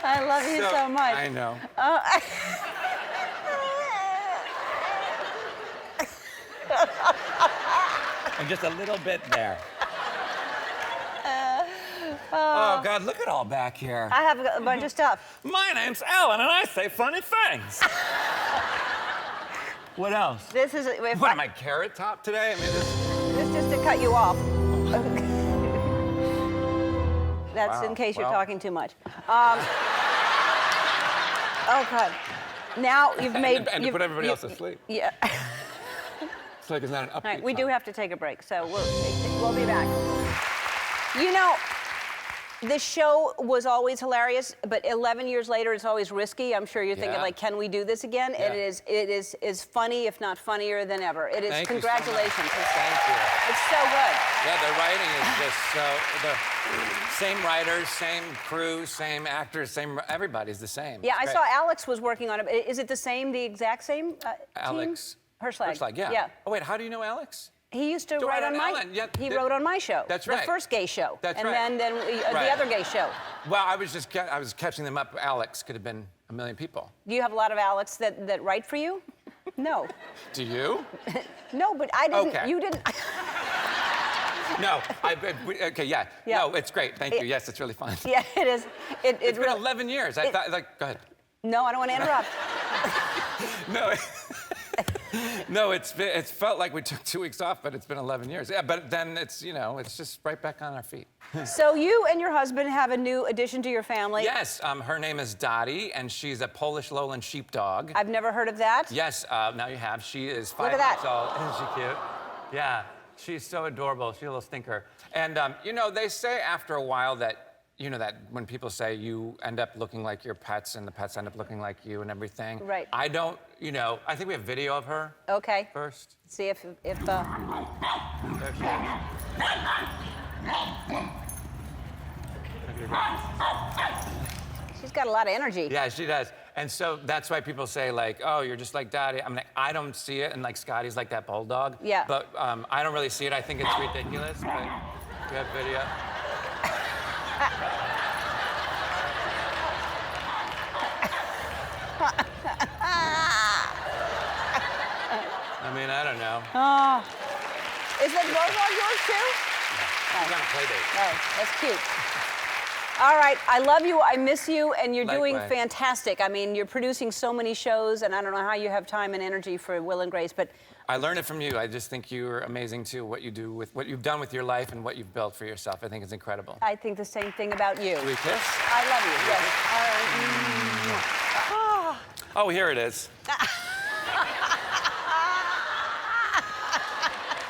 I love you so much. I know. And just a little bit there. Oh, God, look at all back here. I have a bunch of stuff. My name's Ellen, and I say funny things. What else? This is... What, am I Carrot Top today? I mean, This is just to cut you off. That's in case you're talking too much. Oh, God. Now you've made... And to put everybody else asleep. Yeah. It's like it's not an upbeat All right, we do song. have to take a break, so we'll be back. You know, the show was always hilarious, but 11 years later, it's always risky. I'm sure you're thinking, Yeah. like, can we do this again? Yeah. It is funny, if not funnier than ever. It is. Thank you so Congratulations. much. Thank you. It's so good. Yeah, the writing is just so... The same writers, same crew, same actors, same... Everybody's the same. Yeah, It's I great. saw Alex was working on it. Is it the same, the exact same Alex... team? Hirschlag. Yeah. Yeah. Oh, wait, how do you know Alex? He used to To write write on on my... Ellen, yeah, he the- wrote on my show. That's The right. first gay show. That's and right. then Right. the other gay show. Well, I was catching them up. Alex could have been a million people. Do you have a lot of Alex that write for you? No. Do you? No, but I didn't. Okay. You didn't. No. Okay, yeah. Yeah. No, it's great. Thank you. Yes, it's really fun. Yeah, it is. It's been 11 years. I thought, like, go ahead. No, I don't want to interrupt. No. No, it's felt like we took 2 weeks off, but it's been 11 years. Yeah, but then it's, you know, it's just right back on our feet. So you and your husband have a new addition to your family. Yes, her name is Dottie, and she's a Polish lowland sheepdog. I've never heard of that. Yes, now you have. She is 5 Look at months old. Isn't she cute? Yeah, she's so adorable. She's a little stinker. And, you know, they say after a while that, you know, that when people say you end up looking like your pets and the pets end up looking like you and everything. Right. I don't, you know, I think we have video of her Okay. first. See if There she is. she's got a lot of energy. Yeah, she does. And so that's why people say, like, oh, you're just like Dottie. I'm like, I don't see it. And, like, Scotty's like that bulldog. Yeah. But I don't really see it. I think it's ridiculous. But we have video. I mean, I don't know. Oh. Is the bulldog yours too? She's on a play date. Oh, that's cute. All right, I love you, I miss you, and you're doing Likewise. fantastic. I mean, you're producing so many shows, and I don't know how you have time and energy for Will and Grace, but I learned it from you. I just think you're amazing too. What you do with what you've done with your life and what you've built for yourself. I think it's incredible. I think the same thing about you. Do we kiss? I love you, yes. Oh, here it is.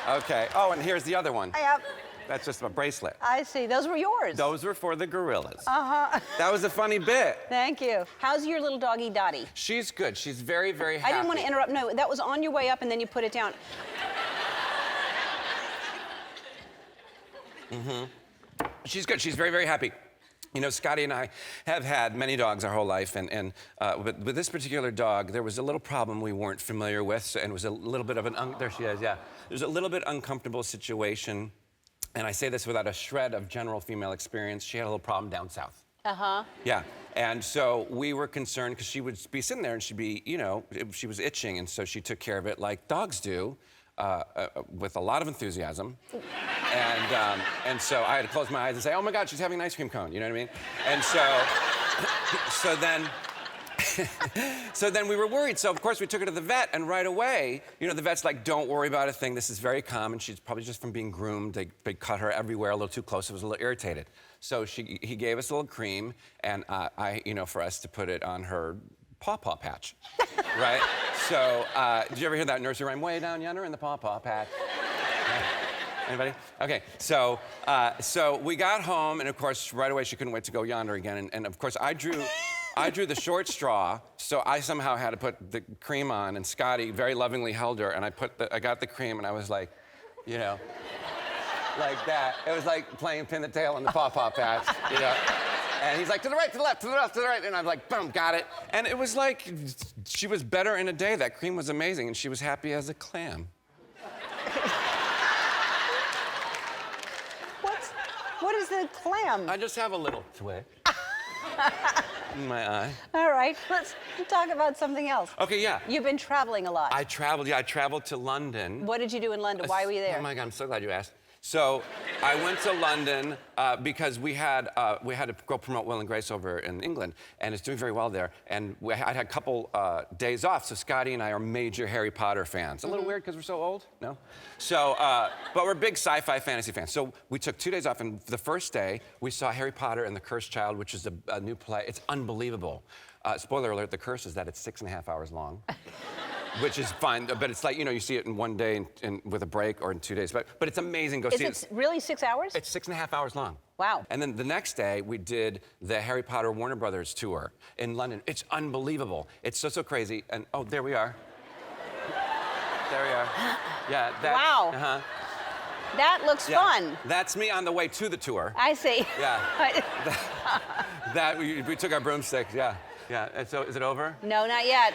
Okay. Oh, and here's the other one. Yep, That's just a bracelet. I see. Those were yours. Those were for the gorillas. Uh-huh. That was a funny bit. Thank you. How's your little doggy Dottie? She's good. She's very, very happy. I didn't want to interrupt. No, that was on your way up, and then you put it down. She's good. She's very, very happy. You know, Scotty and I have had many dogs our whole life, and with this particular dog, there was a little problem we weren't familiar with, and it was a little bit of an, there she is, yeah. There's a little bit uncomfortable situation, and I say this without a shred of general female experience. She had a little problem down south. Uh-huh. Yeah, and so we were concerned because she would be sitting there and she'd be, you know, she was itching, and so she took care of it like dogs do, with a lot of enthusiasm. And so I had to close my eyes and say, oh my God, she's having an ice cream cone, you know what I mean? And so then we were worried. So of course we took her to the vet, and right away, you know, the vet's like, don't worry about a thing. This is very common. She's probably just from being groomed. They cut her everywhere a little too close. It was a little irritated. So he gave us a little cream, and you know, for us to put it on her paw patch, right? So, did you ever hear that nursery rhyme? Way down yonder in the paw patch. Anybody? Okay, so we got home, and of course, right away she couldn't wait to go yonder again, and of course I drew the short straw, so I somehow had to put the cream on, and Scotty very lovingly held her, and I got the cream, and I was like, you know, like that. It was like playing pin the tail in the paw patch, you know. And he's like, to the right, to the left, to the left, to the right. And I'm like, boom, got it. And it was like, she was better in a day. That cream was amazing, and she was happy as a clam. What is the clam? I just have a little twitch in my eye. All right, let's talk about something else. Okay, yeah. You've been traveling a lot. I traveled to London. What did you do in London? Why were you there? Oh my God, I'm so glad you asked. So I went to London because we had to go promote Will and Grace over in England, and it's doing very well there. And I had a couple days off, so Scotty and I are major Harry Potter fans. A little weird because we're so old, no? So, but we're big sci-fi fantasy fans. So we took 2 days off, and the first day we saw Harry Potter and the Cursed Child, which is a new play. It's unbelievable. Spoiler alert: the curse is that it's 6.5 hours long. Which is fine, but it's like, you see it in one day and with a break or in 2 days. But it's amazing. Go see it. Is it really 6 hours? It's 6.5 hours long. Wow. And then the next day, we did the Harry Potter Warner Brothers tour in London. It's unbelievable. It's so crazy. And oh, there we are. There we are. Yeah. Wow. Uh-huh. That looks fun. That's me on the way to the tour. I see. Yeah. We took our broomsticks. Yeah. Yeah. And so is it over? No, not yet.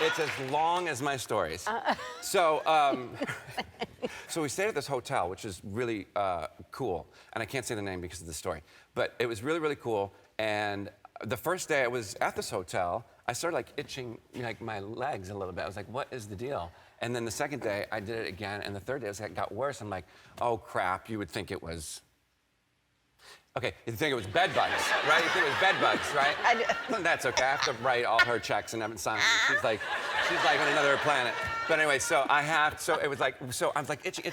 It's as long as my stories. So we stayed at this hotel, which is really cool. And I can't say the name because of the story. But it was really, really cool. And the first day I was at this hotel, I started itching my legs a little bit. I was like, what is the deal? And then the second day I did it again. And the third day it got worse. I'm like, oh crap, you would think it was... Okay, you think it was bed bugs, right? You think it was bed bugs, right? That's okay. I have to write all her checks and have it signed. She's like on another planet. But anyway, so I was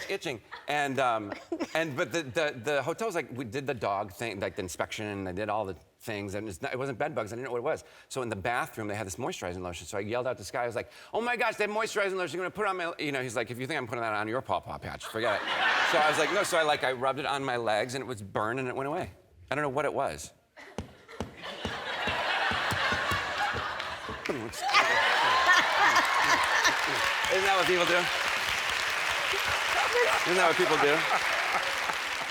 itching. And but the hotel was we did the dog thing, the inspection, and they did all the things, and it wasn't bed bugs. I didn't know what it was. So in the bathroom, they had this moisturizing lotion. So I yelled out to Sky. I was like, "Oh my gosh, they have moisturizing lotion. You're gonna put it on my..." He's like, "If you think I'm putting that on your paw patch, forget it." So I was like, "No." So I rubbed it on my legs, and it was burned, and it went away. I don't know what it was. Isn't that what people do? Isn't that what people do?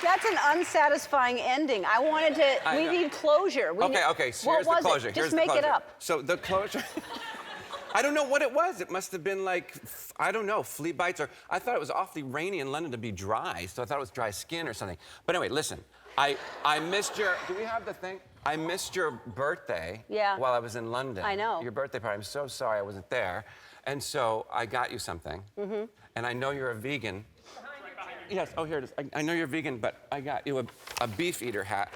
That's an unsatisfying ending. I wanted to. We need closure. Okay. So here's the closure. Just make it up. So the closure. I don't know what it was. It must have been I don't know, flea bites, or I thought it was awfully rainy in London to be dry, so I thought it was dry skin or something. But anyway, listen. I missed your. Do we have the thing? I missed your birthday. Yeah. While I was in London. I know. Your birthday party. I'm so sorry I wasn't there, and so I got you something. Mm-hmm. And I know you're a vegan. Yes. Oh, here it is. I know you're vegan, but I got you a beef eater hat.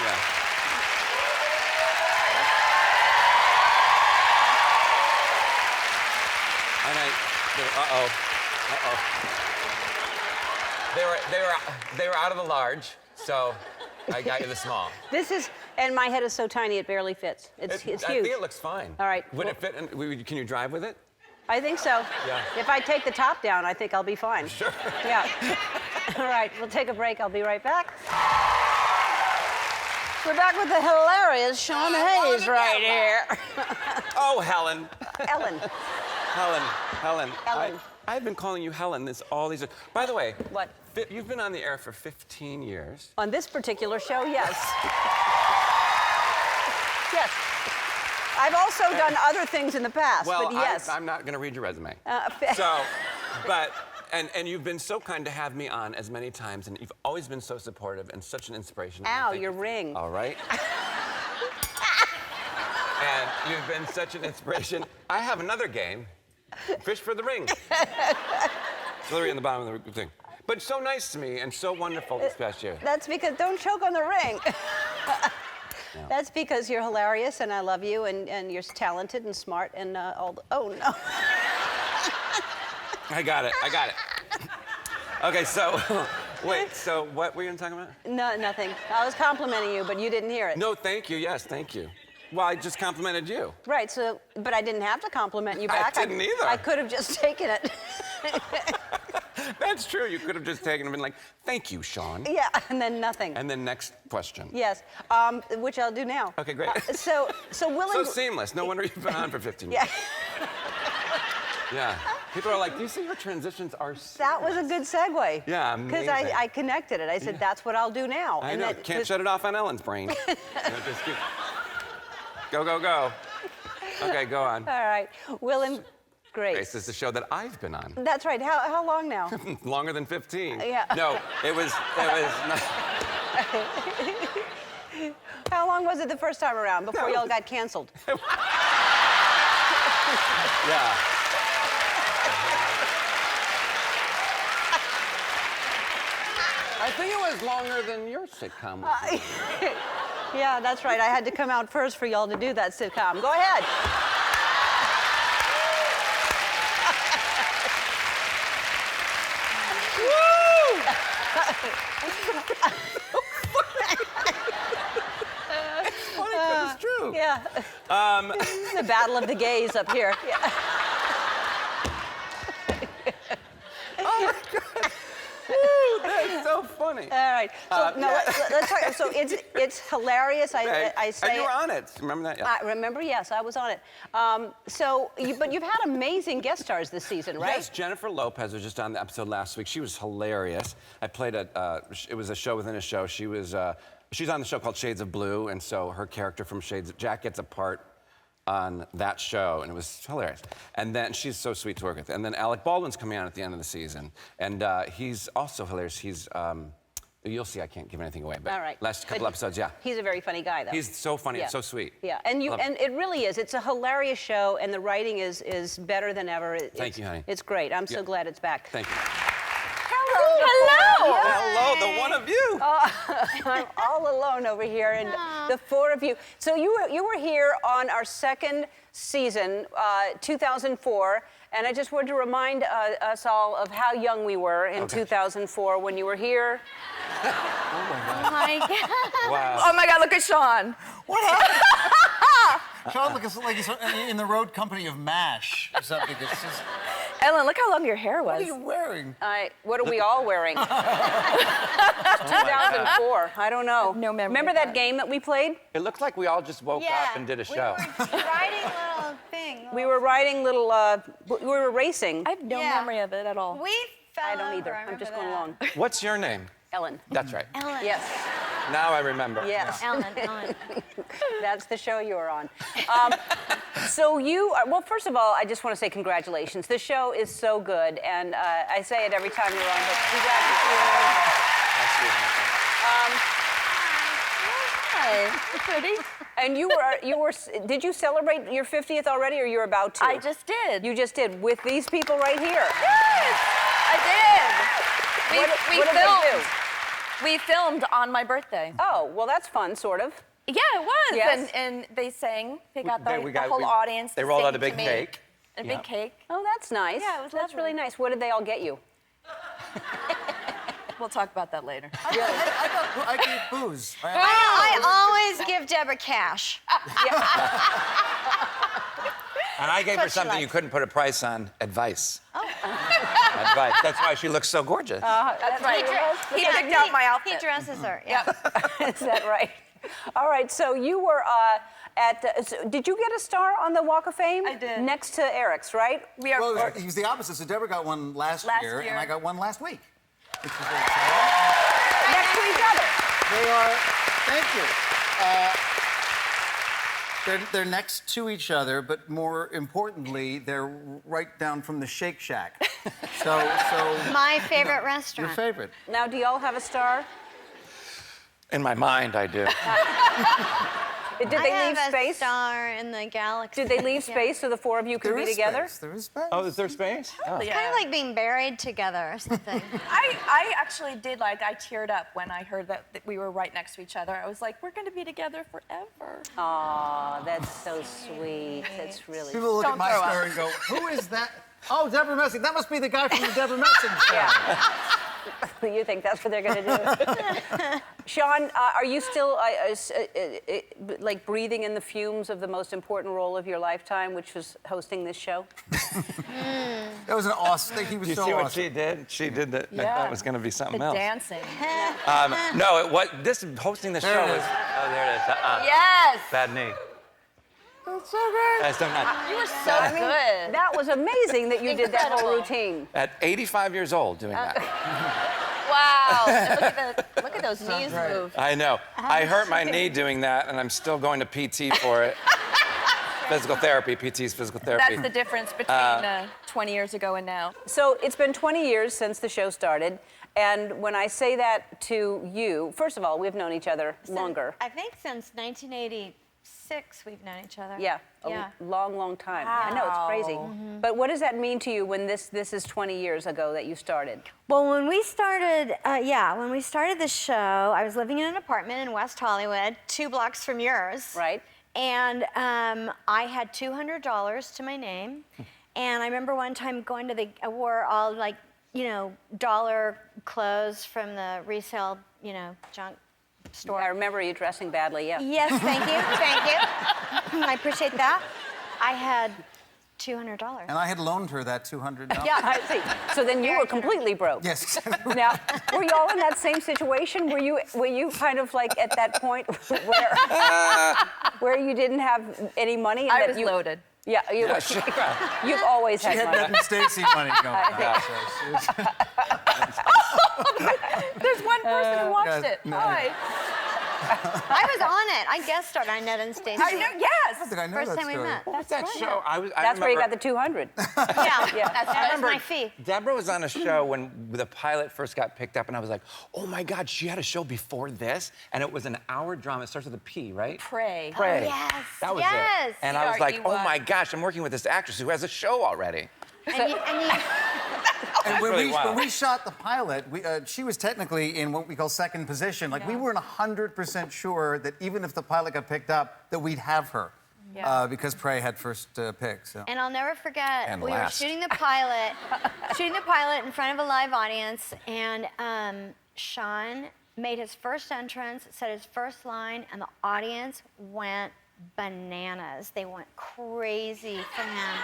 Yeah. And they were out of the large, so I got you the small. And my head is so tiny it barely fits. It's huge. I think it looks fine. All right. Would it fit? Can you drive with it? I think so. Yeah. If I take the top down, I think I'll be fine. Sure. Yeah. All right, we'll take a break. I'll be right back. We're back with the hilarious Sean Hayes right here. Oh, Helen. Ellen. Helen. Ellen. I've been calling you Helen all these. By the way. What? You've been on the air for 15 years. On this particular show, yes. Yes. I've also done other things in the past, well, but yes. I'm not going to read your resume. And you've been so kind to have me on as many times, and you've always been so supportive and such an inspiration. Ow, your ring. All right. And you've been such an inspiration. I have another game, Fish for the Ring. It's literally in the bottom of the thing. But so nice to me and so wonderful this past year. That's because, don't choke on the ring. Yeah. That's because you're hilarious and I love you and you're talented and smart and oh no. I got it. Okay, so, wait, so what were you talking about? No, nothing. I was complimenting you, but you didn't hear it. No, thank you, yes, thank you. Well, I just complimented you. Right, but I didn't have to compliment you back. I didn't either. I could have just taken it. That's true. You could have just taken it and been like, thank you, Sean. Yeah, and then nothing. And then next question. Yes, which I'll do now. Okay, great. So Will So and... seamless. No wonder you've been on for 15 years. Yeah. Yeah. People are like, do you see your transitions are seamless? That was a good segue. Yeah, amazing. Because I connected it. I said, that's what I'll do now. I know. Can't shut it off on Ellen's brain. Just keep... Go. Okay, go on. All right. Will and Grace. Grace is the show that I've been on. That's right. How long now? Longer than 15. Yeah. No, it was not. How long was it the first time around before y'all got canceled? Yeah. I think it was longer than your sitcom was. Yeah, that's right. I had to come out first for y'all to do that sitcom. Go ahead. It's true. Yeah. The battle of the gays up here. Yeah. Oh my God. Woo, that's so funny. All right. So let's talk. So it's hilarious. Okay. I say. And you were on it. Remember that? Yeah. I remember. Yes, I was on it. But you've had amazing guest stars this season, right? Yes, Jennifer Lopez was just on the episode last week. She was hilarious. I played it was a show within a show. She's on the show called Shades of Blue, and so her character from Shades, Jack gets a part on that show, and it was hilarious. And then she's so sweet to work with. And then Alec Baldwin's coming on at the end of the season, and he's also hilarious. He's you'll see. I can't give anything away, but All right. last couple episodes, yeah. He's a very funny guy, though. He's so funny Yeah. and so sweet. Yeah, and it really is. It's a hilarious show, and the writing is better than ever. Thank you, honey. It's great. I'm so glad it's back. Thank you. Hello. Hello, the one of you. I'm all alone over here, and the four of you. So you were here on our second season, 2004, and I just wanted to remind us all of how young we were in 2004 when you were here. Oh my God. Wow. Oh my God, look at Sean. What happened? Sean looks like he's in the road company of MASH or something. It's just... Ellen, look how long your hair was. What are you wearing? What are we all wearing? 2004. I don't know. No memory. Remember that game that we played? It looks like we all just woke up and did a show. We were riding little thing. We were riding little. We were racing. I have no memory of it at all. We fell I don't over, either. I I'm just remember going that. along. What's your name? Ellen. That's right. Ellen. Yes. Now I remember. Yes. Ellen. That's the show you were on. So you are, well, first of all, I just want to say congratulations. The show is so good, and I say it every time you're on, but congratulations. And you were, did you celebrate your 50th already, or you're about to? I just did. You just did, with these people right here. Yes, I did. What did they do? We filmed on my birthday. Oh, well, that's fun, sort of. Yeah, it was. Yes. And they sang. They got the We got- whole audience. They to rolled sing out a big to me. cake. A big cake. Oh, that's nice. Yeah, it was That's really nice. What did they all get you? We'll talk about that later. I gave booze. I always give Deborah cash. And I gave her something you couldn't put a price on, advice. Oh. Advice. That's why she looks so gorgeous. That's right. He picked out my outfit. He dresses her. Yeah. Is that right? All right, so you were did you get a star on the Walk of Fame? I did. Next to Eric's, right? We are. Well, it was the opposite. So Deborah got one last year, and I got one last week. Which was very exciting. Next to each other. They are, thank you. They're next to each other, but more importantly, they're right down from the Shake Shack. So My favorite restaurant. your favorite. Now, do y'all have a star? In my mind, I do. Did they leave I have space? a star in the galaxy. Did they leave Yeah. space so the four of you could There be is together? space. There is space. Oh, is there space? Oh. It's kind of like being buried together or something. I actually did, I teared up when I heard that we were right next to each other. I was like, we're going to be together forever. Aw, that's so sweet. That's really People look at my star and go, who is that? Oh, Deborah Messing. That must be the guy from the Deborah Messing show. Yeah. You think that's what they're going to do? Sean, are you still like breathing in the fumes of the most important role of your lifetime, which was hosting this show? That was an awesome. He was You so see what awesome. she did? She did that. I Yeah. thought it was going to be something The else. dancing. No, this hosting the show There it was. is. Oh, there it is. Yes. Bad knee. That's so great. That's so nice. You were so good. That was amazing that you did that whole routine. At 85 years old, doing that. Wow. And look at those knees move. I know. I hurt my knee doing that, and I'm still going to PT for it. Physical therapy, PT's physical therapy. That's the difference between 20 years ago and now. So it's been 20 years since the show started. And when I say that to you, first of all, we've known each other longer. I think since 1986 we've known each other. Yeah, a long, long time. I know, it's crazy. But what does that mean to you when this is 20 years ago that you started? Well, when we started, when we started the show, I was living in an apartment in West Hollywood, 2 blocks from yours. Right. And I had $200 to my name. And I remember one time going to I wore all like, dollar clothes from the resale, junk store. I remember you dressing badly, yeah. Yes, thank you, thank you. I appreciate that. I had $200. And I had loaned her that $200. Yeah, I see. So then you were completely broke. Yes. Now, were you all in that same situation? Were you kind of like at that point where you didn't have any money? And I was loaded. Yeah, you've always had money. She had Ned and Stacy money going on. There's one person who watched it. No. Hi. I was on it. I guest starred on Ned and Stacy. I know, yes. I think I know First that time we story. met. What's that show? That's where you got the 200. Yeah, that's remember my fee. Deborah was on a show when the pilot first got picked up, and I was like, oh my God, she had a show before this? And it was an hour drama. It starts with a P, right? Pray. Pray. Oh, yes. That was yes. it. And I was like, oh P-R-E-Y. my gosh, I'm working with this actress who has a show already. And you And when, really wild. when we shot the pilot, she was technically in what we call second position. Like, we weren't 100% sure that even if the pilot got picked up, that we'd have her. Yeah. Because Prey had first pick. So. And I'll never forget, And we last. were shooting the pilot in front of a live audience, and Sean made his first entrance, said his first line, and the audience went bananas. They went crazy for him.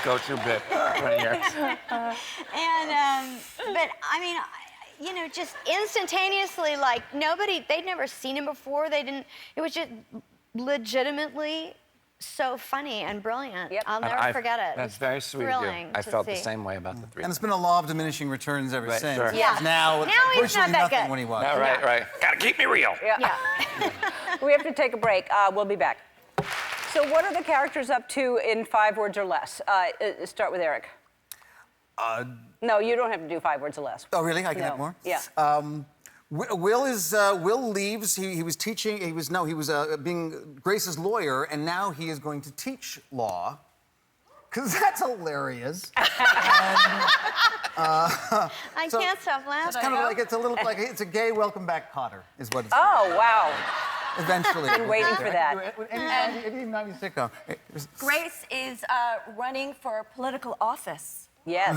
Go-to bit, 20 years. And, but I mean, just instantaneously, like they'd never seen him before. It was just legitimately so funny and brilliant. Yep. I'll never forget it. That's It was very sweet of you. thrilling I to felt the see. same way about the three. And it's been a law of diminishing returns ever Right, since. sure. Yeah. Now it's Now he's virtually not that nothing good. when he was. Yeah, right. Gotta keep me real. Yeah. We have to take a break. We'll be back. So what are the characters up to in 5 words or less? Start with Eric. No, you don't have to do 5 words or less. Oh, really? I can No. have more? Yeah. Will leaves. He was teaching. He was being Grace's lawyer, and now he is going to teach law, because that's hilarious. I can't stop laughing. It's kind of like it's a gay Welcome Back Potter, is what it's. Oh, wow. Eventually. Been waiting for that. Any 90s sitcom. Grace is running for political office. Yes.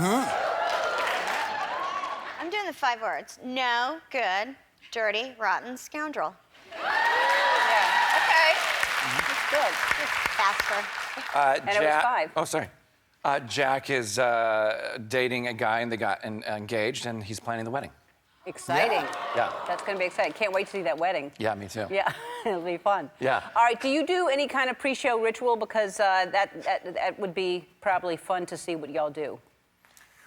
I'm doing the 5 words. No, good, dirty, rotten scoundrel. Okay. That's good. Faster. And it was 5. Oh, sorry. Jack is dating a guy, and they got engaged, and he's planning the wedding. Exciting. Yeah. That's going to be exciting. Can't wait to see that wedding. Yeah, me too. Yeah, it'll be fun. Yeah. All right, do you do any kind of pre-show ritual? Because that would be probably fun to see what y'all do.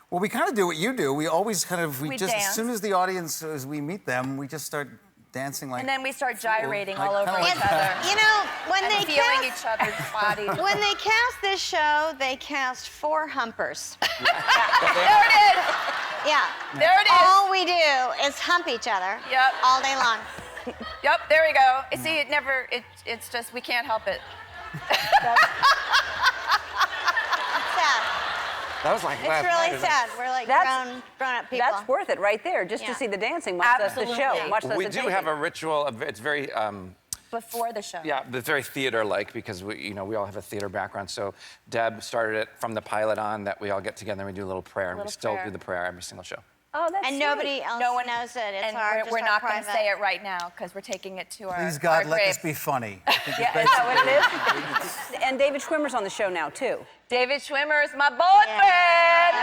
Well, we kind of do what you do. We always We just, dance. as soon as the audience, as we meet them, we just start dancing like. And then we start gyrating Like, all over kinda each like other. You know, when And they feeling cast, each other's bodies. when they cast this show, they cast 4 humpers. There it is. Yeah. There it is. All we do is hump each other. Yep. All day long. Yep, there we go. See, it's just, we can't help it. Sad. That was like It's last night, really isn't it? sad. We're like grown-up people. That's worth it right there, just Yeah. to see the dancing, much less the show, Absolutely. much less We the do taping. have a ritual. It's very, Before the show. yeah, but very theater-like because we all have a theater background. So Deb started it from the pilot on that we all get together and we do a little prayer, and we Little still prayer. do the prayer every single show. Oh, that's And sweet. nobody else No one knows it. It's And just we're our not going to private. say it right now because we're taking it to our Please God, our let grave. this be funny. I think Yeah, is that what it is? And David Schwimmer's on the show now, too. David Schwimmer is my boyfriend.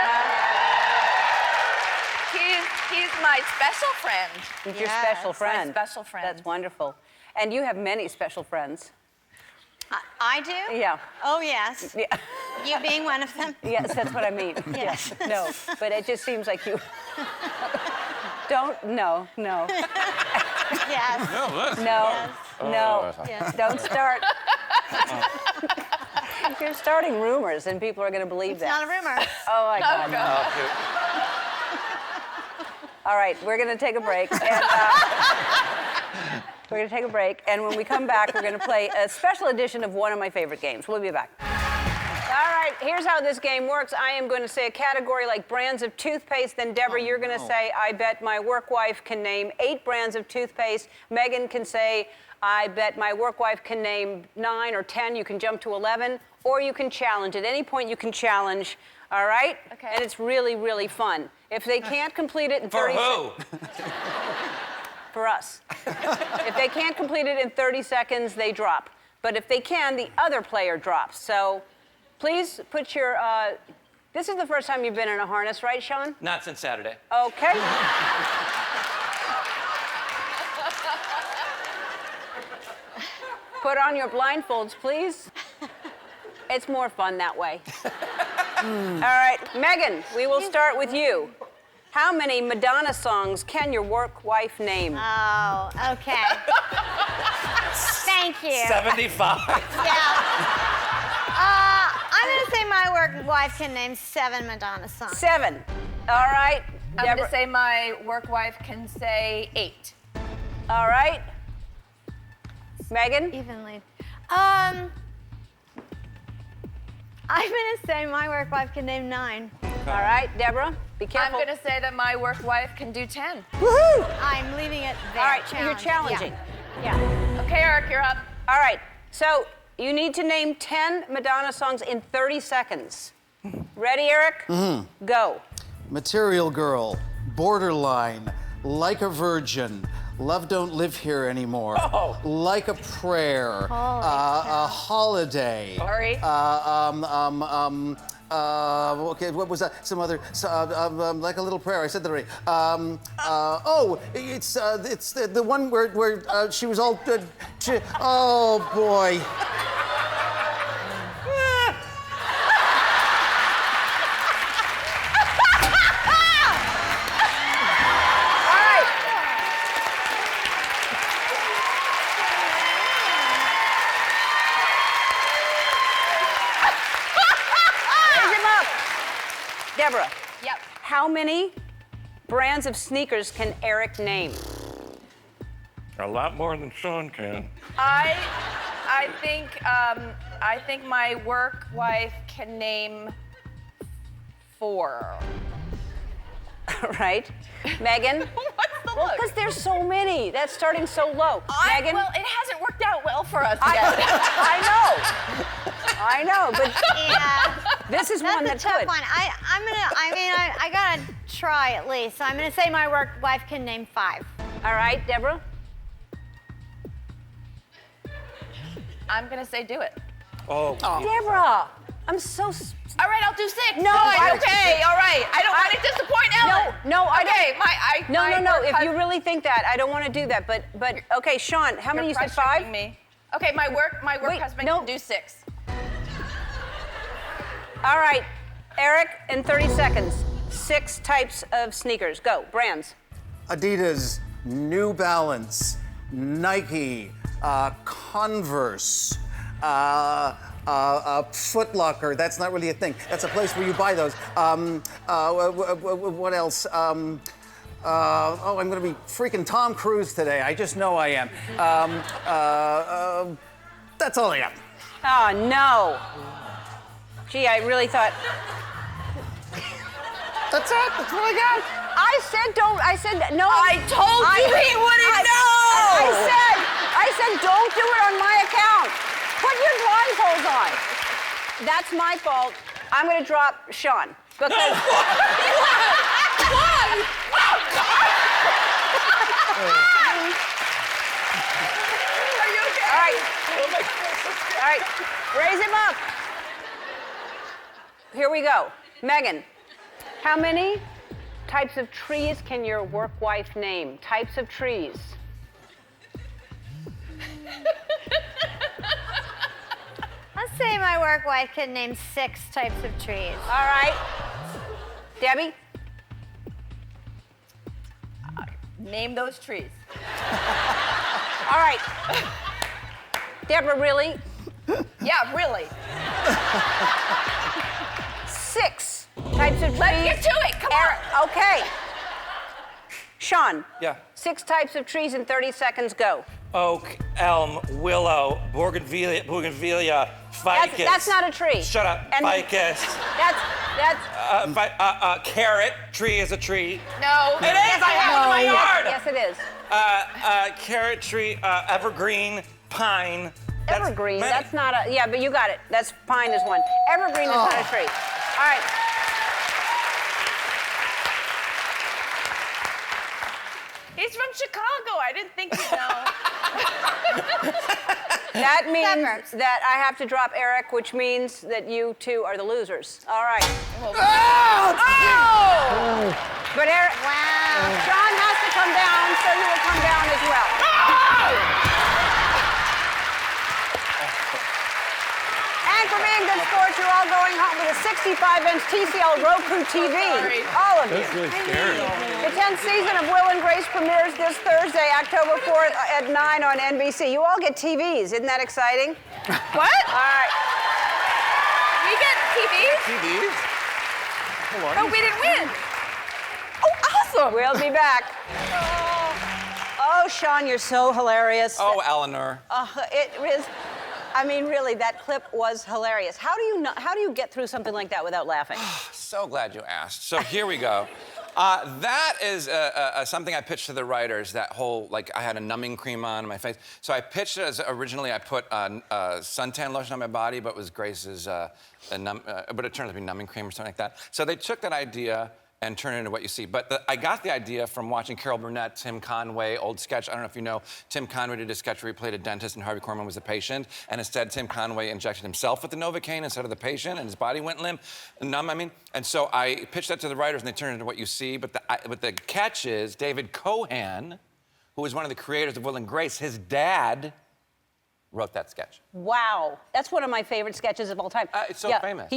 He's my special friend. He's your Yes, special My friend. special friend. That's wonderful. And you have many special friends. I do? Yeah. Oh, yes. Yeah. You being one of them? Yes, that's what I mean. Yes. No, but it just seems like you don't. No. Yes. No. Yes. No, Yeah. don't start. You're starting rumors, and people are going to believe It's that. not a rumor. Oh my God. All right, we're going to take a break. And, we're going to take a break, and when we come back, we're going to play a special edition of one of my favorite games. We'll be back. All right, here's how this game works. I am going to say a category like brands of toothpaste. Then, Deborah, you're going to say, I bet my work wife can name 8 brands of toothpaste. Megan can say, I bet my work wife can name 9 or 10. You can jump to 11, or you can challenge. At any point, you can challenge. All right? Okay. And it's really, really fun. If they can't complete it in 30 For who? For us. If they can't complete it in 30 seconds, they drop. But if they can, the other player drops. So please put your, this is the first time you've been in a harness, right, Sean? Not since Saturday. Okay. Put on your blindfolds, please. It's more fun that way. All right, Megan, we will start with you. How many Madonna songs can your work wife name? Oh, okay. Thank you. 75. Yeah. I'm gonna say my work wife can name 7 Madonna songs. 7. All right. I'm Deborah. gonna say my work wife can say 8. All right. Megan? Evenly. I'm gonna say my work wife can name 9. All right, Deborah, be careful. I'm gonna say that my work wife can do 10. Woohoo! I'm leaving it there. All right, you're Challenging. challenging. Yeah. Okay, Eric, you're up. All right, so you need to name 10 Madonna songs in 30 seconds. Ready, Eric? Mm-hmm. Go. Material Girl, Borderline, Like a Virgin, Love Don't Live Here Anymore, Like a Prayer, a Holiday. Sorry. Okay, what was that? Some other, Like a Little Prayer. I said that already. It's the one where she was all, oh boy. Deborah. Yep. How many brands of sneakers can Eric name? A lot more than Sean can. I think my work wife can name 4. All right. Megan? What's the Well, look? because there's so many. That's starting so low. Megan? Well, it hasn't worked out well for us yet. I know, but Yeah. this is That's one a that tough could. one. I gotta try at least. So I'm gonna say my work wife can name 5. All right, Deborah? I'm gonna say do it. Oh. Deborah, I'm so... All right, I'll do 6. No, okay, all right. I don't want to disappoint Ellen. No, I don't. Okay, No. If you really think that, I don't want to do that. But okay, Sean, how many you said? 5? Me. Okay, my work Wait, husband no. can do 6. All right, Eric, in 30 seconds, 6 types of sneakers. Go, brands. Adidas, New Balance, Nike, Converse, Foot Locker. That's not really a thing. That's a place where you buy those. What else? I'm going to be freaking Tom Cruise today. I just know I am. That's all I got. Oh, no. Gee, I really thought... That's it. That's what I got. I said don't. I said no. I told you he wouldn't know. I said don't do it on my account. Put your blindfolds on. That's my fault. I'm going to drop Sean because. Why? Are you okay? All right. All right. Raise him up. Here we go. Megan, how many types of trees can your work wife name? Types of trees. Let's say my work wife can name 6 types of trees. All right. Debbie? Name those trees. All right. Deborah, really? Yeah, really. 6 types of trees. Let's get to it. Come on. Okay. Sean. Yeah. 6 types of trees in 30 seconds. Go. Oak, elm, willow, bougainvillea, ficus. That's not a tree. Shut up. And Ficus. That's. Carrot. Tree is a tree. No. It is. I have it in my yard. Yes, it is. Carrot tree. Evergreen. Pine. Evergreen. That's not a. Yeah, but you got it. That's pine is one. Evergreen is not a tree. All right. He's from Chicago. I didn't think you'd know. That means that I have to drop Eric, which means that you two are the losers. All right. Oh! But Eric, Sean has to come down, so you will come down as well. And for being good sports, you're all going home with a 65-inch TCL Roku TV. All of you. That's really scary. The 10th season of Will and Grace premieres this Thursday, October 4th at 9 on NBC. You all get TVs. Isn't that exciting? What? All right. We get TVs? TVs? No, we didn't win. Oh, awesome. We'll be back. Oh, Sean, you're so hilarious. Oh, Eleanor. It is. I mean, really, that clip was hilarious. How do you get through something like that without laughing? So glad you asked. So here we go. That is something I pitched to the writers, that whole, like, I had a numbing cream on my face. So I pitched it as, originally I put suntan lotion on my body, but it was Grace's, but it turned out to be numbing cream or something like that. So they took that idea and turned it into what you see. But I got the idea from watching Carol Burnett, Tim Conway, old sketch. I don't know if you know, Tim Conway did a sketch where he played a dentist and Harvey Korman was the patient. And instead, Tim Conway injected himself with the Novocaine instead of the patient, and his body went numb, I mean. And so I pitched that to the writers, and they turned it into what you see. But the catch is, David Cohan, who was one of the creators of Will and Grace, his dad wrote that sketch. Wow, that's one of my favorite sketches of all time. It's so famous.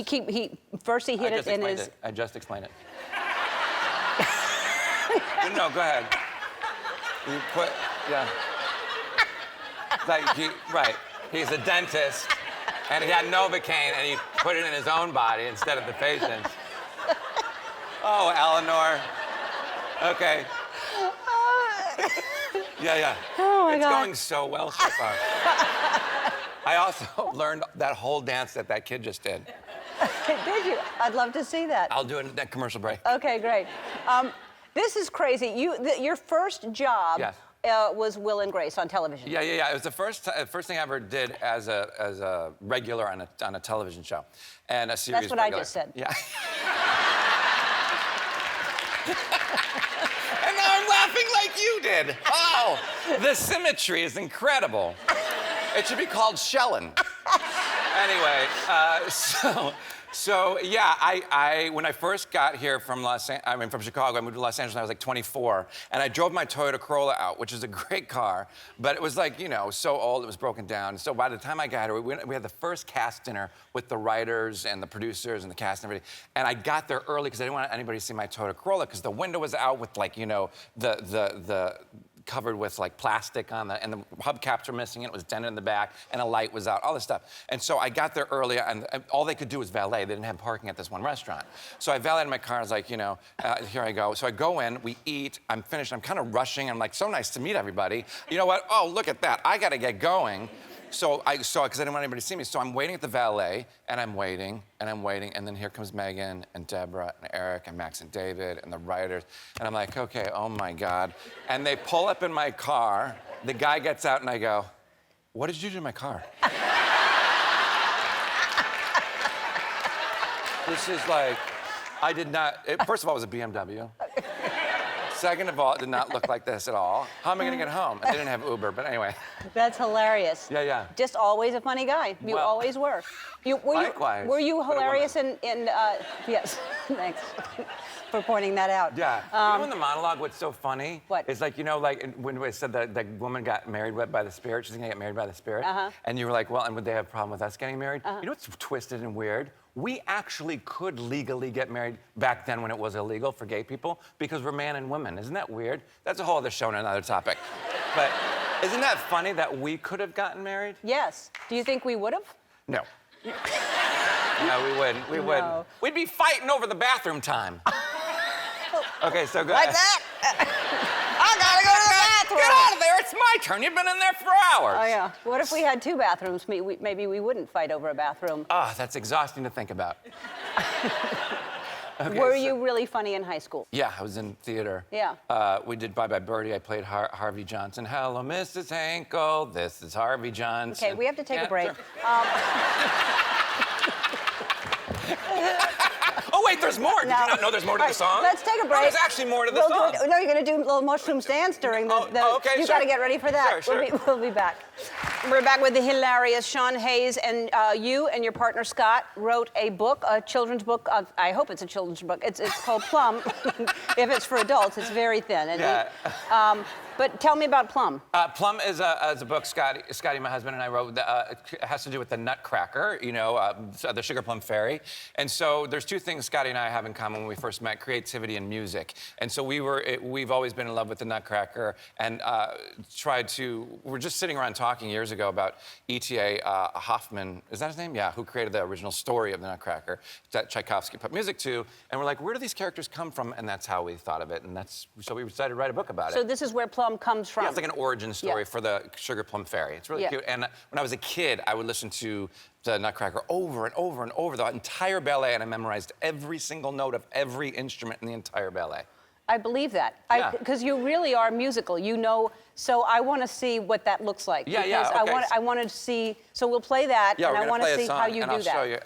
First he hit it in his. I just explained it. No, go ahead. You put, yeah. Right. He's a dentist, and he had Novocaine, and he put it in his own body instead of the patient's. Oh, Eleanor. Okay. Yeah. Oh, my God. It's going so well so far. I also learned that whole dance that kid just did. Did you? I'd love to see that. I'll do it at that commercial break. Okay, great. This is crazy. Your first job was Will and Grace on television. Yeah. It was the first thing I ever did as a regular on a television show, and a series. That's what regular. I just said. Yeah. And now I'm laughing like you did. Oh, the symmetry is incredible. It should be called Shellin'. Anyway, so yeah, I when I first got here from from Chicago, I moved to Los Angeles when I was like 24, and I drove my Toyota Corolla out, which is a great car, but it was like, you know, so old, it was broken down. So by the time I got here, we had the first cast dinner with the writers and the producers and the cast and everything, and I got there early because I didn't want anybody to see my Toyota Corolla because the window was out with, like, you know, the covered with, like, plastic on and the hubcaps were missing, it was dented in the back, and a light was out, all this stuff. And so I got there early, and all they could do was valet. They didn't have parking at this one restaurant. So I valeted my car. I was like, you know, here I go. So I go in, we eat, I'm finished, I'm kind of rushing. I'm like, so nice to meet everybody. You know what? Oh, look at that. I got to get going. So because I didn't want anybody to see me. So I'm waiting at the valet, and I'm waiting, and I'm waiting, and then here comes Megan, and Deborah, and Eric, and Max, and David, and the writers. And I'm like, okay, oh my God. And they pull up in my car, the guy gets out, and I go, what did you do to my car? This is like, I did not, first of all, it was a BMW. Second of all, it did not look like this at all. How am I gonna get home? I didn't have Uber, but anyway. That's hilarious. Yeah. Just always a funny guy. You always were. Likewise. Were you hilarious in yes, thanks for pointing that out. Yeah. You know in the monologue, what's so funny? What? It's like, you know, like when I said that woman got married by the spirit, she's gonna get married by the spirit. And you were like, well, and would they have a problem with us getting married? You know what's twisted and weird? We actually could legally get married back then when it was illegal for gay people because we're man and woman. Isn't that weird? That's a whole other show and another topic. But isn't that funny that we could have gotten married? Yes. Do you think we would have? No. No, we wouldn't. We wouldn't. We'd be fighting over the bathroom time. Okay, so go Like ahead. that? I gotta go to the bathroom. Get out of there. It's my turn. You've been in there for hours. Oh, yeah. What if we had 2 bathrooms? Maybe we wouldn't fight over a bathroom. Ah, that's exhausting to think about. Okay, Were you really funny in high school? Yeah, I was in theater. Yeah. We did Bye Bye Birdie. I played Harvey Johnson. Hello, Mrs. Hankel. This is Harvey Johnson. Okay, we have to take a Yeah, break. sure. Oh, wait, there's more. Did you not know there's more to the song? Let's take a break. No, there's actually more to the song. No, you're going to do a little mushroom dance during the... okay, You sure. got to get ready for that. Sure. We'll be back. We're back with the hilarious Sean Hayes, and you and your partner Scott wrote a book, a children's book. I hope it's a children's book. It's called Plum. If it's for adults, it's very thin. And Yeah. but tell me about Plum. Plum is a book Scotty, my husband, and I wrote. It has to do with the Nutcracker, you know, the Sugar Plum Fairy. And so there's 2 things Scotty and I have in common when we first met: creativity and music. And so we've always been in love with the Nutcracker, and we're just sitting around talking years ago about E.T.A. Hoffman, is that his name? Yeah, who created the original story of the Nutcracker that Tchaikovsky put music to. And we're like, where do these characters come from? And that's how we thought of it. And so we decided to write a book about it. So this is where Plum comes from. Yeah, it's like an origin story for the Sugar Plum Fairy. It's really cute. And when I was a kid, I would listen to the Nutcracker over and over and over, the entire ballet, and I memorized every single note of every instrument in the entire ballet. I believe that. Yeah. Because you really are musical. You know, so I want to see what that looks like. Yeah, because okay. I want to see, so we'll play that, Yeah, and we're I gonna want play to a see song, how you and do I'll that. show you.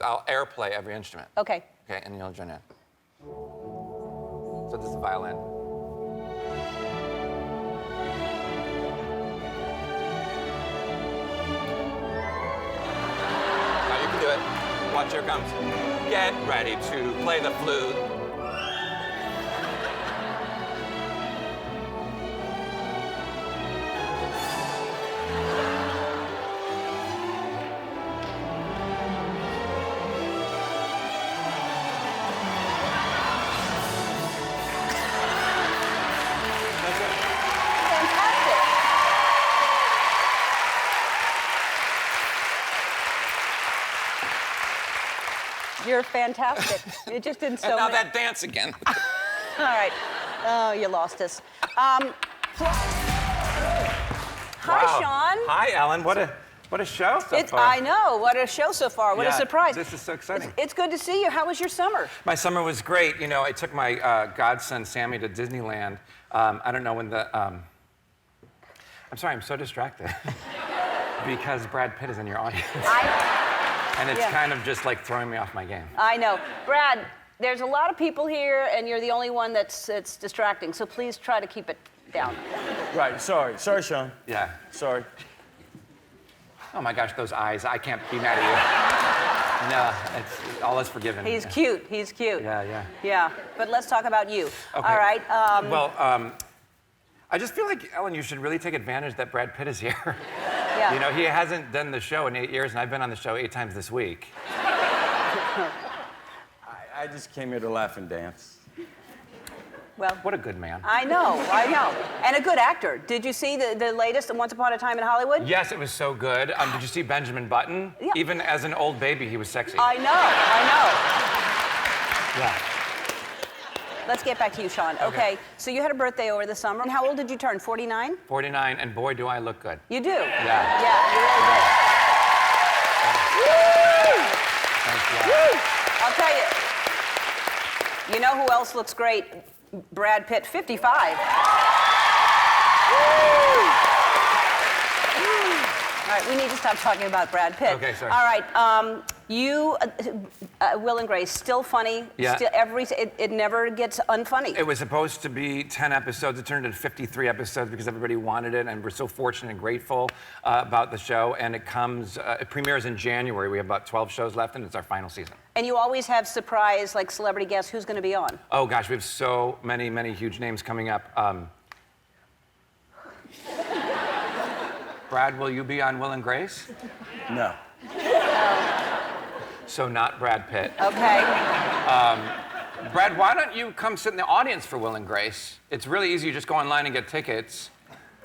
I'll airplay every instrument. Okay. Okay, and you'll join in. So this is the violin. Now you can do it. Watch, here it comes. Get ready to play the flute. You're fantastic. It just didn't so And now many- that dance again. All right. Oh, you lost us. Hi, Wow. Sean. Hi, Ellen. What a show so far. I know. What a show so far. What a Yeah, surprise. This is so exciting. It's good to see you. How was your summer? My summer was great. You know, I took my godson, Sammy, to Disneyland. I don't know when I'm sorry, I'm so distracted. Because Brad Pitt is in your audience. And it's kind of just like throwing me off my game. I know. Brad, there's a lot of people here, and you're the only one that's distracting, so please try to keep it down. Right, sorry, Sean. Yeah. Sorry. Oh my gosh, those eyes. I can't be mad at you. No, it's all is forgiven. He's cute. He's cute. Yeah. Yeah, but let's talk about you. Okay. All right. I just feel like, Ellen, you should really take advantage that Brad Pitt is here. Yeah. You know, he hasn't done the show in 8 years, and I've been on the show 8 times this week. I just came here to laugh and dance. Well, what a good man. I know. And a good actor. Did you see the latest Once Upon a Time in Hollywood? Yes, it was so good. Did you see Benjamin Button? Yeah. Even as an old baby, he was sexy. I know. Yeah. Let's get back to you, Sean. Okay, so you had a birthday over the summer. And how old did you turn? 49? 49, and boy, do I look good. You do? Yeah. Yeah, you really do. Thank you. Woo! I'll tell you. You know who else looks great? Brad Pitt, 55. All right, we need to stop talking about Brad Pitt. Okay, sorry. All right, you, Will and Grace, still funny. Yeah. Still, it never gets unfunny. It was supposed to be 10 episodes. It turned into 53 episodes because everybody wanted it, and we're so fortunate and grateful about the show. And it premieres in January. We have about 12 shows left, and it's our final season. And you always have surprise, like celebrity guests. Who's going to be on? Oh gosh, we have so many, many huge names coming up. Brad, will you be on Will and Grace? No. So not Brad Pitt. Okay. Brad, why don't you come sit in the audience for Will and Grace? It's really easy. You just go online and get tickets.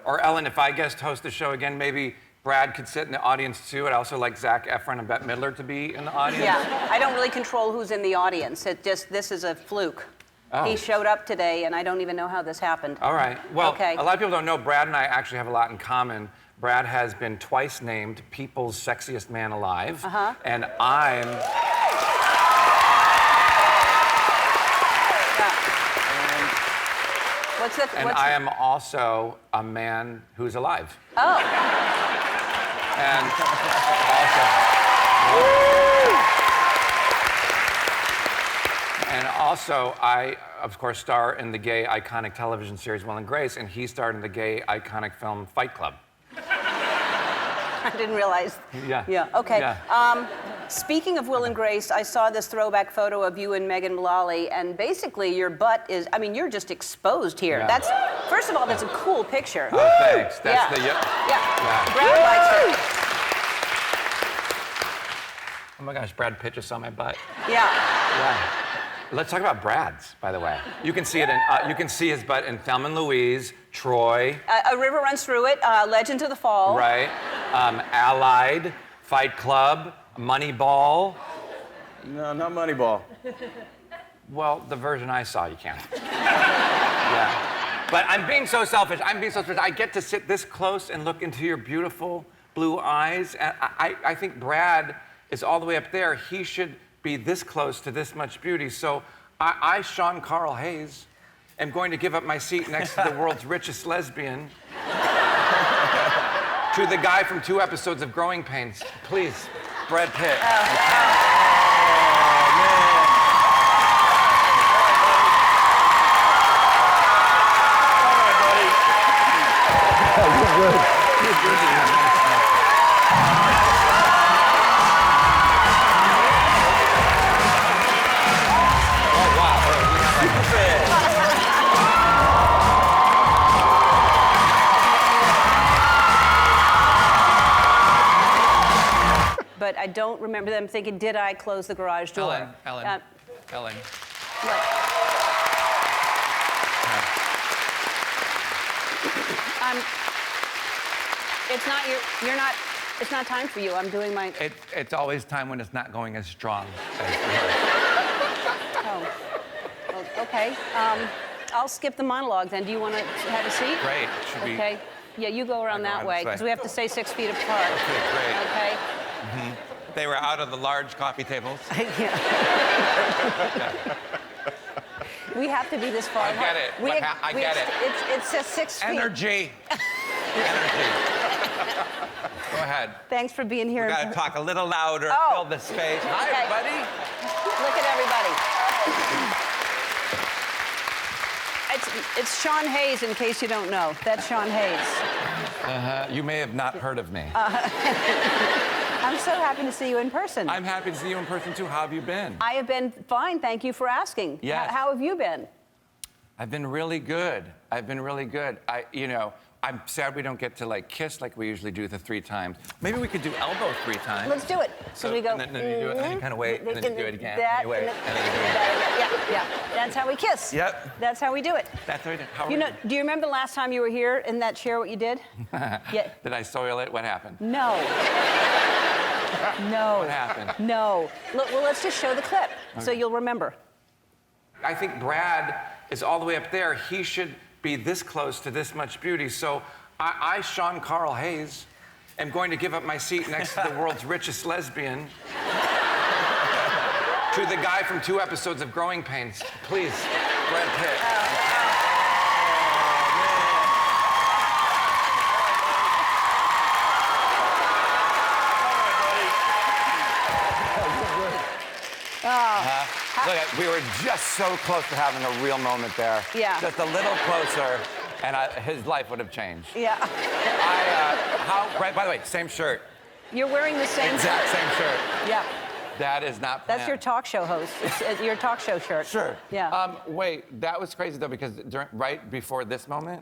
Or Ellen, if I guest host the show again, maybe Brad could sit in the audience too. I'd also like Zac Efron and Bette Midler to be in the audience. Yeah, I don't really control who's in the audience. This is a fluke. Oh. He showed up today, and I don't even know how this happened. All right. Well, Okay. a lot of people don't know Brad and I actually have a lot in common. Brad has been twice named People's Sexiest Man Alive. Uh-huh. And I'm... And I am also a man who's alive. Oh. And also, I, of course, star in the gay iconic television series Will and Grace, and he starred in the gay iconic film Fight Club. I didn't realize. Yeah. Yeah, okay. Yeah. Speaking of Will and Grace, I saw this throwback photo of you and Megan Mullally, and basically your butt is, I mean, you're just exposed here. Yeah. That's, first of all, that's a cool picture. Oh, thanks. That's yeah. the... Yeah. Brad likes it. Oh my gosh, Brad Pitt just saw my butt. Yeah. Yeah. Let's talk about Brad's, by the way. You can see it in, you can see his butt in Thelma and Louise, Troy. A River Runs Through It, Legends of the Fall. Right. Allied, Fight Club, Moneyball. No, not Moneyball. Well, the version I saw, you can't. Yeah. But I'm being so selfish. I get to sit this close and look into your beautiful blue eyes. And I think Brad is all the way up there. He should be this close to this much beauty. So I, Sean Carl Hayes, am going to give up my seat next to the world's richest lesbian to the guy from 2 episodes of Growing Pains. Please, Brad Pitt. But I don't remember them thinking, did I close the garage door? Ellen. What? It's not time for you. I'm doing my... It's always time when it's not going as strong as Oh. Well, okay. I'll skip the monologue then. Do you want to have a seat? Great. Should we... Okay. Yeah, you go around that way, because we have to stay 6 feet apart. Okay, great. Okay? Mm-hmm. They were out of the large coffee tables. Yeah. We have to be this far I apart. get it. I get it. It's just 6 feet. Energy. Energy. Go ahead. Thanks for being here. We gotta talk a little louder, fill the space. Hi, Okay. everybody. Look at everybody. It's Sean Hayes, in case you don't know. That's Sean Hayes. You may have not heard of me. I'm so happy to see you in person. I'm happy to see you in person, too. How have you been? I have been fine, thank you for asking. Yes. How have you been? I've been really good. I'm sad we don't get to like kiss like we usually do the 3 times. Maybe we could do elbow 3 times. Let's do it. So we go. And then you do it, and then you kind of wait, and then you do it again. That, and you wait, and and then you do it again. Yeah. That's how we kiss. Yep. That's how we do it. That's how we do it. How are You we know, do you remember the last time you were here in that chair, what you did? Yeah. Did I soil it? What happened? No. No. What happened? No. Look, well, let's just show the clip so you'll remember. I think Brad is all the way up there. He should be this close to this much beauty. So I, Sean Carl Hayes, am going to give up my seat next to the world's richest lesbian to the guy from 2 episodes of Growing Pains. Please, Brad Pitt. Look, we were just so close to having a real moment there. Yeah. Just a little closer, and his life would have changed. Yeah. Right, by the way, same shirt. You're wearing the same Exact shirt. same shirt. Yeah. That is not planned. That's your talk show host. It's your talk show shirt. Sure. Yeah. Wait, that was crazy though, because right before this moment,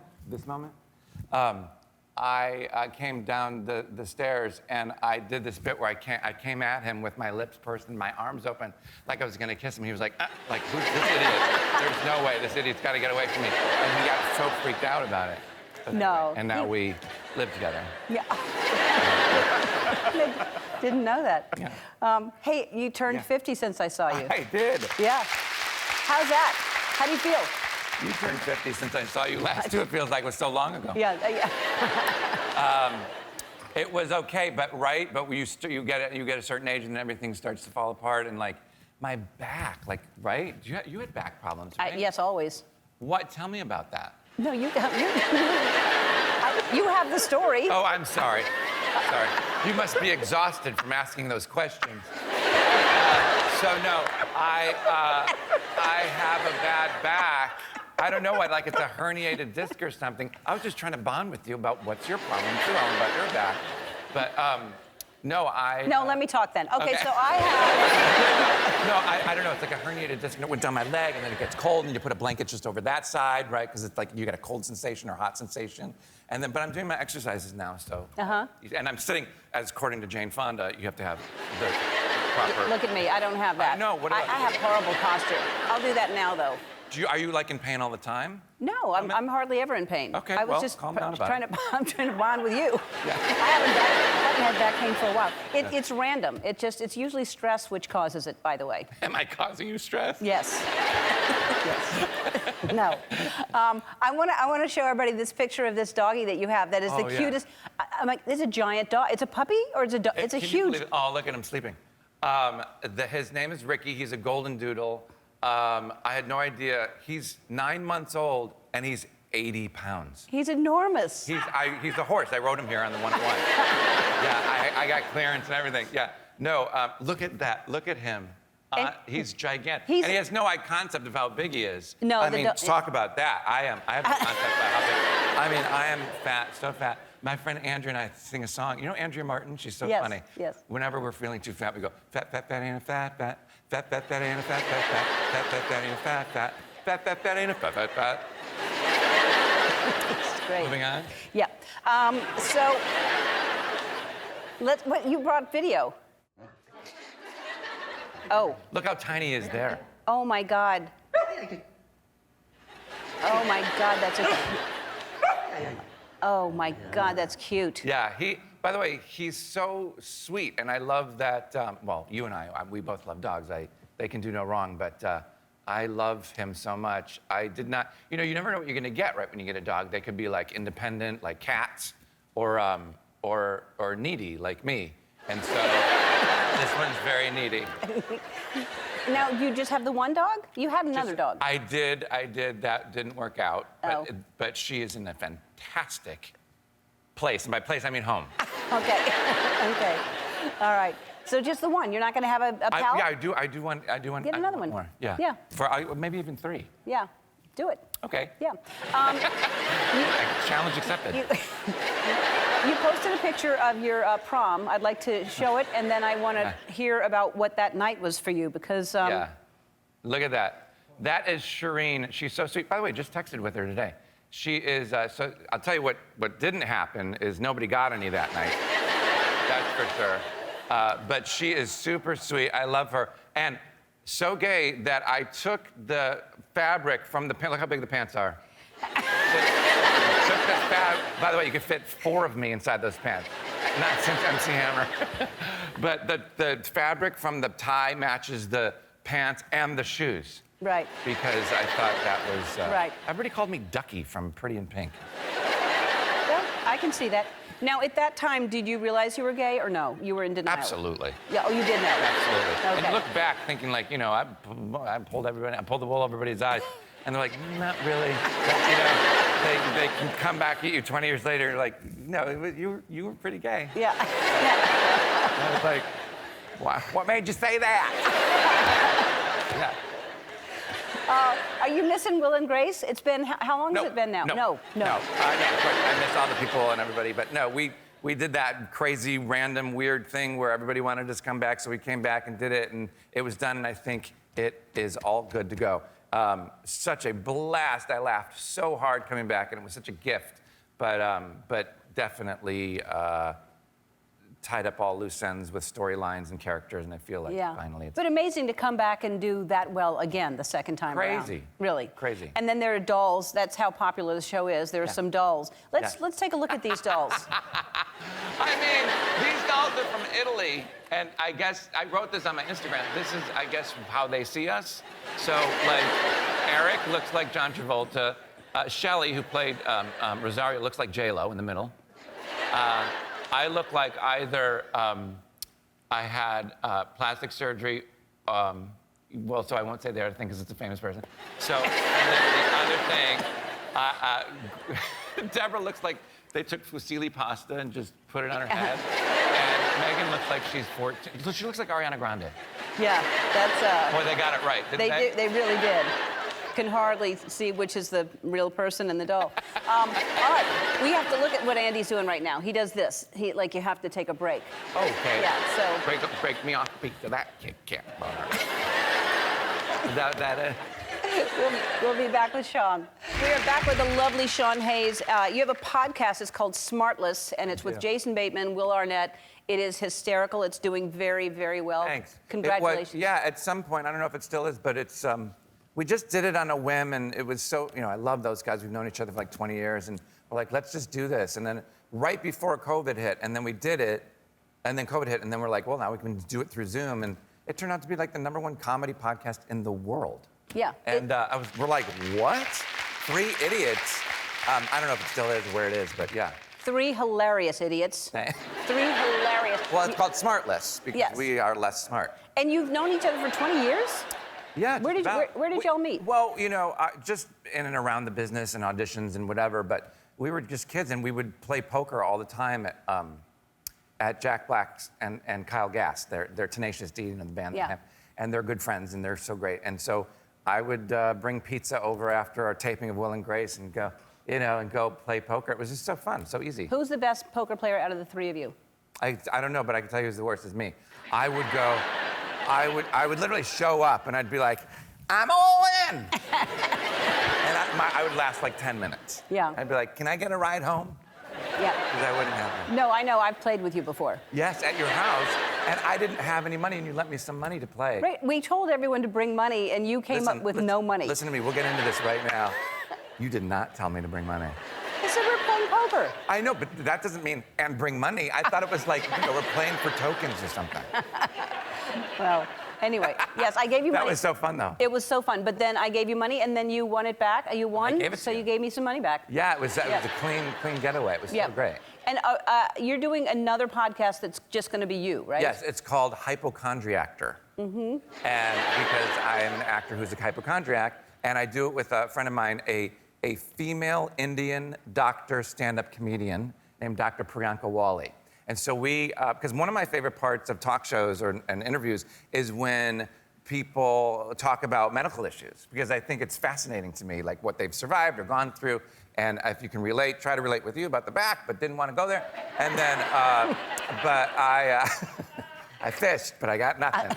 I came down the stairs and I did this bit where I came at him with my lips pursed and my arms open, like I was gonna kiss him. He was like, who's this idiot? There's no way, this idiot's gotta get away from me. And he got so freaked out about it. But No. anyway, and now we live together. Yeah. Didn't know that. Yeah. Hey, you turned 50 since I saw you. I did. Yeah. How's that? How do you feel? You turned 50 since I saw you last too. It feels like it was so long ago. Yeah. It was okay, but you get a certain age and then everything starts to fall apart and like my back, like right? You had back problems, right? Yes, always. What? Tell me about that. No, you have the story. Oh, I'm sorry. Sorry. You must be exhausted from asking those questions. So no, I have a bad back. I don't know what, like it's a herniated disc or something. I was just trying to bond with you about what's your problem too, Ellen, about your back. But no, No, let me talk then. Okay, so I have. I don't know. It's like a herniated disc, and it went down my leg, and then it gets cold, and you put a blanket just over that side, right? Because it's like you get a cold sensation or hot sensation. And then, but I'm doing my exercises now, so. And I'm sitting, as according to Jane Fonda, you have to have the proper. Look at me. I don't have that. No, what I have horrible posture. I'll do that now, though. Are you like in pain all the time? No, I'm hardly ever in pain. Okay, I was well, just calm down about trying it. I'm trying to bond with you. Yeah. I haven't had back pain for a while. It's random. It's usually stress which causes it, by the way. Am I causing you stress? Yes. Yes. No. I want to show everybody this picture of this doggie that you have. That is the cutest. I'm like, this is a giant dog. It's a puppy or it's a dog? It's a Can you huge. believe it? Oh, look at him sleeping. His name is Ricky. He's a golden doodle. I had no idea. He's 9 months old and he's 80 pounds. He's enormous. He's a horse. I rode him here on the 101. Yeah, I got clearance and everything. Yeah. No, look at that. Look at him. He's gigantic. And he has no concept of how big he is. No, I mean, talk about that. I have no concept about how big. I mean, I am fat, so fat. My friend Andrea and I sing a song. You know Andrea Martin? She's so funny. Yes. Whenever we're feeling too fat, we go, fat, fat, fat, ain't a fat, fat. Fat, fat, fat, ain't a fat, fat, fat. Fat, fat, fat, ain't a fat, fat. Fat, fat, fat, ain't a fat, fat, fat. It's great. Moving on? Yeah. So, you brought video. Oh. Look how tiny he is there. Oh, my God. Oh, my God, that's a... Oh, my God, that's cute. Yeah, by the way, he's so sweet, and I love that, well, you and I, we both love dogs. They can do no wrong, but I love him so much. I did not, you never know what you're gonna get, right, when you get a dog. They could be like independent, like cats, or needy, like me. And so, this one's very needy. Now, you just have the one dog? You had another dog. I did. That didn't work out. But she is in a fantastic place. And by place, I mean home. Okay. Okay. All right. So just the one. You're not going to have a pal? Yeah, I do want. Get another one. More. Yeah. Yeah. Maybe even 3. Yeah. Do it. Okay. Yeah. Challenge accepted. You posted a picture of your prom. I'd like to show it, and then I want to hear about what that night was for you, because... Yeah. Look at that. That is Shireen. She's so sweet. By the way, just texted with her today. She is... so I'll tell you what didn't happen is nobody got any that night. That's for sure. But she is super sweet. I love her. And so gay that I took the fabric from the pants. Look how big the pants are. Took the by the way, you could fit 4 of me inside those pants. Not since MC Hammer. But the fabric from the tie matches the pants and the shoes. Right. Because I thought that was... right. Everybody called me Ducky from Pretty in Pink. Well, I can see that. Now, at that time, did you realize you were gay or no? You were in denial? Absolutely. Yeah, oh, you did know. Absolutely. Okay. And you look back thinking like, I pulled the wool over everybody's eyes. And they're like, not really. But, they can come back at you 20 years later, like, no, you were pretty gay. Yeah. And I was like, what made you say that? Yeah. Are you missing Will and Grace? It's been, how long has it been now? No. I miss all the people and everybody, but no, we did that crazy, random, weird thing where everybody wanted us to come back, so we came back and did it, and it was done, and I think it is all good to go. Such a blast. I laughed so hard coming back, and it was such a gift. But definitely tied up all loose ends with storylines and characters, and I feel like finally it's But amazing to come back and do that well again the second time around. crazy. Really. Crazy. And then there are dolls. That's how popular the show is. There are some dolls. Let's take a look at these dolls. I mean, these dolls are from Italy, and I guess I wrote this on my Instagram. This is, I guess, how they see us. So, like, Eric looks like John Travolta. Shelley, who played Rosario, looks like J-Lo in the middle. I look like either I had plastic surgery. Well, so I won't say the other thing because it's a famous person. So, and then the other thing, Deborah looks like they took fusilli pasta and just put it on her head. And Megan looks like she's 14. She looks like Ariana Grande. Yeah, that's. Boy, they got it right, didn't they? They really did. Can hardly see which is the real person and the doll. All right, we have to look at what Andy's doing right now. He does this. Like you have to take a break. Okay. Yeah. So. Break me off a piece of that Kit Kat bar. Is that We'll be back with Sean. We are back with the lovely Sean Hayes. You have a podcast. It's called Smartless, and it's with Jason Bateman, Will Arnett. It is hysterical. It's doing very, very well. Thanks. Congratulations. At some point, I don't know if it still is, but it's. We just did it on a whim, and it was so, I love those guys. We've known each other for like 20 years, and we're like, let's just do this. And then right before COVID hit, and then we did it, and then COVID hit, and then we're like, well, now we can do it through Zoom. And it turned out to be like the #1 comedy podcast in the world. Yeah. And we're like, what? 3 idiots. I don't know if it still is or where it is, but yeah. 3 hilarious idiots. 3 hilarious. Well, it's called Smartless because we are less smart. And you've known each other for 20 years? Yeah. Where did y'all meet? Well, just in and around the business and auditions and whatever, but we were just kids and we would play poker all the time at Jack Black's and Kyle Gass. They're Tenacious D, the band they have. And they're good friends and they're so great. And so I would bring pizza over after our taping of Will and Grace and go, and go play poker. It was just so fun, so easy. Who's the best poker player out of the 3 of you? I don't know, but I can tell you who's the worst is me. I would go, I would literally show up and I'd be like, I'm all in. And I would last like 10 minutes. Yeah. I'd be like, can I get a ride home? Yeah. Because I wouldn't have one. No, I know. I've played with you before. Yes, at your house. And I didn't have any money and you lent me some money to play. Right. We told everyone to bring money and you came up with no money. Listen to me. We'll get into this right now. You did not tell me to bring money. I said we're playing poker. I know, but that doesn't mean and bring money. I thought it was like, we're playing for tokens or something. Well, anyway, yes, I gave you money. That was so fun, though. It was so fun. But then I gave you money, and then you won it back. You won, I gave it to so you gave me some money back. Yeah, it was a clean getaway. It was so great. And you're doing another podcast that's just going to be you, right? Yes, it's called Hypochondriactor. Mm-hmm. And because I am an actor who's a hypochondriac, and I do it with a friend of mine, a female Indian doctor stand-up comedian named Dr. Priyanka Wally. And so because one of my favorite parts of talk shows and interviews is when people talk about medical issues, because I think it's fascinating to me, like what they've survived or gone through. And if you can relate, try to relate with you about the back, but didn't want to go there. And then, but I fished, but I got nothing.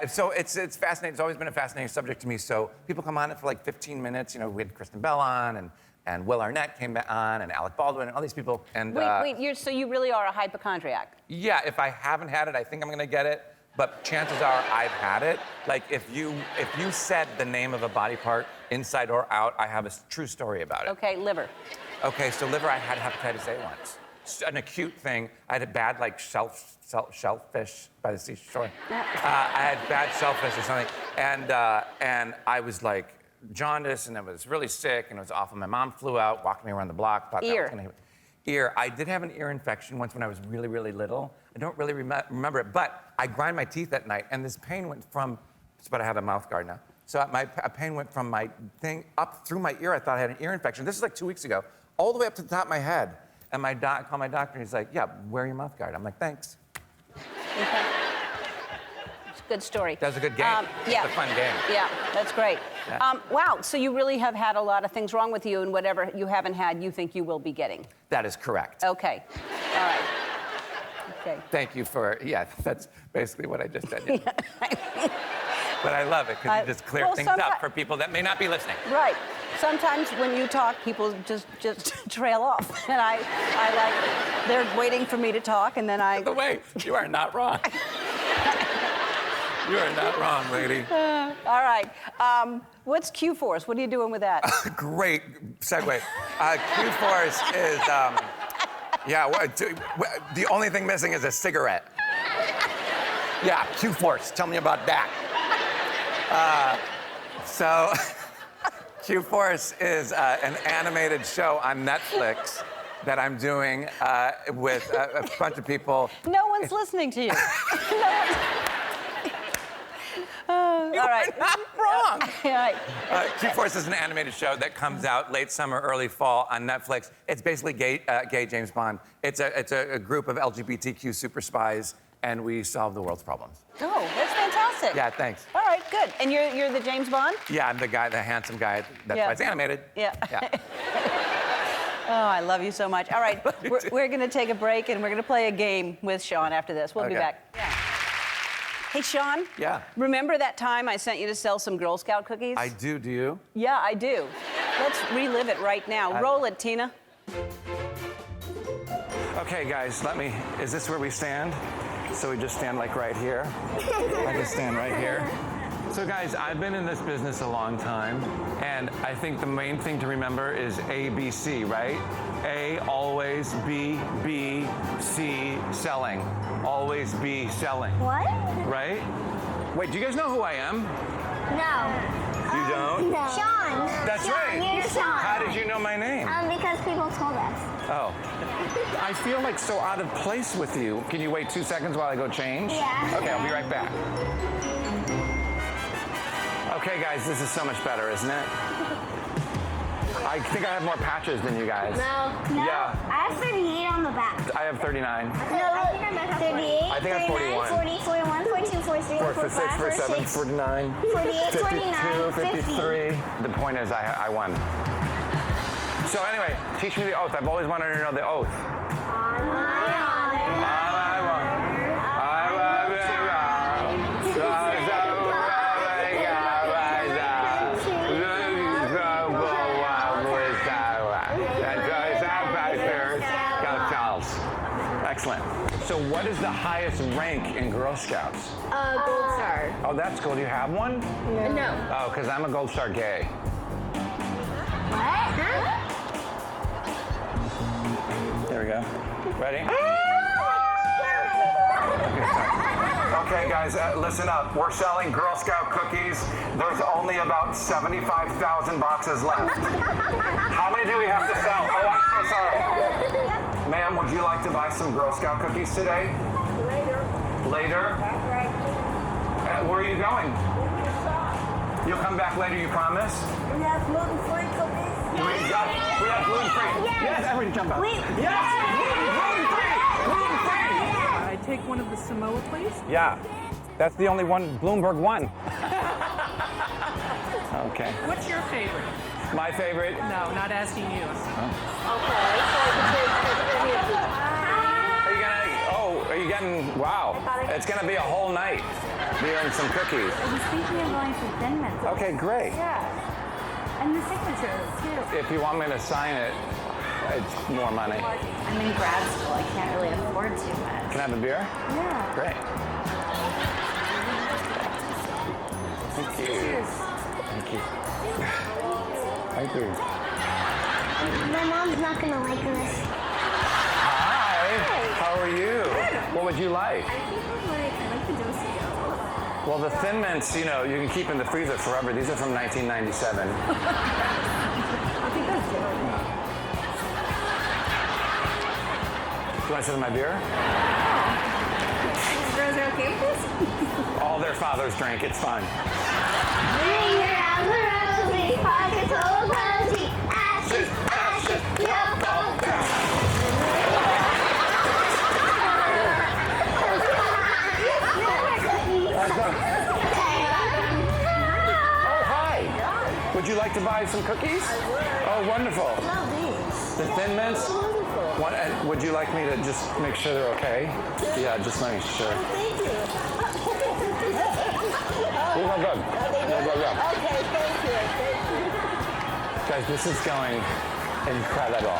So it's fascinating. It's always been a fascinating subject to me. So people come on it for like 15 minutes. We had Kristen Bell on, and Will Arnett came on, and Alec Baldwin, and all these people. And wait, so you really are a hypochondriac? Yeah, if I haven't had it, I think I'm gonna get it. But chances are I've had it. Like if you said the name of a body part, inside or out, I have a true story about it. Okay, liver. Okay, so liver, I had hepatitis A once. An acute thing. I had a bad shellfish by the seashore. I had bad shellfish or something, and I was like jaundice, and I was really sick, and it was awful. My mom flew out, walked me around the block. Thought Ear. That was gonna ear. I did have an ear infection once when I was really, really little. I don't really remember it, but I grind my teeth at night, and this pain went from. But I have a mouth guard now. So a pain went from my thing up through my ear. I thought I had an ear infection. This is like 2 weeks ago, all the way up to the top of my head. And I called my doctor, and he's like, yeah, wear your mouth guard. I'm like, thanks. Okay. It's a good story. That was a good game. Yeah. It's a fun game. Yeah, that's great. Yeah. Wow, so you really have had a lot of things wrong with you, and whatever you haven't had, you think you will be getting. That is correct. Okay. All right. Okay. Thank you for, that's basically what I just said. Yeah. But I love it, because you just clear things up for people that may not be listening. Right. sometimes when you talk, people just trail off, and I like they're waiting for me to talk, and then I. By the way, you are not wrong. You are not wrong, lady. All right. What's Q-Force? What are you doing with that? Great segue. Q-Force is, the only thing missing is a cigarette. Yeah, Q-Force. Tell me about that. So, Q-Force is an animated show on Netflix that I'm doing with a bunch of people. No one's listening to you. All right. Wrong. All right. Q-Force is an animated show that comes out late summer, early fall on Netflix. It's basically gay James Bond. It's a group of LGBTQ super spies, and we solve the world's problems. Oh, that's fantastic. Yeah, thanks. All right, good. And you're the James Bond? Yeah, I'm the guy, the handsome guy. That's why it's animated. Yeah. Oh, I love you so much. All right, we're going to take a break, and we're going to play a game with Sean after this. We'll be back. Yeah. Hey, Sean. Yeah. Remember that time I sent you to sell some Girl Scout cookies? I do. Do you? Yeah, I do. Let's relive it right now. Roll it, Tina. Okay, guys, is this where we stand? So we just stand like right here. I just stand right here. So guys, I've been in this business a long time, and I think the main thing to remember is ABC, right? A, always, B, C, selling. Always be selling. What? Right? Wait, do you guys know who I am? No. You don't? No. Sean. That's Sean, right. You're Sean. How did you know my name? Because people told us. Oh. I feel like so out of place with you. Can you wait 2 seconds while I go change? Yeah. Okay, I'll be right back. Okay, guys, this is so much better, isn't it? I think I have more patches than you guys. No. Yeah. I have 38 on the back. I have 39. No, I think I'm at 38. I think I'm 41. 40, 41, 42, 43, 46, 47, 49, 48, 52, 49, 53. The point is, I won. So anyway, teach me the oath. I've always wanted to know the oath. Excellent. So what is the highest rank in Girl Scouts? Gold Star. Oh, that's cool. Do you have one? No. Oh, because I'm a Gold Star gay. What? There we go. Ready? Okay, guys, listen up. We're selling Girl Scout cookies. There's only about 75,000 boxes left. How many do we have to sell? Oh, I'm so sorry. Ma'am, would you like to buy some Girl Scout cookies today? Later? Where are you going? You'll come back later, you promise? We have gluten-free cookies. We have gluten-free. Yes, everybody jump out. Yes! Gluten-free! I take one of the Samoa, please. Yeah, that's the only one Bloomberg won. Okay. What's your favorite? My favorite? No, not asking you. Are you getting, wow. It's gonna be a whole night doing some cookies. I was thinking of going for Thin Mints. Okay, great. Yeah. And the signature, too. If you want me to sign it, it's more money. I'm in grad school. I can't really afford too much. Can I have a beer? Yeah. Great. Thank you. Cheers. Thank you. Thank you. My mom's not going to like this. Hi. How are you? What would you like? I like the Docio. Well, the Thin Mints, you know, you can keep in the freezer forever. These are from 1997. I think that's good. Do you want to sit in my beer? These girls are okay with this? All their fathers drank. It's fine. Ring around the rosy, pockets full of rosy, ashes, ashes, yellow Oh, hi. Would you like to buy some cookies? Oh, wonderful. The Thin Mints? Would you like me to just make sure they're okay? Yeah, just make sure. Thank you. These are good. They're good, yeah. Okay, thank you. Guys, this is going incredible.